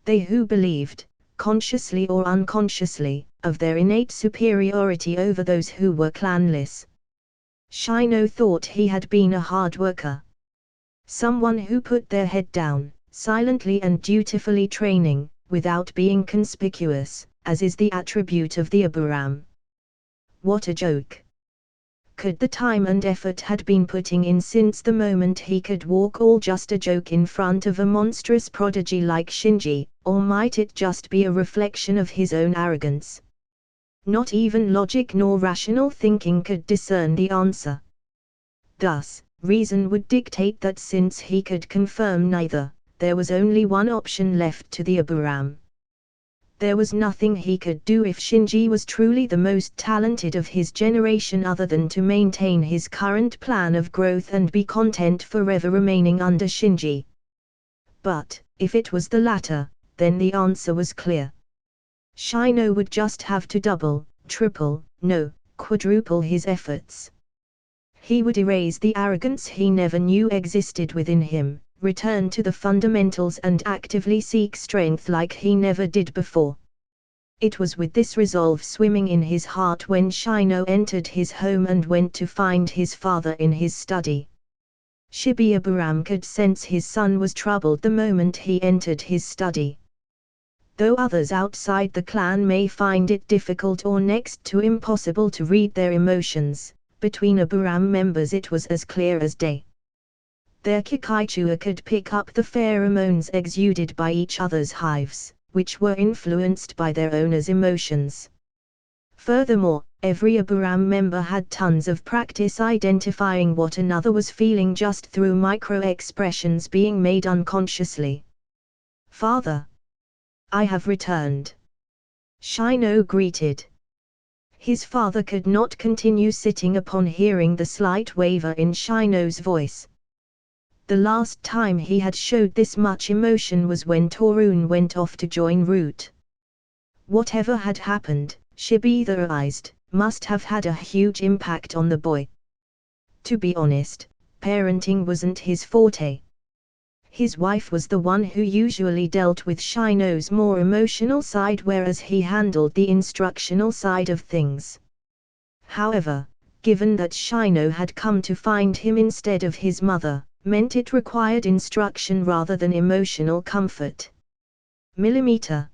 They who believed, consciously or unconsciously, of their innate superiority over those who were clanless. Shino thought he had been a hard worker. Someone who put their head down, silently and dutifully training, without being conspicuous, as is the attribute of the Aburam. What a joke! Could the time and effort had been putting in since the moment he could walk all just a joke in front of a monstrous prodigy like Shinji, or might it just be a reflection of his own arrogance? Not even logic nor rational thinking could discern the answer. Thus, reason would dictate that since he could confirm neither, there was only one option left to the Aburam. There was nothing he could do if Shinji was truly the most talented of his generation other than to maintain his current plan of growth and be content forever remaining under Shinji. But, if it was the latter, then the answer was clear. Shino would just have to double, triple, no, quadruple his efforts. He would erase the arrogance he never knew existed within him, return to the fundamentals and actively seek strength like he never did before. It was with this resolve swimming in his heart when Shino entered his home and went to find his father in his study. Shibuya could sense his son was troubled the moment he entered his study. Though others outside the clan may find it difficult or next to impossible to read their emotions, between Aburam members it was as clear as day. Their Kikaichua could pick up the pheromones exuded by each other's hives, which were influenced by their owner's emotions. Furthermore, every Aburam member had tons of practice identifying what another was feeling just through micro-expressions being made unconsciously. "Father, I have returned," Shino greeted. His father could not continue sitting upon hearing the slight waver in Shino's voice. The last time he had showed this much emotion was when Torun went off to join Root. Whatever had happened, Shibi theorized, must have had a huge impact on the boy. To be honest, parenting wasn't his forte. His wife was the one who usually dealt with Shino's more emotional side whereas he handled the instructional side of things. However, given that Shino had come to find him instead of his mother, meant it required instruction rather than emotional comfort. Millimeter.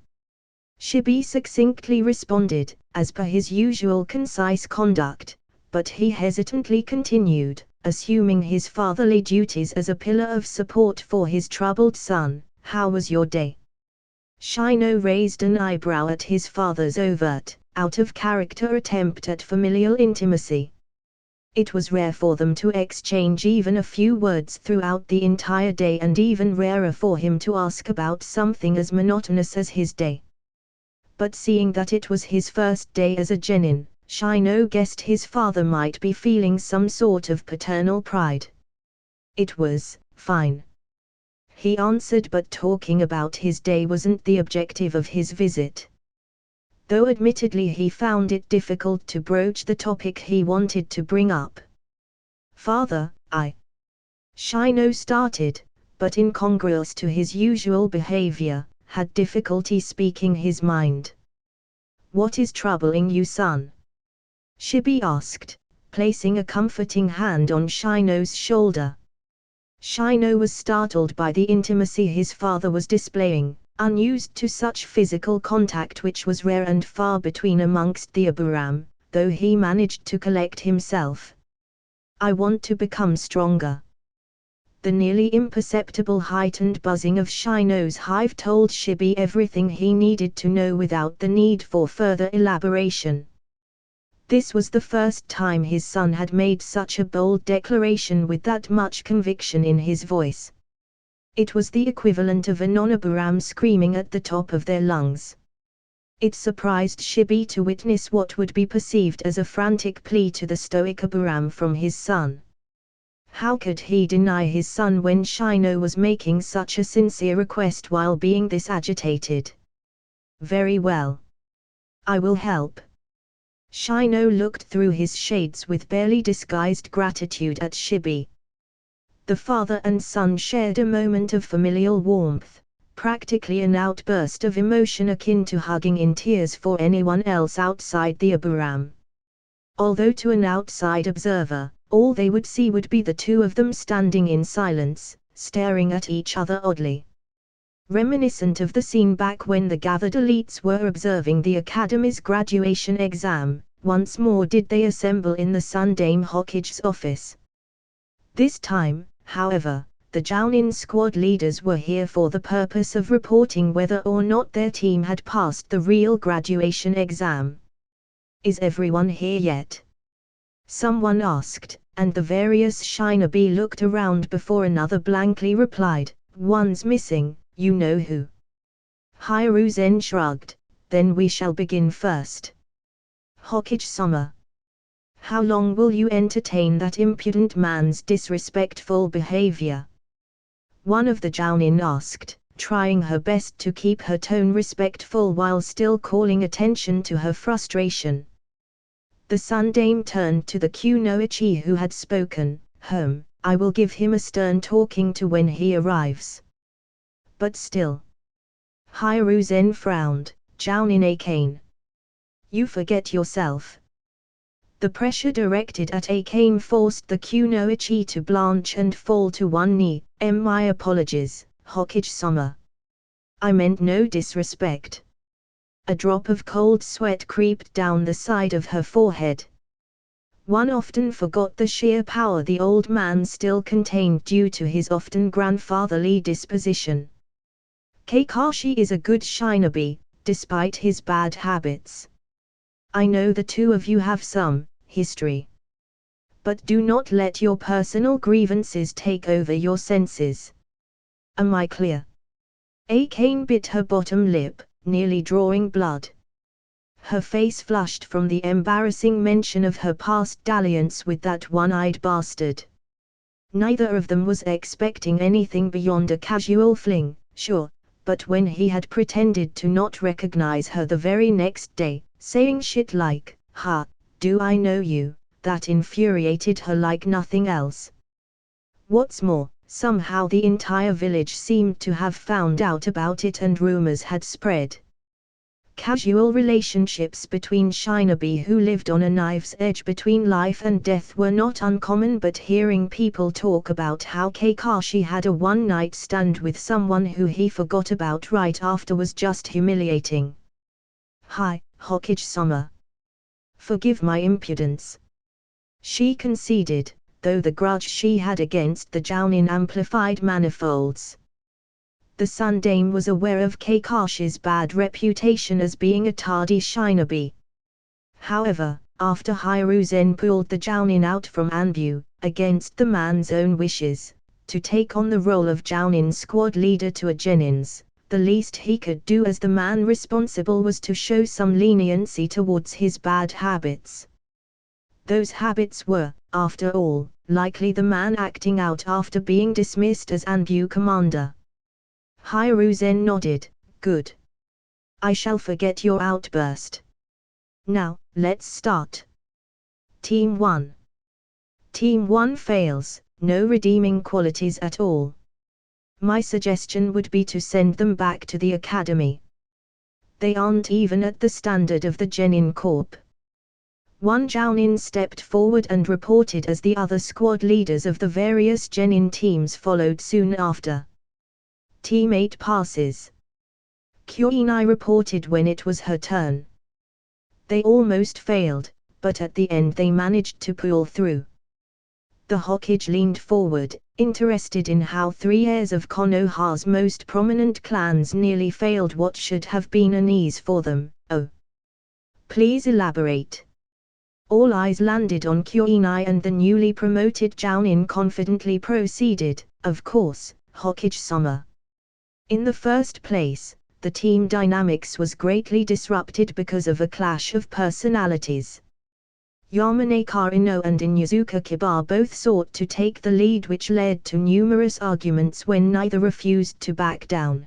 Shibi succinctly responded, as per his usual concise conduct, but he hesitantly continued, assuming his fatherly duties as a pillar of support for his troubled son. "How was your day?" Shino raised an eyebrow at his father's overt, out-of-character attempt at familial intimacy. It was rare for them to exchange even a few words throughout the entire day and even rarer for him to ask about something as monotonous as his day. But seeing that it was his first day as a genin, Shino guessed his father might be feeling some sort of paternal pride. "It was fine," he answered, but talking about his day wasn't the objective of his visit. Though admittedly he found it difficult to broach the topic he wanted to bring up. "Father, Shino started, but incongruous to his usual behavior, had difficulty speaking his mind. "What is troubling you, son?" Shibi asked, placing a comforting hand on Shino's shoulder. Shino was startled by the intimacy his father was displaying, unused to such physical contact which was rare and far between amongst the Aburam, though he managed to collect himself. "I want to become stronger." The nearly imperceptible heightened buzzing of Shino's hive told Shibi everything he needed to know without the need for further elaboration. This was the first time his son had made such a bold declaration with that much conviction in his voice. It was the equivalent of a non-Aburam screaming at the top of their lungs. It surprised Shibi to witness what would be perceived as a frantic plea to the stoic Aburam from his son. How could he deny his son when Shino was making such a sincere request while being this agitated? "Very well. I will help." Shino looked through his shades with barely disguised gratitude at Shibi. The father and son shared a moment of familial warmth, practically an outburst of emotion akin to hugging in tears for anyone else outside the Aburam. Although to an outside observer, all they would see would be the two of them standing in silence, staring at each other oddly. Reminiscent of the scene back when the gathered elites were observing the Academy's graduation exam, once more did they assemble in the Sundame Hokage's office. This time, however, the Jounin squad leaders were here for the purpose of reporting whether or not their team had passed the real graduation exam. "Is everyone here yet?" someone asked, and the various shinobi looked around before another blankly replied, "One's missing, you know who." Hiruzen shrugged, "Then we shall begin first. Hokage-sama, how long will you entertain that impudent man's disrespectful behavior?" One of the Jounin asked, trying her best to keep her tone respectful while still calling attention to her frustration. The Sundame turned to the Kunoichi who had spoken, "I will give him a stern talking to when he arrives." But still. Hiruzen frowned, "Jounin Akane. You forget yourself." The pressure directed at Akane forced the Kunoichi to blanch and fall to one knee. "My apologies, Hokage-sama. I meant no disrespect." A drop of cold sweat creeped down the side of her forehead. One often forgot the sheer power the old man still contained due to his often grandfatherly disposition. Kakashi is a good shinobi, despite his bad habits. I know the two of you have some history. But do not let your personal grievances take over your senses. Am I clear? Akane bit her bottom lip, nearly drawing blood. Her face flushed from the embarrassing mention of her past dalliance with that one-eyed bastard. Neither of them was expecting anything beyond a casual fling, sure, but when he had pretended to not recognize her the very next day, saying shit like, "Ha, do I know you?" that infuriated her like nothing else. What's more, somehow the entire village seemed to have found out about it and rumors had spread. Casual relationships between shinobi who lived on a knife's edge between life and death were not uncommon, but hearing people talk about how Kakashi had a one-night stand with someone who he forgot about right after was just humiliating. "Hi, Hokage-sama. Forgive my impudence," she conceded, though the grudge she had against the Jounin amplified manifolds. The Sundame was aware of Kakashi's bad reputation as being a tardy shinobi. However, after Hiruzen pulled the Jounin out from Anbu, against the man's own wishes, to take on the role of Jounin squad leader to a Genin's, the least he could do as the man responsible was to show some leniency towards his bad habits. Those habits were, after all, likely the man acting out after being dismissed as Anbu commander. Hiruzen nodded, "Good. I shall forget your outburst. Now, let's start." Team 1. Team 1 fails, no redeeming qualities at all. My suggestion would be to send them back to the academy. They aren't even at the standard of the Genin Corp. One Jounin stepped forward and reported as the other squad leaders of the various Genin teams followed soon after. Team 8 passes. Kuinai reported when it was her turn. They almost failed, but at the end they managed to pull through. The Hokage leaned forward, interested in how 3 heirs of Konoha's most prominent clans nearly failed what should have been an ease for them. "Oh. Please elaborate." All eyes landed on Kuinai and the newly promoted Jounin confidently proceeded, "Of course, Hokage-sama. In the first place, the team dynamics was greatly disrupted because of a clash of personalities. Yamanaka Ino and Inuzuka Kiba both sought to take the lead, which led to numerous arguments when neither refused to back down.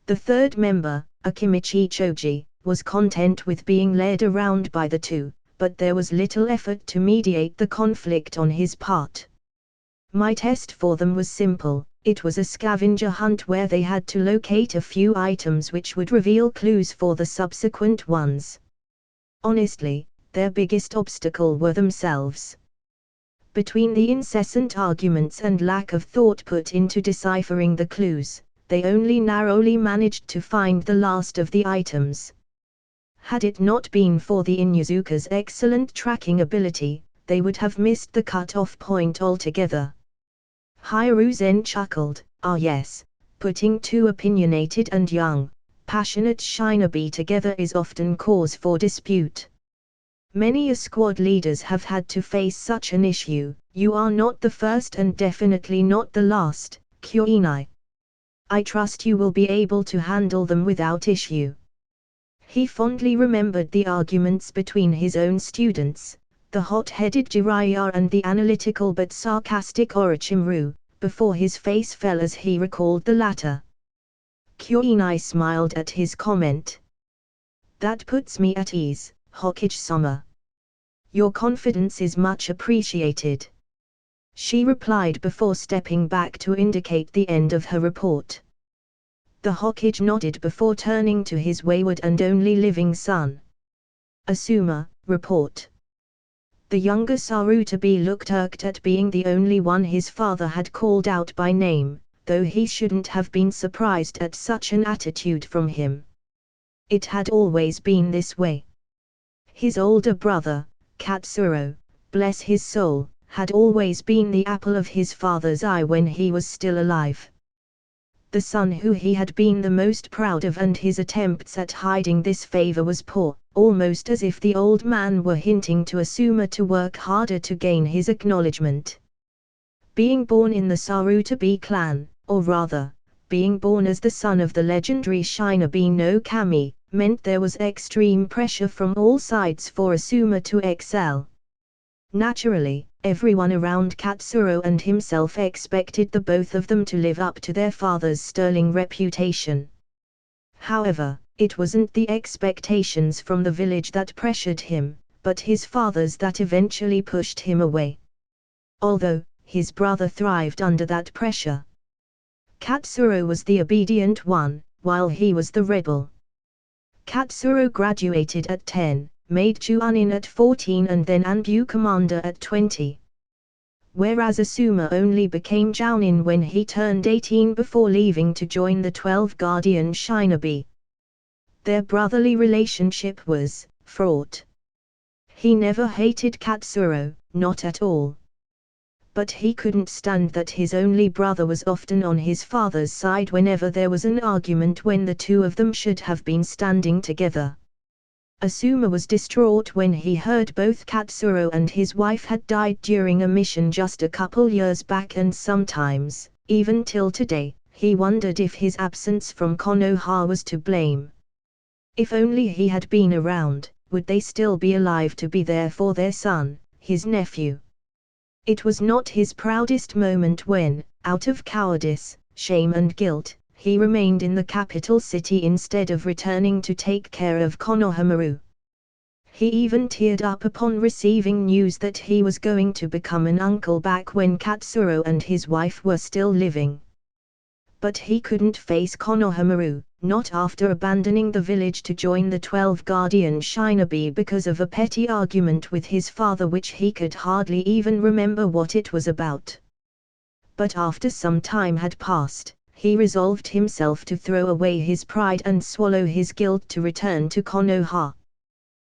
The third member, Akimichi Choji, was content with being led around by the two, but there was little effort to mediate the conflict on his part. My test for them was simple. It was a scavenger hunt where they had to locate a few items which would reveal clues for the subsequent ones. Honestly, their biggest obstacle were themselves. Between the incessant arguments and lack of thought put into deciphering the clues, they only narrowly managed to find the last of the items. Had it not been for the Inuzuka's excellent tracking ability, they would have missed the cut-off point altogether. Hiruzen chuckled, "Ah yes, putting two opinionated and young, passionate shinobi together is often cause for dispute. Many a squad leaders have had to face such an issue. You are not the first and definitely not the last, Kuinai. I trust you will be able to handle them without issue. He fondly remembered the arguments between his own students, the hot-headed Jiraiya and the analytical but sarcastic Orochimaru, before his face fell as he recalled the latter. Kuinai smiled at his comment. That puts me at ease, Hokage-sama. Your confidence is much appreciated. She replied before stepping back to indicate the end of her report. The Hokage nodded before turning to his wayward and only living son. Asuma, report. The younger Sarutobi looked irked at being the only one his father had called out by name, though he shouldn't have been surprised at such an attitude from him. It had always been this way. His older brother, Katsuro, bless his soul, had always been the apple of his father's eye when he was still alive. The son who he had been the most proud of, and his attempts at hiding this favor was poor, almost as if the old man were hinting to Asuma to work harder to gain his acknowledgement. Being born in the Sarutobi clan, or rather, being born as the son of the legendary Shinobi no Kami, meant there was extreme pressure from all sides for Asuma to excel. Naturally, everyone around Katsuro and himself expected the both of them to live up to their father's sterling reputation. However, it wasn't the expectations from the village that pressured him, but his father's that eventually pushed him away. Although, his brother thrived under that pressure. Katsuro was the obedient one, while he was the rebel. Katsuro graduated at 10. Made Chunin at 14 and then Anbu commander at 20. Whereas Asuma only became Jounin when he turned 18 before leaving to join the 12 Guardian Shinobi. Their brotherly relationship was fraught. He never hated Katsuro, not at all. But he couldn't stand that his only brother was often on his father's side whenever there was an argument when the two of them should have been standing together. Asuma was distraught when he heard both Katsuro and his wife had died during a mission just a couple years back, and sometimes, even till today, he wondered if his absence from Konoha was to blame. If only he had been around, would they still be alive to be there for their son, his nephew? It was not his proudest moment when, out of cowardice, shame and guilt, he remained in the capital city instead of returning to take care of Konohamaru. He even teared up upon receiving news that he was going to become an uncle back when Katsuro and his wife were still living. But he couldn't face Konohamaru, not after abandoning the village to join the 12 Guardian Shinobi because of a petty argument with his father which he could hardly even remember what it was about. But after some time had passed, he resolved himself to throw away his pride and swallow his guilt to return to Konoha.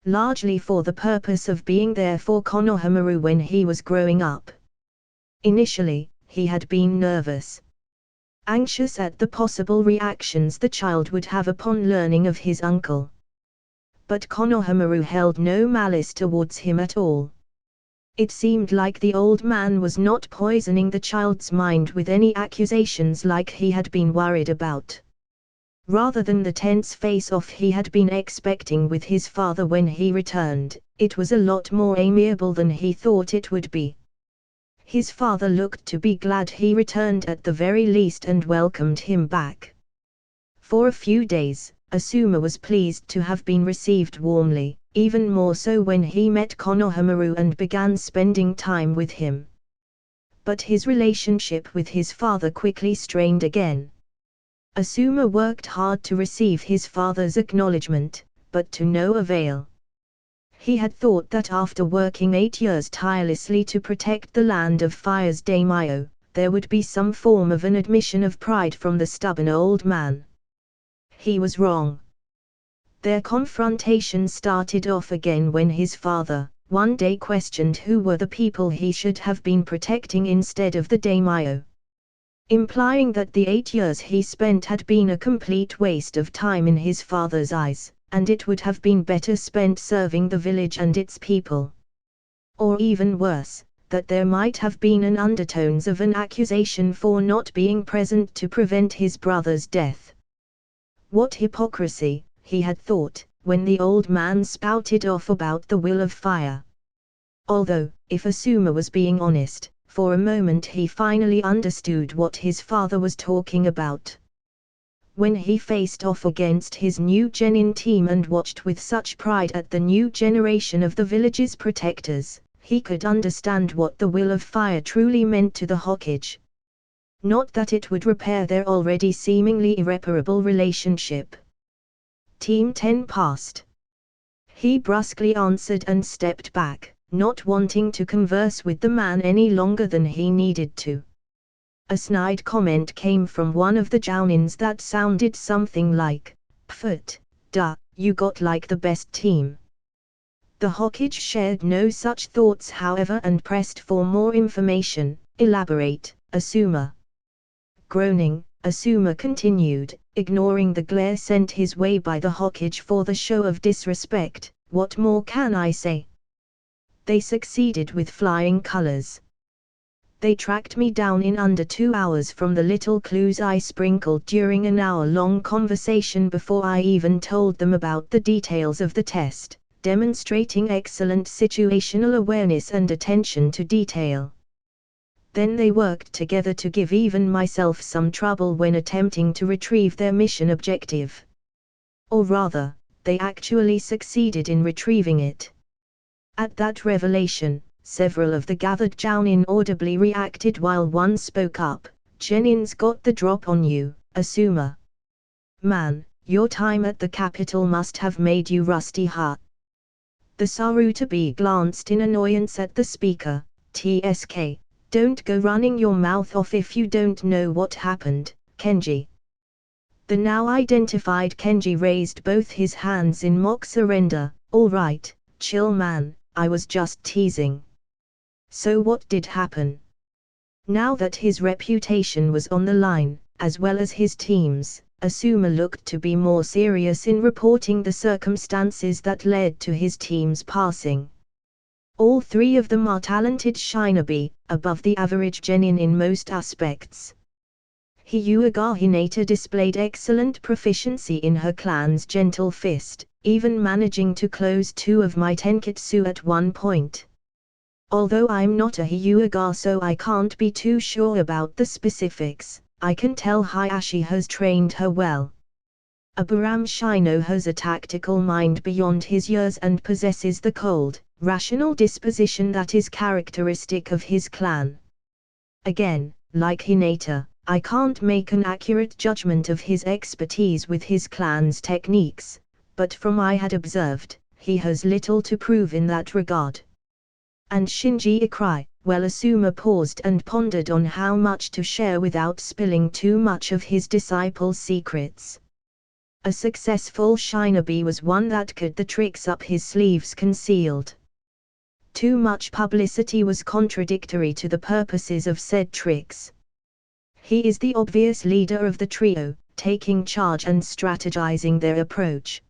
Largely for the purpose of being there for Konohamaru when he was growing up. Initially, he had been nervous. Anxious at the possible reactions the child would have upon learning of his uncle. But Konohamaru held no malice towards him at all. It seemed like the old man was not poisoning the child's mind with any accusations like he had been worried about. Rather than the tense face-off he had been expecting with his father when he returned, it was a lot more amiable than he thought it would be. His father looked to be glad he returned at the very least and welcomed him back. For a few days, Asuma was pleased to have been received warmly, even more so when he met Konohamaru and began spending time with him. But his relationship with his father quickly strained again. Asuma worked hard to receive his father's acknowledgement, but to no avail. He had thought that after working 8 years tirelessly to protect the land of Fire's daimyo, there would be some form of an admission of pride from the stubborn old man. He was wrong. Their confrontation started off again when his father, one day questioned who were the people he should have been protecting instead of the daimyo. Implying that the 8 years he spent had been a complete waste of time in his father's eyes, and it would have been better spent serving the village and its people. Or even worse, that there might have been an undertones of an accusation for not being present to prevent his brother's death. What hypocrisy, he had thought, when the old man spouted off about the will of fire. Although, if Asuma was being honest, for a moment he finally understood what his father was talking about. When he faced off against his new genin team and watched with such pride at the new generation of the village's protectors, he could understand what the will of fire truly meant to the Hokage. Not that it would repair their already seemingly irreparable relationship. Team 10 passed. He brusquely answered and stepped back, not wanting to converse with the man any longer than he needed to. A snide comment came from one of the Jounins that sounded something like, "Pfft, duh, you got like the best team." The Hokage shared no such thoughts however and pressed for more information. "Elaborate, Asuma." Groaning, Asuma continued, ignoring the glare sent his way by the Hokage for the show of disrespect. "What more can I say? They succeeded with flying colors. They tracked me down in under 2 hours from the little clues I sprinkled during an hour-long conversation before I even told them about the details of the test, demonstrating excellent situational awareness and attention to detail. Then they worked together to give even myself some trouble when attempting to retrieve their mission objective. Or rather, they actually succeeded in retrieving it." At that revelation, several of the gathered Jounin audibly reacted while one spoke up, "Genin's got the drop on you, Asuma. Man, your time at the capital must have made you rusty hot." The Sarutobi glanced in annoyance at the speaker. "Tsk, don't go running your mouth off if you don't know what happened, Kenji." The now identified Kenji raised both his hands in mock surrender. "All right, chill man, I was just teasing." So what did happen? Now that his reputation was on the line, as well as his team's, Asuma looked to be more serious in reporting the circumstances that led to his team's passing. All three of them are talented shinobi, above the average genin in most aspects. Hyuga Hinata displayed excellent proficiency in her clan's gentle fist, even managing to close 2 of my tenketsu at one point. Although I'm not a Hyuga so I can't be too sure about the specifics, I can tell Hayashi has trained her well. Abraham Shino has a tactical mind beyond his years and possesses the cold, rational disposition that is characteristic of his clan. Again, like Hinata, I can't make an accurate judgment of his expertise with his clan's techniques, but from I had observed, he has little to prove in that regard. And Shinji Ikari, well Asuma paused and pondered on how much to share without spilling too much of his disciple's secrets. A successful shinobi was one that could the tricks up his sleeves concealed. Too much publicity was contradictory to the purposes of said tricks. He is the obvious leader of the trio, taking charge and strategizing their approach.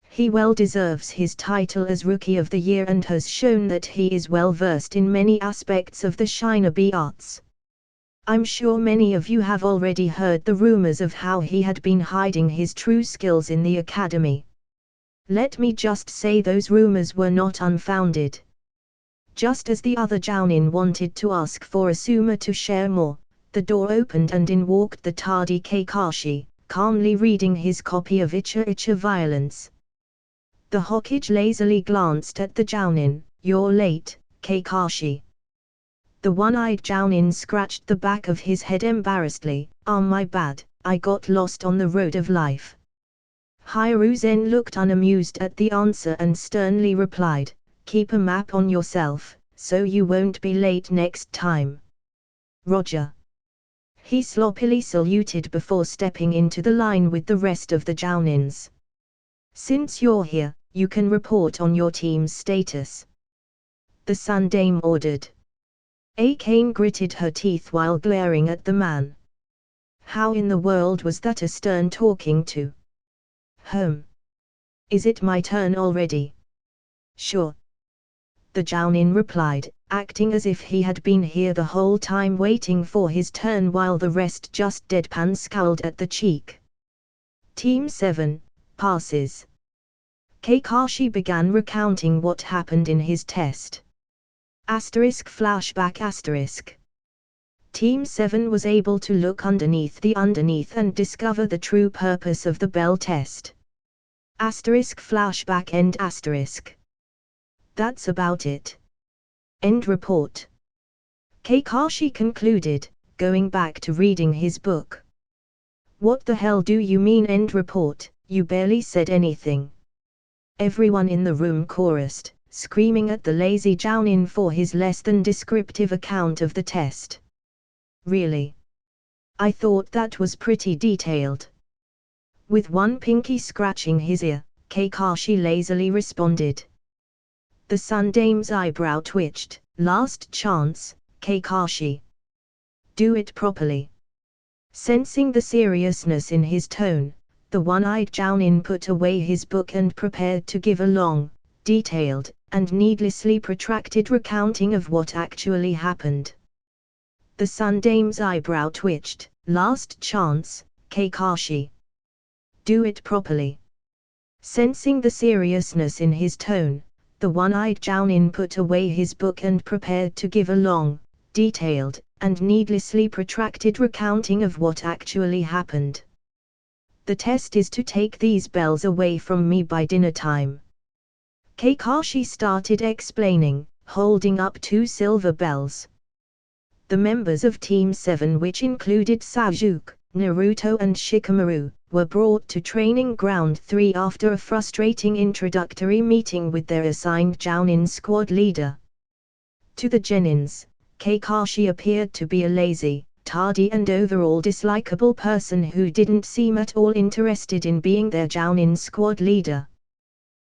He well deserves his title as Rookie of the Year and has shown that he is well versed in many aspects of the shinobi arts. I'm sure many of you have already heard the rumors of how he had been hiding his true skills in the academy. Let me just say those rumors were not unfounded. Just as the other Jounin wanted to ask for Asuma to share more, the door opened and in walked the tardy Kakashi, calmly reading his copy of Icha Icha Violence. The Hokage lazily glanced at the Jounin. "You're late, Kakashi." The one-eyed Jounin scratched the back of his head embarrassedly. My bad, I got lost on the road of life." Hiruzen looked unamused at the answer and sternly replied, "Keep a map on yourself, so you won't be late next time." "Roger." He sloppily saluted before stepping into the line with the rest of the Jounins. "Since you're here, you can report on your team's status," the Sundame ordered. Akane gritted her teeth while glaring at the man. How in the world was that a stern talking to? Is it my turn already? Sure. The Jounin replied, acting as if he had been here the whole time waiting for his turn while the rest just deadpan scowled at the cheek. Team 7, passes. Kakashi began recounting what happened in his test. *flashback*. Team 7 was able to look underneath and discover the true purpose of the bell test. *flashback end*. That's about it. End report. Kakashi concluded, going back to reading his book. What the hell do you mean end report? You barely said anything. Everyone in the room chorused, screaming at the lazy Jounin for his less than descriptive account of the test. Really? I thought that was pretty detailed. With one pinky scratching his ear, Kakashi lazily responded. The Sundame's eyebrow twitched. Last chance, Kakashi. Do it properly. Sensing the seriousness in his tone, the one-eyed Jounin put away his book and prepared to give a long, detailed, and needlessly protracted recounting of what actually happened. The Sundame's eyebrow twitched. Last chance, Kakashi. Do it properly. Sensing the seriousness in his tone, the one-eyed Jounin put away his book and prepared to give a long, detailed, and needlessly protracted recounting of what actually happened. The test is to take these bells away from me by dinner time. Kakashi started explaining, holding up 2 silver bells. The members of Team 7, which included Sasuke, Naruto and Shikamaru, were brought to Training Ground 3 after a frustrating introductory meeting with their assigned Jounin squad leader. To the Genins, Kakashi appeared to be a lazy, tardy and overall dislikable person who didn't seem at all interested in being their Jounin squad leader.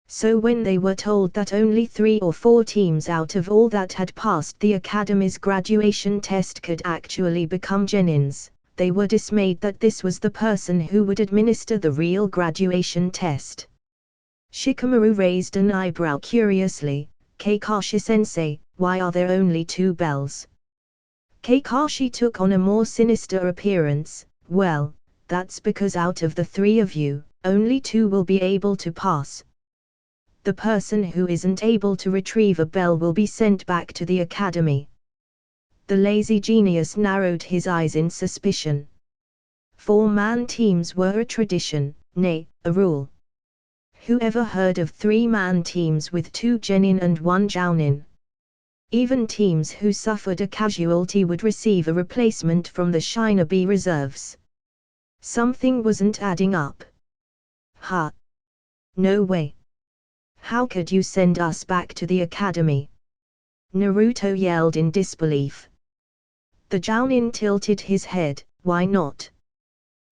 So when they were told that only 3 or 4 teams out of all that had passed the Academy's graduation test could actually become Genins, they were dismayed that this was the person who would administer the real graduation test. Shikamaru raised an eyebrow curiously. Kakashi-sensei, why are there only 2 bells? Kakashi took on a more sinister appearance. Well, that's because out of the 3 of you, only 2 will be able to pass. The person who isn't able to retrieve a bell will be sent back to the academy. The lazy genius narrowed his eyes in suspicion. 4-man teams were a tradition, nay, a rule. Who ever heard of 3-man teams with 2 genin and 1 jounin? Even teams who suffered a casualty would receive a replacement from the Shinobi reserves. Something wasn't adding up. Ha! No way. How could you send us back to the academy? Naruto yelled in disbelief. The Jounin tilted his head. Why not?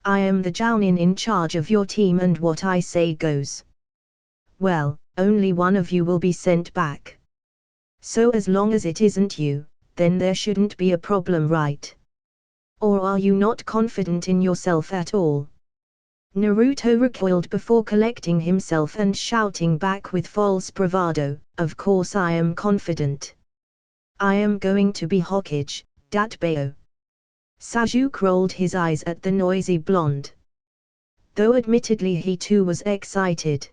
I am the Jounin in charge of your team and what I say goes. Well, only one of you will be sent back. So as long as it isn't you, then there shouldn't be a problem, right? Or are you not confident in yourself at all? Naruto recoiled before collecting himself and shouting back with false bravado, of course I am confident. I am going to be Hokage, Datbeo. Sasuke rolled his eyes at the noisy blonde. Though admittedly he too was excited.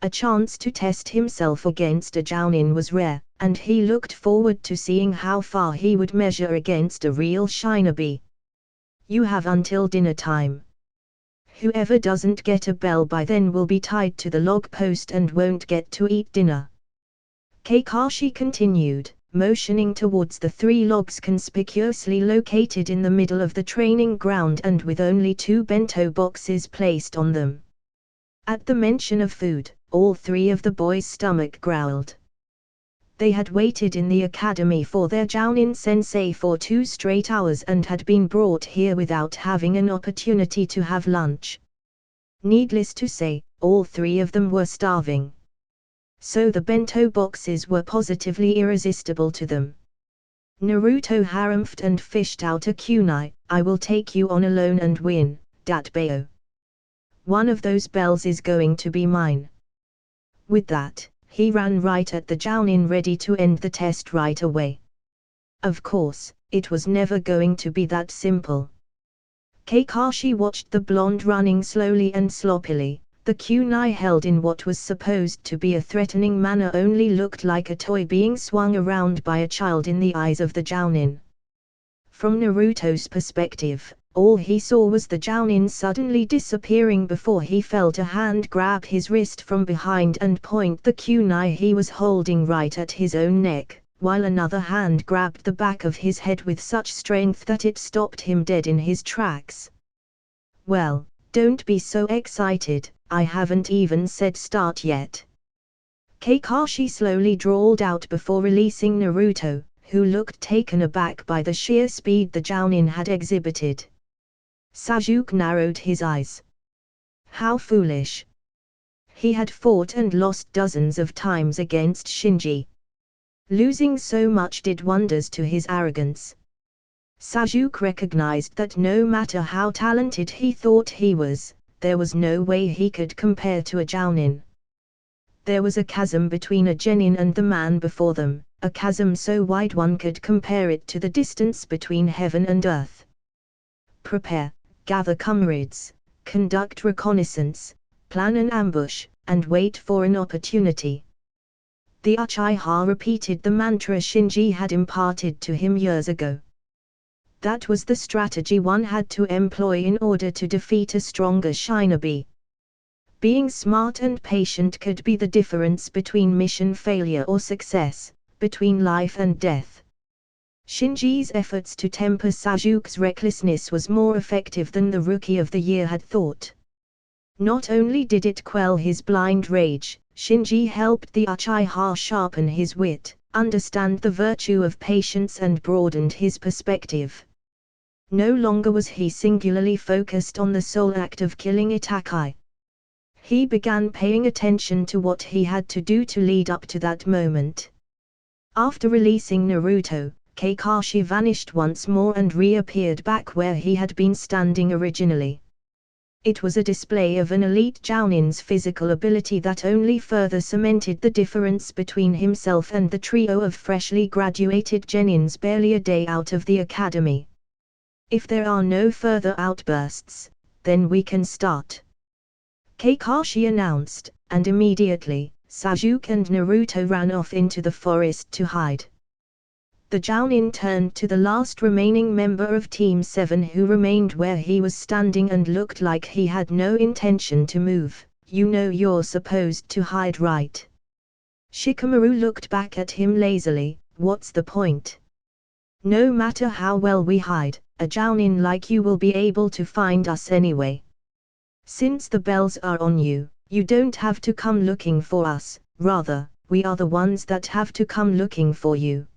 A chance to test himself against a Jounin was rare, and he looked forward to seeing how far he would measure against a real Shinobi. You have until dinner time. Whoever doesn't get a bell by then will be tied to the log post and won't get to eat dinner. Kakashi continued, motioning towards the 3 logs conspicuously located in the middle of the training ground and with only 2 bento boxes placed on them. At the mention of food, all 3 of the boys' stomach growled. They had waited in the academy for their Jounin sensei for 2 straight hours and had been brought here without having an opportunity to have lunch. Needless to say, all 3 of them were starving. So the bento boxes were positively irresistible to them. Naruto harumphed and fished out a kunai. I will take you on alone and win, Datbeo. One of those bells is going to be mine. With that, he ran right at the Jounin, ready to end the test right away. Of course, it was never going to be that simple. Kakashi watched the blonde running slowly and sloppily. The kunai held in what was supposed to be a threatening manner only looked like a toy being swung around by a child in the eyes of the Jounin. From Naruto's perspective, all he saw was the Jounin suddenly disappearing before he felt a hand grab his wrist from behind and point the kunai he was holding right at his own neck, while another hand grabbed the back of his head with such strength that it stopped him dead in his tracks. Well, don't be so excited, I haven't even said start yet. Kakashi slowly drawled out before releasing Naruto, who looked taken aback by the sheer speed the Jounin had exhibited. Sasuke narrowed his eyes. How foolish. He had fought and lost dozens of times against Shinji. Losing so much did wonders to his arrogance. Sasuke recognized that no matter how talented he thought he was, there was no way he could compare to a Jounin. There was a chasm between a genin and the man before them, a chasm so wide one could compare it to the distance between heaven and earth. Prepare, gather comrades, conduct reconnaissance, plan an ambush, and wait for an opportunity. The Uchiha repeated the mantra Shinji had imparted to him years ago. That was the strategy one had to employ in order to defeat a stronger shinobi. Being smart and patient could be the difference between mission failure or success, between life and death. Shinji's efforts to temper Sasuke's recklessness was more effective than the Rookie of the Year had thought. Not only did it quell his blind rage, Shinji helped the Uchiha sharpen his wit, understand the virtue of patience and broadened his perspective. No longer was he singularly focused on the sole act of killing Itachi. He began paying attention to what he had to do to lead up to that moment. After releasing Naruto, Kakashi vanished once more and reappeared back where he had been standing originally. It was a display of an elite Jounin's physical ability that only further cemented the difference between himself and the trio of freshly graduated genins barely a day out of the academy. If there are no further outbursts, then we can start, Kakashi announced, and immediately, Sasuke and Naruto ran off into the forest to hide. The Jounin turned to the last remaining member of Team 7 who remained where he was standing and looked like he had no intention to move. You know you're supposed to hide, right? Shikamaru looked back at him lazily. What's the point? No matter how well we hide, a Jounin like you will be able to find us anyway. Since the bells are on you, you don't have to come looking for us, rather, we are the ones that have to come looking for you.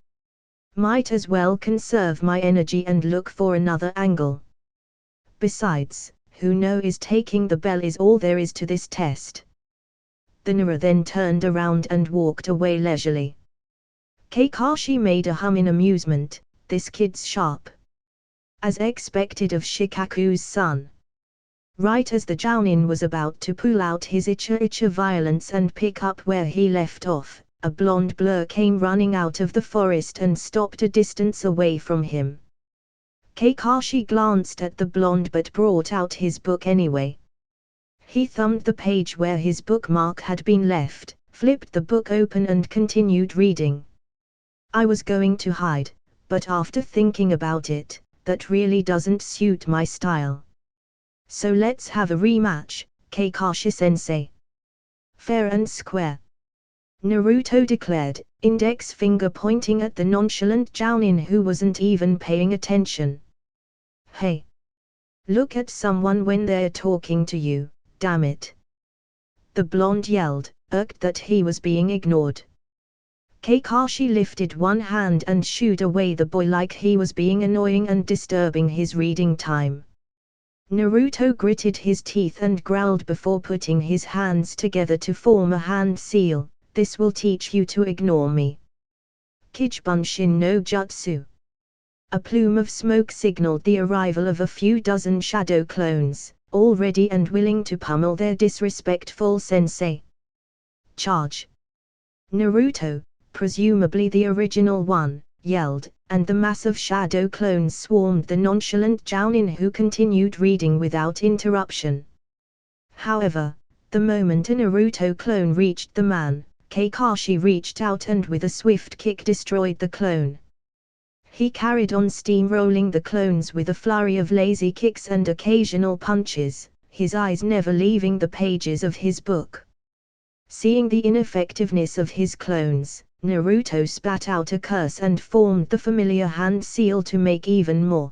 Might as well conserve my energy and look for another angle. Besides, who knows taking the bell is all there is to this test. The Nara then turned around and walked away leisurely. Kakashi made a hum in amusement, this kid's sharp. As expected of Shikaku's son. Right as the Jounin was about to pull out his Icha violence and pick up where he left off, a blonde blur came running out of the forest and stopped a distance away from him. Kakashi glanced at the blonde but brought out his book anyway. He thumbed the page where his bookmark had been left, flipped the book open and continued reading. I was going to hide, but after thinking about it, that really doesn't suit my style. So let's have a rematch, Kakashi-sensei. Fair and square. Naruto declared, index finger pointing at the nonchalant Jounin who wasn't even paying attention. Hey! Look at someone when they're talking to you, damn it! The blonde yelled, irked that he was being ignored. Kakashi lifted one hand and shooed away the boy like he was being annoying and disturbing his reading time. Naruto gritted his teeth and growled before putting his hands together to form a hand seal. This will teach you to ignore me. Kichibunshin no Jutsu. A plume of smoke signaled the arrival of a few dozen shadow clones, all ready and willing to pummel their disrespectful sensei. charge! Naruto, presumably the original one, yelled, and the mass of shadow clones swarmed the nonchalant Jounin, who continued reading without interruption. However, the moment a Naruto clone reached the man, Kakashi reached out and with a swift kick destroyed the clone. He carried on steamrolling the clones with a flurry of lazy kicks and occasional punches, his eyes never leaving the pages of his book. Seeing the ineffectiveness of his clones, Naruto spat out a curse and formed the familiar hand seal to make even more.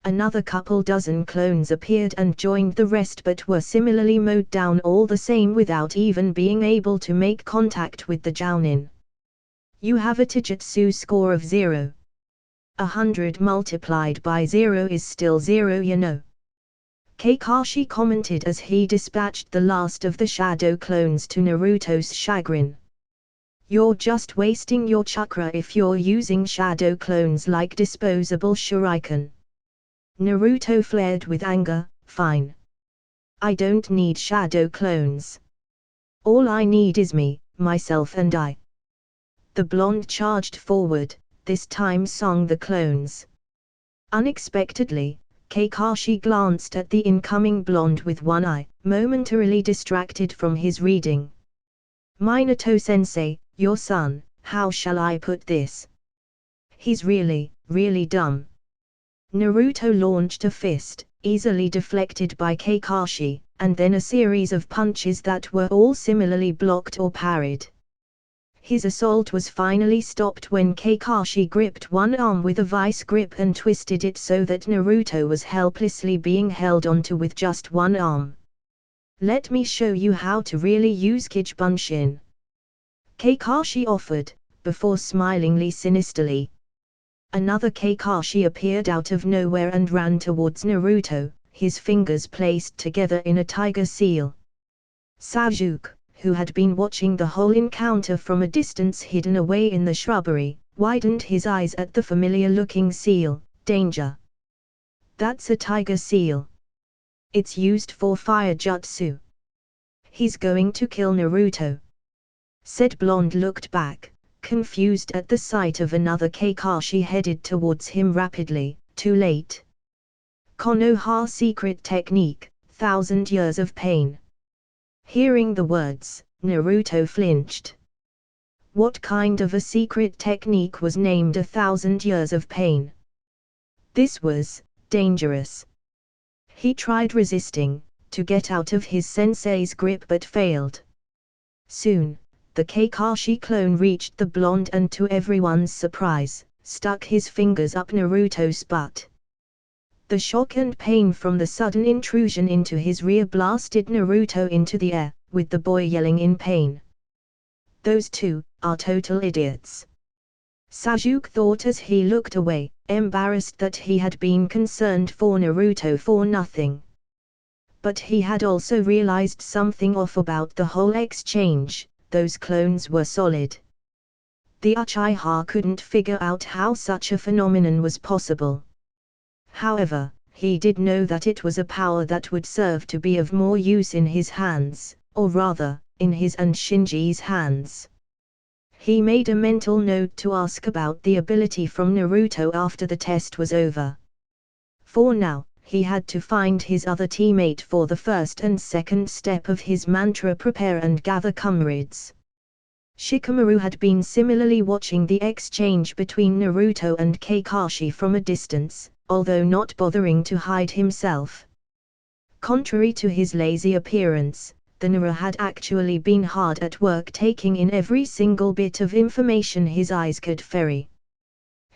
Another couple dozen clones appeared and joined the rest, but were similarly mowed down all the same without even being able to make contact with the Jounin. You have a Taijutsu score of 0. 100 multiplied by 0 is still 0, you know. Kakashi commented as he dispatched the last of the shadow clones to Naruto's chagrin. You're just wasting your chakra if you're using shadow clones like disposable shuriken. Naruto flared with anger. Fine. I don't need shadow clones. All I need is me, myself and I. The blonde charged forward, this time song the clones. Unexpectedly, Kakashi glanced at the incoming blonde with one eye, momentarily distracted from his reading. Minato-sensei, your son, how shall I put this? He's really, really dumb. Naruto launched a fist, easily deflected by Kakashi, and then a series of punches that were all similarly blocked or parried. His assault was finally stopped when Kakashi gripped one arm with a vice grip and twisted it so that Naruto was helplessly being held onto with just one arm. Let me show you how to really use Kichibunshin. Kakashi offered, before smilingly sinisterly. Another Kakashi appeared out of nowhere and ran towards Naruto, his fingers placed together in a tiger seal. Sasuke, who had been watching the whole encounter from a distance hidden away in the shrubbery, widened his eyes at the familiar-looking seal. Danger! That's a tiger seal. It's used for fire jutsu. He's going to kill Naruto. Said blonde looked back, confused at the sight of another Kakashi headed towards him rapidly. Too late. Konoha secret technique, 1,000 years of pain. Hearing the words, Naruto flinched. What kind of a secret technique was named 1,000 years of pain? This was dangerous. He tried resisting, to get out of his sensei's grip, but failed. Soon, the Kakashi clone reached the blonde and to everyone's surprise, stuck his fingers up Naruto's butt. The shock and pain from the sudden intrusion into his rear blasted Naruto into the air, with the boy yelling in pain. Those two are total idiots. Sasuke thought as he looked away, embarrassed that he had been concerned for Naruto for nothing. But he had also realized something off about the whole exchange. Those clones were solid. The Uchiha couldn't figure out how such a phenomenon was possible. However, he did know that it was a power that would serve to be of more use in his hands, or rather, in his and Shinji's hands. He made a mental note to ask about the ability from Naruto after the test was over. For now, he had to find his other teammate for the first and second step of his mantra: prepare and gather comrades. Shikamaru had been similarly watching the exchange between Naruto and Kakashi from a distance, although not bothering to hide himself. Contrary to his lazy appearance, the Naru had actually been hard at work taking in every single bit of information his eyes could ferry.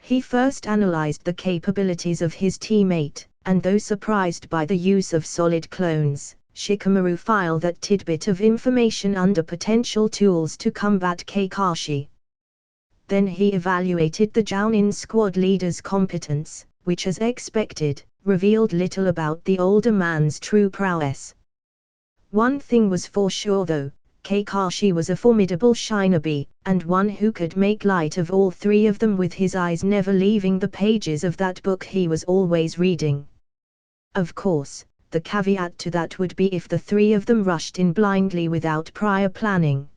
He first analyzed the capabilities of his teammate, and though surprised by the use of solid clones, Shikamaru filed that tidbit of information under potential tools to combat Kakashi. Then he evaluated the Jounin squad leader's competence, which as expected, revealed little about the older man's true prowess. One thing was for sure though, Kakashi was a formidable shinobi, and one who could make light of all three of them with his eyes never leaving the pages of that book he was always reading. Of course, the caveat to that would be if the three of them rushed in blindly without prior planning.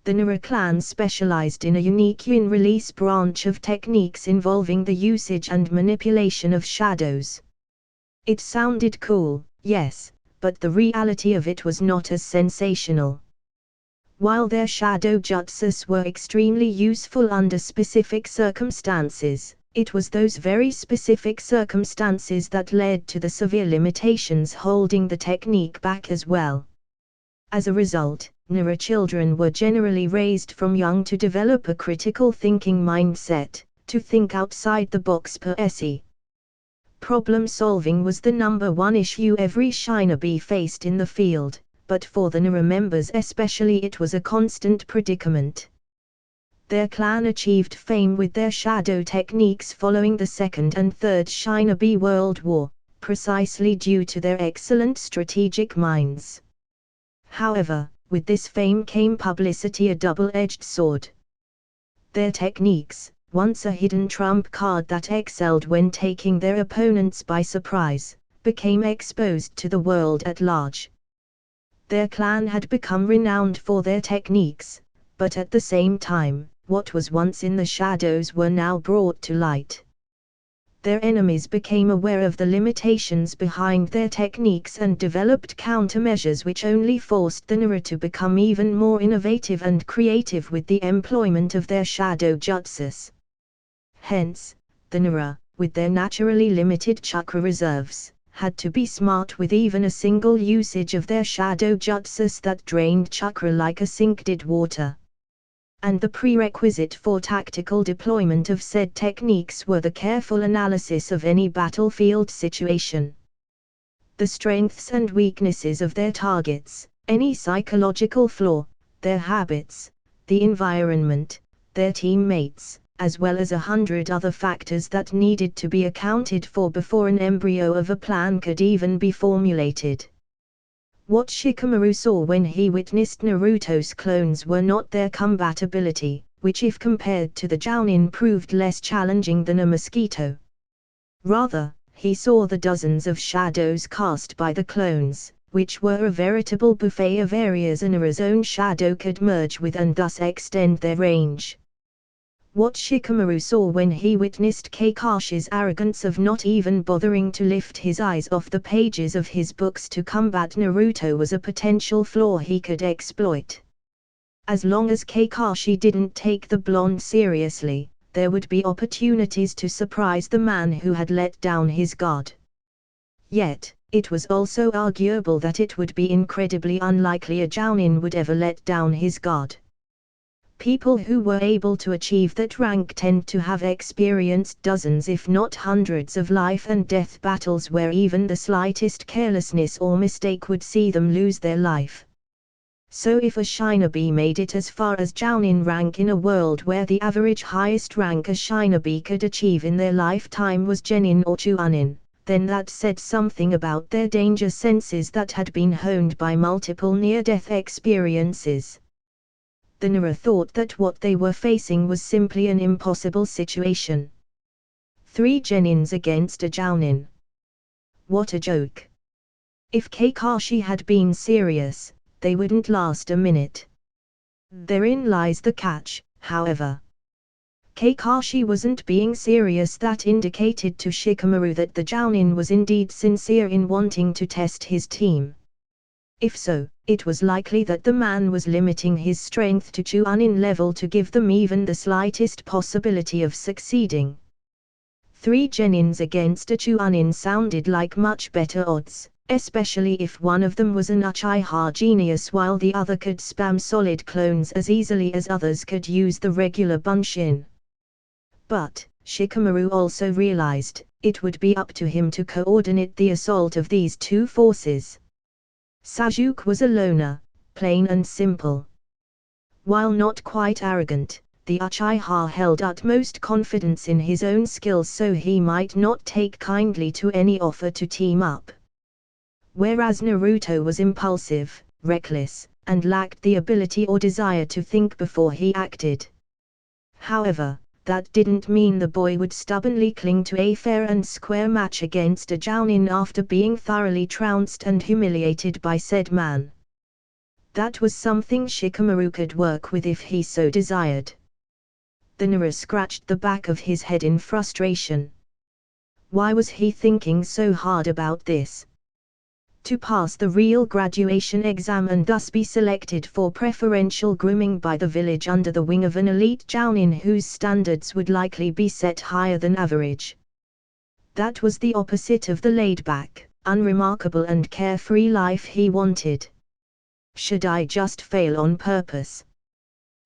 The Nara clan specialized in a unique yin-release branch of techniques involving the usage and manipulation of shadows. It sounded cool, yes, but the reality of it was not as sensational. While their shadow jutsus were extremely useful under specific circumstances, it was those very specific circumstances that led to the severe limitations holding the technique back as well. As a result, Nara children were generally raised from young to develop a critical thinking mindset, to think outside the box per se. Problem solving was the number one issue every shinobi faced in the field, but for the Nara members especially it was a constant predicament. Their clan achieved fame with their shadow techniques following the Second and Third Shinobi World War, precisely due to their excellent strategic minds. However, with this fame came publicity, a double-edged sword. Their techniques, once a hidden trump card that excelled when taking their opponents by surprise, became exposed to the world at large. Their clan had become renowned for their techniques, but at the same time, what was once in the shadows were now brought to light. Their enemies became aware of the limitations behind their techniques and developed countermeasures which only forced the Nara to become even more innovative and creative with the employment of their shadow jutsus. Hence, the Nara, with their naturally limited chakra reserves, had to be smart with even a single usage of their shadow jutsus that drained chakra like a sink did water. And the prerequisite for tactical deployment of said techniques were the careful analysis of any battlefield situation. The strengths and weaknesses of their targets, any psychological flaw, their habits, the environment, their teammates, as well as 100 other factors that needed to be accounted for before an embryo of a plan could even be formulated. What Shikamaru saw when he witnessed Naruto's clones were not their combatability, which if compared to the Jounin proved less challenging than a mosquito. Rather, he saw the dozens of shadows cast by the clones, which were a veritable buffet of areas Nara's own shadow could merge with and thus extend their range. What Shikamaru saw when he witnessed Kakashi's arrogance of not even bothering to lift his eyes off the pages of his books to combat Naruto was a potential flaw he could exploit. As long as Kakashi didn't take the blonde seriously, there would be opportunities to surprise the man who had let down his guard. Yet, it was also arguable that it would be incredibly unlikely a Jounin would ever let down his guard. People who were able to achieve that rank tend to have experienced dozens if not hundreds of life and death battles where even the slightest carelessness or mistake would see them lose their life. So if a shinobi made it as far as Jounin rank in a world where the average highest rank a shinobi could achieve in their lifetime was Genin or Chunin, then that said something about their danger senses that had been honed by multiple near-death experiences. The Nara thought that what they were facing was simply an impossible situation. 3 Genins against a Jounin. What a joke. If Kakashi had been serious, they wouldn't last a minute. Therein lies the catch, however. Kakashi wasn't being serious. That indicated to Shikamaru that the Jounin was indeed sincere in wanting to test his team. If so, it was likely that the man was limiting his strength to Chunin level to give them even the slightest possibility of succeeding. 3 Genins against a Chunin sounded like much better odds, especially if one of them was an Uchiha genius while the other could spam solid clones as easily as others could use the regular Bunshin. But, Shikamaru also realized, it would be up to him to coordinate the assault of these two forces. Sasuke was a loner, plain and simple. While not quite arrogant, the Uchiha held utmost confidence in his own skills, so he might not take kindly to any offer to team up. Whereas Naruto was impulsive, reckless, and lacked the ability or desire to think before he acted. However, that didn't mean the boy would stubbornly cling to a fair and square match against a Jounin after being thoroughly trounced and humiliated by said man. That was something Shikamaru could work with if he so desired. The Naru scratched the back of his head in frustration. Why was he thinking so hard about this? To pass the real graduation exam and thus be selected for preferential grooming by the village under the wing of an elite jounin whose standards would likely be set higher than average. That was the opposite of the laid-back, unremarkable and carefree life he wanted. Should I just fail on purpose?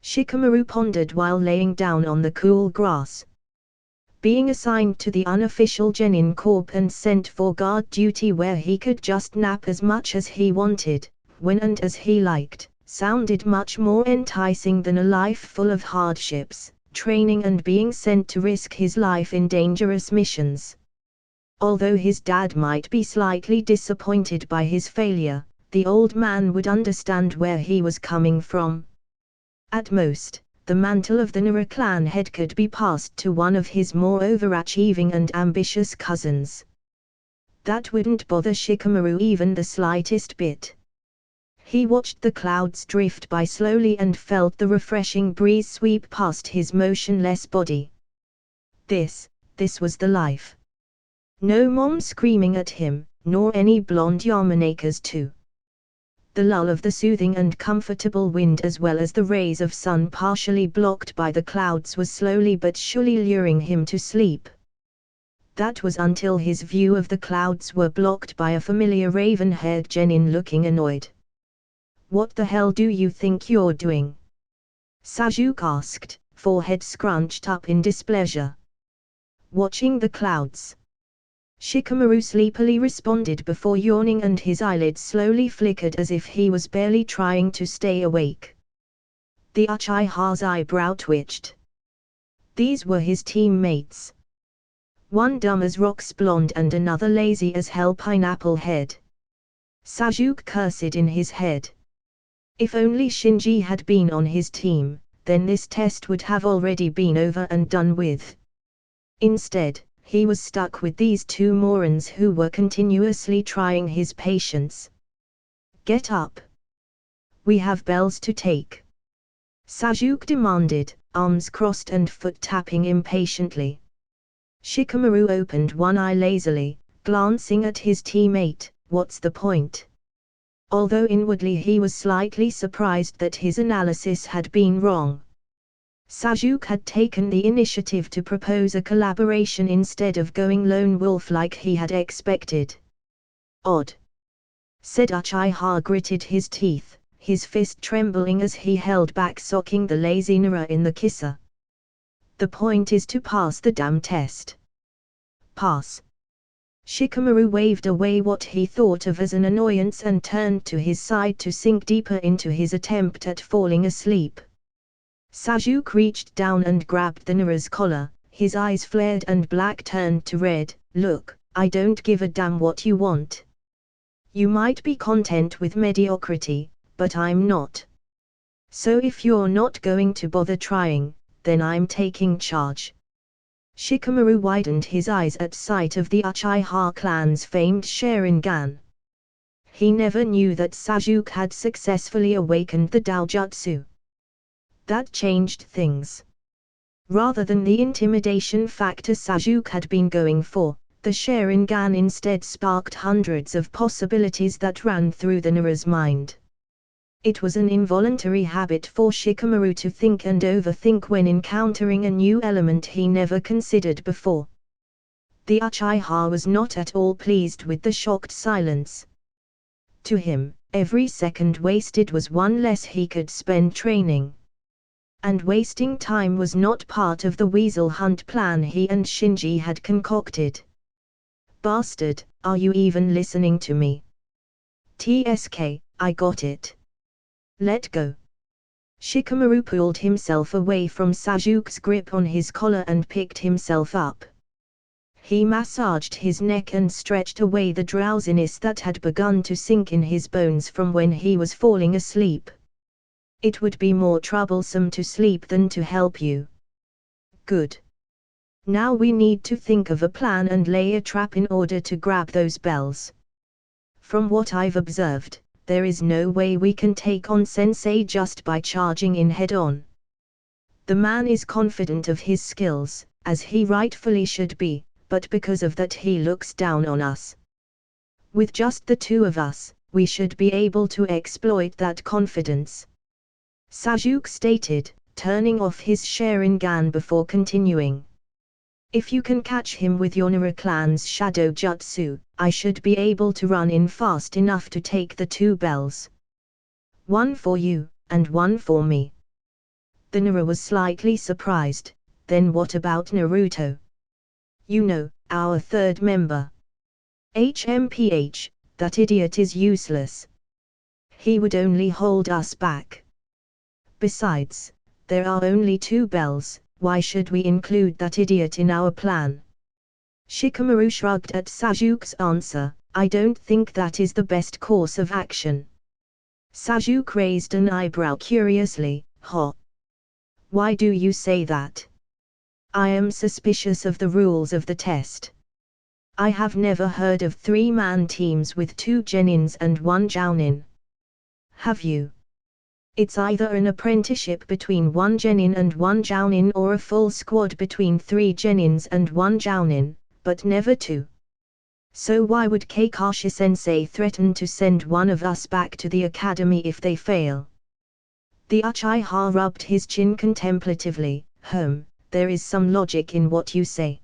Shikamaru pondered while laying down on the cool grass. Being assigned to the unofficial Genin Corps and sent for guard duty where he could just nap as much as he wanted, when and as he liked, sounded much more enticing than a life full of hardships, training and being sent to risk his life in dangerous missions. Although his dad might be slightly disappointed by his failure, the old man would understand where he was coming from. At most, the mantle of the Naru clan head could be passed to one of his more overachieving and ambitious cousins. That wouldn't bother Shikamaru even the slightest bit. He watched the clouds drift by slowly and felt the refreshing breeze sweep past his motionless body. This was the life. No mom screaming at him, nor any blonde Yamanakers too. The lull of the soothing and comfortable wind as well as the rays of sun partially blocked by the clouds was slowly but surely luring him to sleep. That was until his view of the clouds were blocked by a familiar raven-haired genin looking annoyed. "What the hell do you think you're doing?" Sajuk asked, forehead scrunched up in displeasure. "Watching the clouds." Shikamaru sleepily responded before yawning and his eyelids slowly flickered as if he was barely trying to stay awake. The Uchiha's eyebrow twitched. These were his teammates. One dumb as rocks blonde and another lazy as hell pineapple head. Sajuk cursed in his head. If only Shinji had been on his team, then this test would have already been over and done with. Instead, he was stuck with these two morons who were continuously trying his patience. "Get up. We have bells to take," Sajuk demanded, arms crossed and foot tapping impatiently. Shikamaru opened one eye lazily, glancing at his teammate. What's the point? Although inwardly he was slightly surprised that his analysis had been wrong. Sajuk had taken the initiative to propose a collaboration instead of going lone wolf like he had expected. "Odd," said Uchiha, gritted his teeth, his fist trembling as he held back socking the lazy Nara in the kisser. "The point is to pass the damn test." "Pass." Shikamaru waved away what he thought of as an annoyance and turned to his side to sink deeper into his attempt at falling asleep. Sajuk reached down and grabbed the Nara's collar, his eyes flared and black turned to red. "Look, I don't give a damn what you want. You might be content with mediocrity, but I'm not. So if you're not going to bother trying, then I'm taking charge." Shikamaru widened his eyes at sight of the Uchiha clan's famed Sharingan. He never knew that Sajuk had successfully awakened the Daojutsu. That changed things. Rather than the intimidation factor Sajuk had been going for, the Sharingan instead sparked hundreds of possibilities that ran through the Nara's mind. It was an involuntary habit for Shikamaru to think and overthink when encountering a new element he never considered before. The Uchiha was not at all pleased with the shocked silence. To him, every second wasted was one less he could spend training. And wasting time was not part of the weasel hunt plan he and Shinji had concocted. "Bastard, are you even listening to me?" "TSK, I got it. Let go." Shikamaru pulled himself away from Sajuk's grip on his collar and picked himself up. He massaged his neck and stretched away the drowsiness that had begun to sink in his bones from when he was falling asleep. "It would be more troublesome to sleep than to help you." "Good. Now we need to think of a plan and lay a trap in order to grab those bells. From what I've observed, there is no way we can take on Sensei just by charging in head-on. The man is confident of his skills, as he rightfully should be, but because of that he looks down on us. With just the two of us, we should be able to exploit that confidence. Sasuke stated, turning off his Sharingan before continuing. If you can catch him with your Nara clan's shadow jutsu, I should be able to run in fast enough to take the two bells. One for you, and one for me. The Nara was slightly surprised. Then what about Naruto? You know, our third member. HMPH, that idiot is useless. He would only hold us back. Besides, there are only two bells, why should we include that idiot in our plan? Shikamaru shrugged at Sasuke's answer, I don't think that is the best course of action. Sasuke raised an eyebrow curiously, huh? Why do you say that? I am suspicious of the rules of the test. I have never heard of 3-man teams with 2 genins and 1 jounin. Have you? It's either an apprenticeship between 1 genin and 1 jounin or a full squad between 3 genins and 1 jounin, but never 2. So why would Kakashi-sensei threaten to send one of us back to the academy if they fail? The Uchiha rubbed his chin contemplatively. There is some logic in what you say.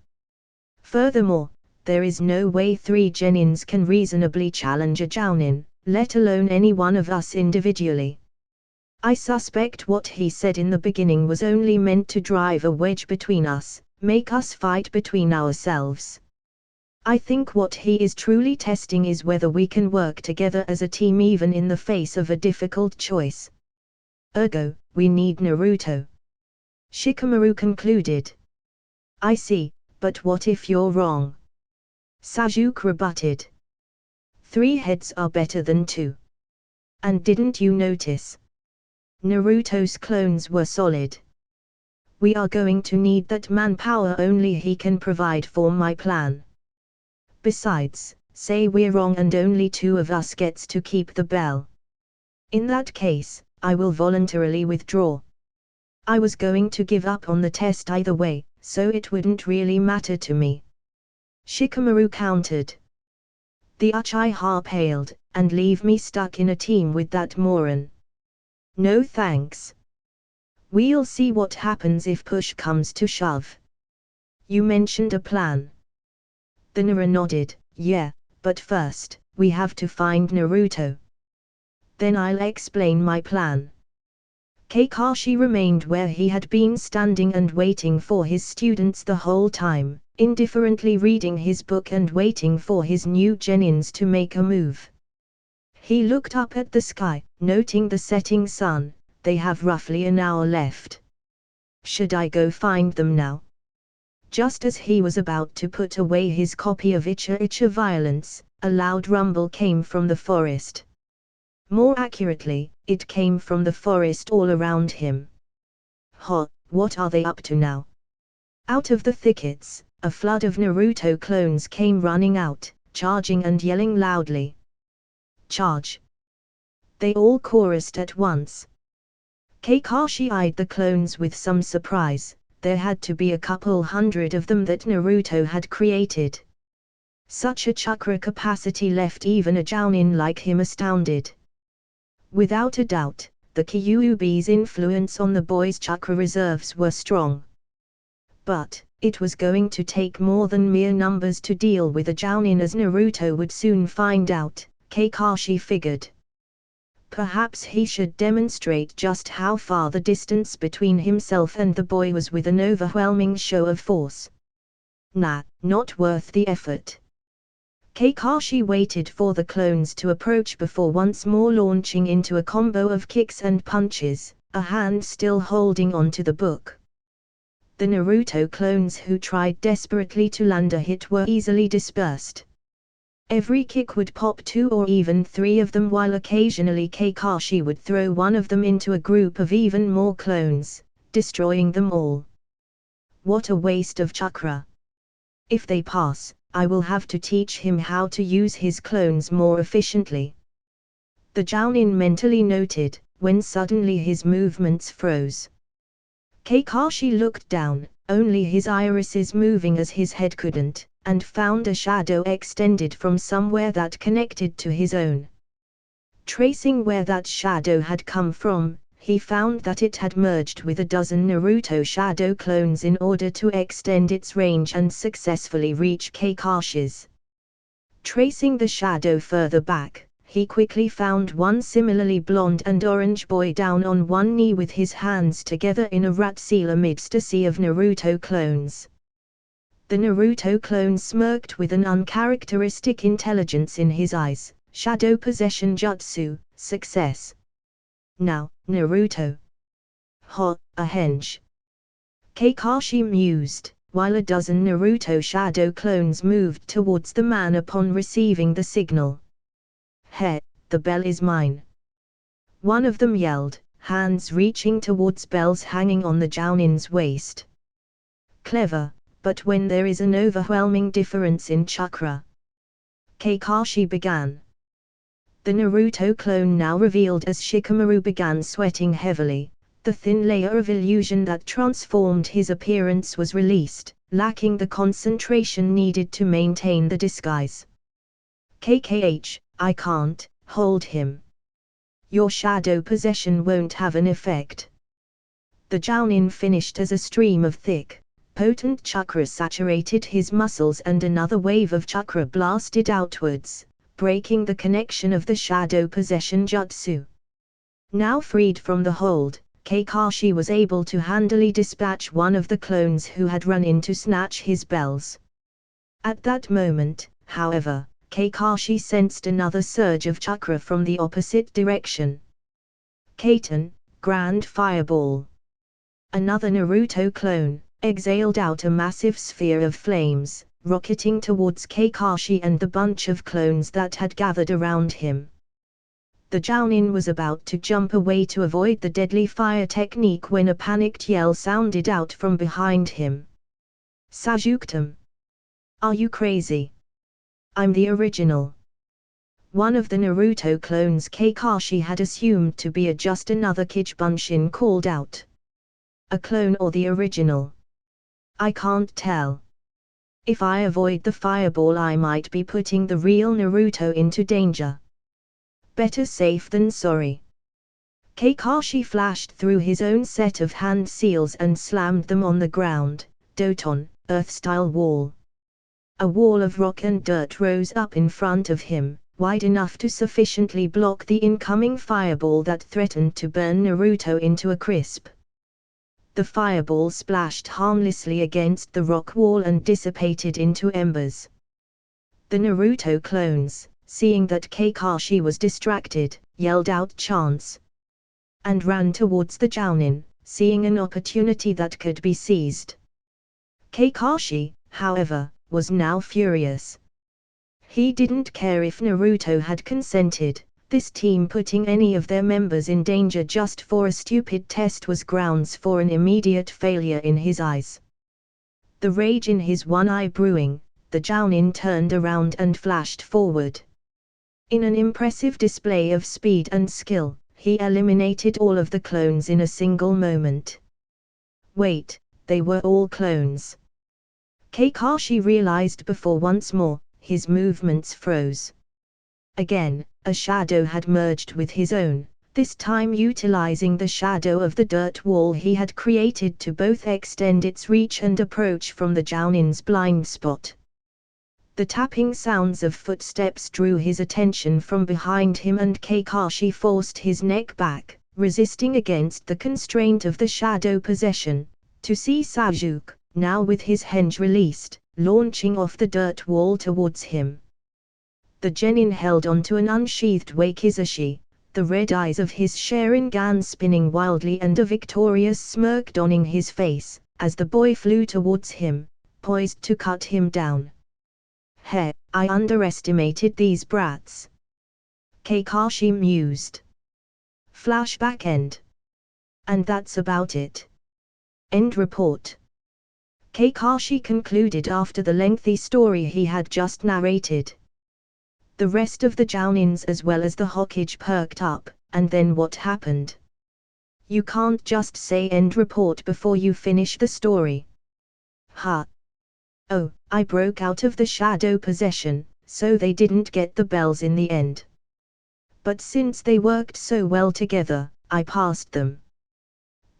Furthermore, there is no way 3 genins can reasonably challenge a jounin, let alone any one of us individually. I suspect what he said in the beginning was only meant to drive a wedge between us, make us fight between ourselves. I think what he is truly testing is whether we can work together as a team even in the face of a difficult choice. Ergo, we need Naruto. Shikamaru concluded. I see, but what if you're wrong? Sasuke rebutted. 3 heads are better than 2. And didn't you notice? Naruto's clones were solid. We are going to need that manpower only he can provide for my plan. Besides, say we're wrong and only 2 of us gets to keep the bell. In that case, I will voluntarily withdraw. I was going to give up on the test either way, so it wouldn't really matter to me. Shikamaru countered. The Uchiha paled, and leave me stuck in a team with that moron. No thanks. We'll see what happens if push comes to shove. You mentioned a plan. The Nara nodded, yeah, but first, we have to find Naruto. Then I'll explain my plan. Kakashi remained where he had been standing and waiting for his students the whole time, indifferently reading his book and waiting for his new genins to make a move. He looked up at the sky, noting the setting sun. They have roughly an hour left. Should I go find them now? Just as he was about to put away his copy of Icha Icha Violence, a loud rumble came from the forest. More accurately, it came from the forest all around him. What are they up to now? Out of the thickets, a flood of Naruto clones came running out, charging and yelling loudly. Charge! They all chorused at once. Kakashi eyed the clones with some surprise. There had to be a couple hundred of them that Naruto had created. Such a chakra capacity left even a jounin like him astounded. Without a doubt, the Kyuubi's influence on the boy's chakra reserves were strong. But, it was going to take more than mere numbers to deal with a jounin, as Naruto would soon find out, Kakashi figured. Perhaps he should demonstrate just how far the distance between himself and the boy was with an overwhelming show of force. Nah, not worth the effort. Kakashi waited for the clones to approach before once more launching into a combo of kicks and punches, a hand still holding onto the book. The Naruto clones who tried desperately to land a hit were easily dispersed. Every kick would pop 2 or even 3 of them, while occasionally Kakashi would throw one of them into a group of even more clones, destroying them all. What a waste of chakra. If they pass, I will have to teach him how to use his clones more efficiently. the Jounin mentally noted, when suddenly his movements froze. Kakashi looked down, only his irises moving as his head couldn't, and found a shadow extended from somewhere that connected to his own. Tracing where that shadow had come from, he found that it had merged with a dozen Naruto shadow clones in order to extend its range and successfully reach Kakashi's. Tracing the shadow further back, he quickly found one similarly blonde and orange boy down on one knee with his hands together in a rat seal amidst a sea of Naruto clones. The Naruto clone smirked with an uncharacteristic intelligence in his eyes. Shadow possession jutsu, success. Now, Naruto. Ha, a hench. Kakashi mused, while a dozen Naruto shadow clones moved towards the man upon receiving the signal. He, the bell is mine. One of them yelled, hands reaching towards bells hanging on the Jounin's waist. Clever, but when there is an overwhelming difference in chakra. Kakashi began. The Naruto clone now revealed as Shikamaru began sweating heavily. The thin layer of illusion that transformed his appearance was released, lacking the concentration needed to maintain the disguise. KKH, I can't hold him. Your shadow possession won't have an effect. The Jounin finished as a stream of thick, potent chakra saturated his muscles and another wave of chakra blasted outwards, breaking the connection of the shadow possession jutsu. Now freed from the hold, Kakashi was able to handily dispatch one of the clones who had run in to snatch his bells. At that moment, however, Kakashi sensed another surge of chakra from the opposite direction. Kaiten, Grand Fireball. Another Naruto clone exhaled out a massive sphere of flames, rocketing towards Kakashi and the bunch of clones that had gathered around him. The Jounin was about to jump away to avoid the deadly fire technique when a panicked yell sounded out from behind him. Sajuktum! Are you crazy? I'm the original. One of the Naruto clones Kakashi had assumed to be just another Kichibunshin called out. A clone or the original? I can't tell. If I avoid the fireball I might be putting the real Naruto into danger. Better safe than sorry. Kakashi flashed through his own set of hand seals and slammed them on the ground, Doton, Earth-style wall. A wall of rock and dirt rose up in front of him, wide enough to sufficiently block the incoming fireball that threatened to burn Naruto into a crisp. The fireball splashed harmlessly against the rock wall and dissipated into embers. The Naruto clones, seeing that Kakashi was distracted, yelled out chants and ran towards the Jounin, seeing an opportunity that could be seized. Kakashi, however, was now furious. He didn't care if Naruto had consented. This team putting any of their members in danger just for a stupid test was grounds for an immediate failure in his eyes. The rage in his one eye brewing, the Jounin turned around and flashed forward. In an impressive display of speed and skill, he eliminated all of the clones in a single moment. Wait, they were all clones. Kakashi realized before once more, his movements froze. Again, a shadow had merged with his own, this time utilizing the shadow of the dirt wall he had created to both extend its reach and approach from the Jounin's blind spot. The tapping sounds of footsteps drew his attention from behind him and Kakashi forced his neck back, resisting against the constraint of the shadow possession, to see Sajuk, now with his henge released, launching off the dirt wall towards him. The genin held onto an unsheathed wakizashi, the red eyes of his Sharingan spinning wildly and a victorious smirk donning his face, as the boy flew towards him, poised to cut him down. I underestimated these brats. Kakashi mused. Flashback end. And that's about it. End report. Kakashi concluded after the lengthy story he had just narrated. The rest of the Jounins as well as the Hokage perked up, and then what happened? You can't just say end report before you finish the story. Ha! Oh, I broke out of the shadow possession, so they didn't get the bells in the end. But since they worked so well together, I passed them.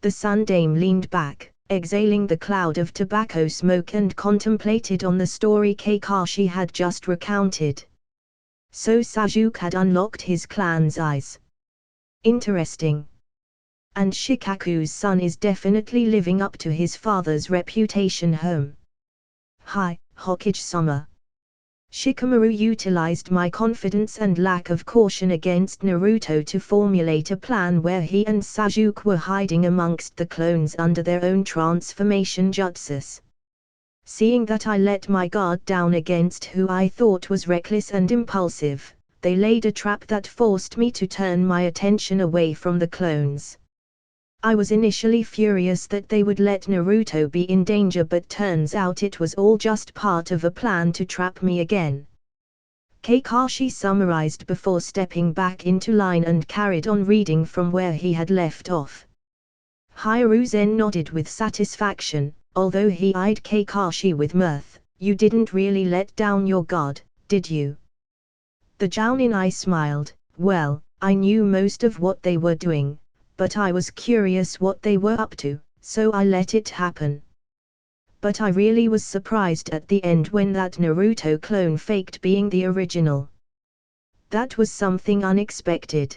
The Sun Dame leaned back, exhaling the cloud of tobacco smoke and contemplated on the story Kakashi had just recounted. So Sasuke had unlocked his clan's eyes. Interesting. And Shikaku's son is definitely living up to his father's reputation. Hi, Hokage-sama. Shikamaru utilized my confidence and lack of caution against Naruto to formulate a plan where he and Sasuke were hiding amongst the clones under their own transformation jutsus. Seeing that I let my guard down against who I thought was reckless and impulsive, they laid a trap that forced me to turn my attention away from the clones. I was initially furious that they would let Naruto be in danger, but turns out it was all just part of a plan to trap me again. Kakashi summarized before stepping back into line and carried on reading from where he had left off. Hiruzen nodded with satisfaction, although he eyed Kakashi with mirth. You didn't really let down your guard, did you? The Jounin smiled. Well, I knew most of what they were doing, but I was curious what they were up to, so I let it happen. But I really was surprised at the end when that Naruto clone faked being the original. That was something unexpected.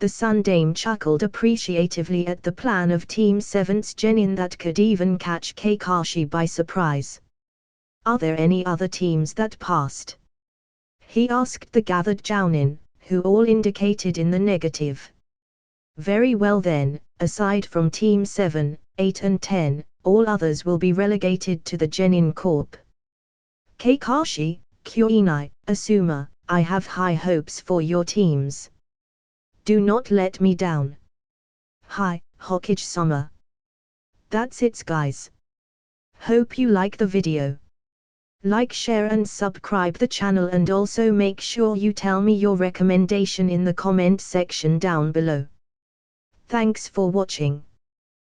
The Sun Dame chuckled appreciatively at the plan of Team 7's genin that could even catch Kakashi by surprise. Are there any other teams that passed? He asked the gathered Jounin, who all indicated in the negative. Very well then, aside from Team 7, 8 and 10, all others will be relegated to the Genin Corp. Kakashi, Kuinai, Asuma, I have high hopes for your teams. Do not let me down. Hi, Hokage-sama. That's it guys. Hope you like the video. Like, share and subscribe the channel, and also make sure you tell me your recommendation in the comment section down below. Thanks for watching.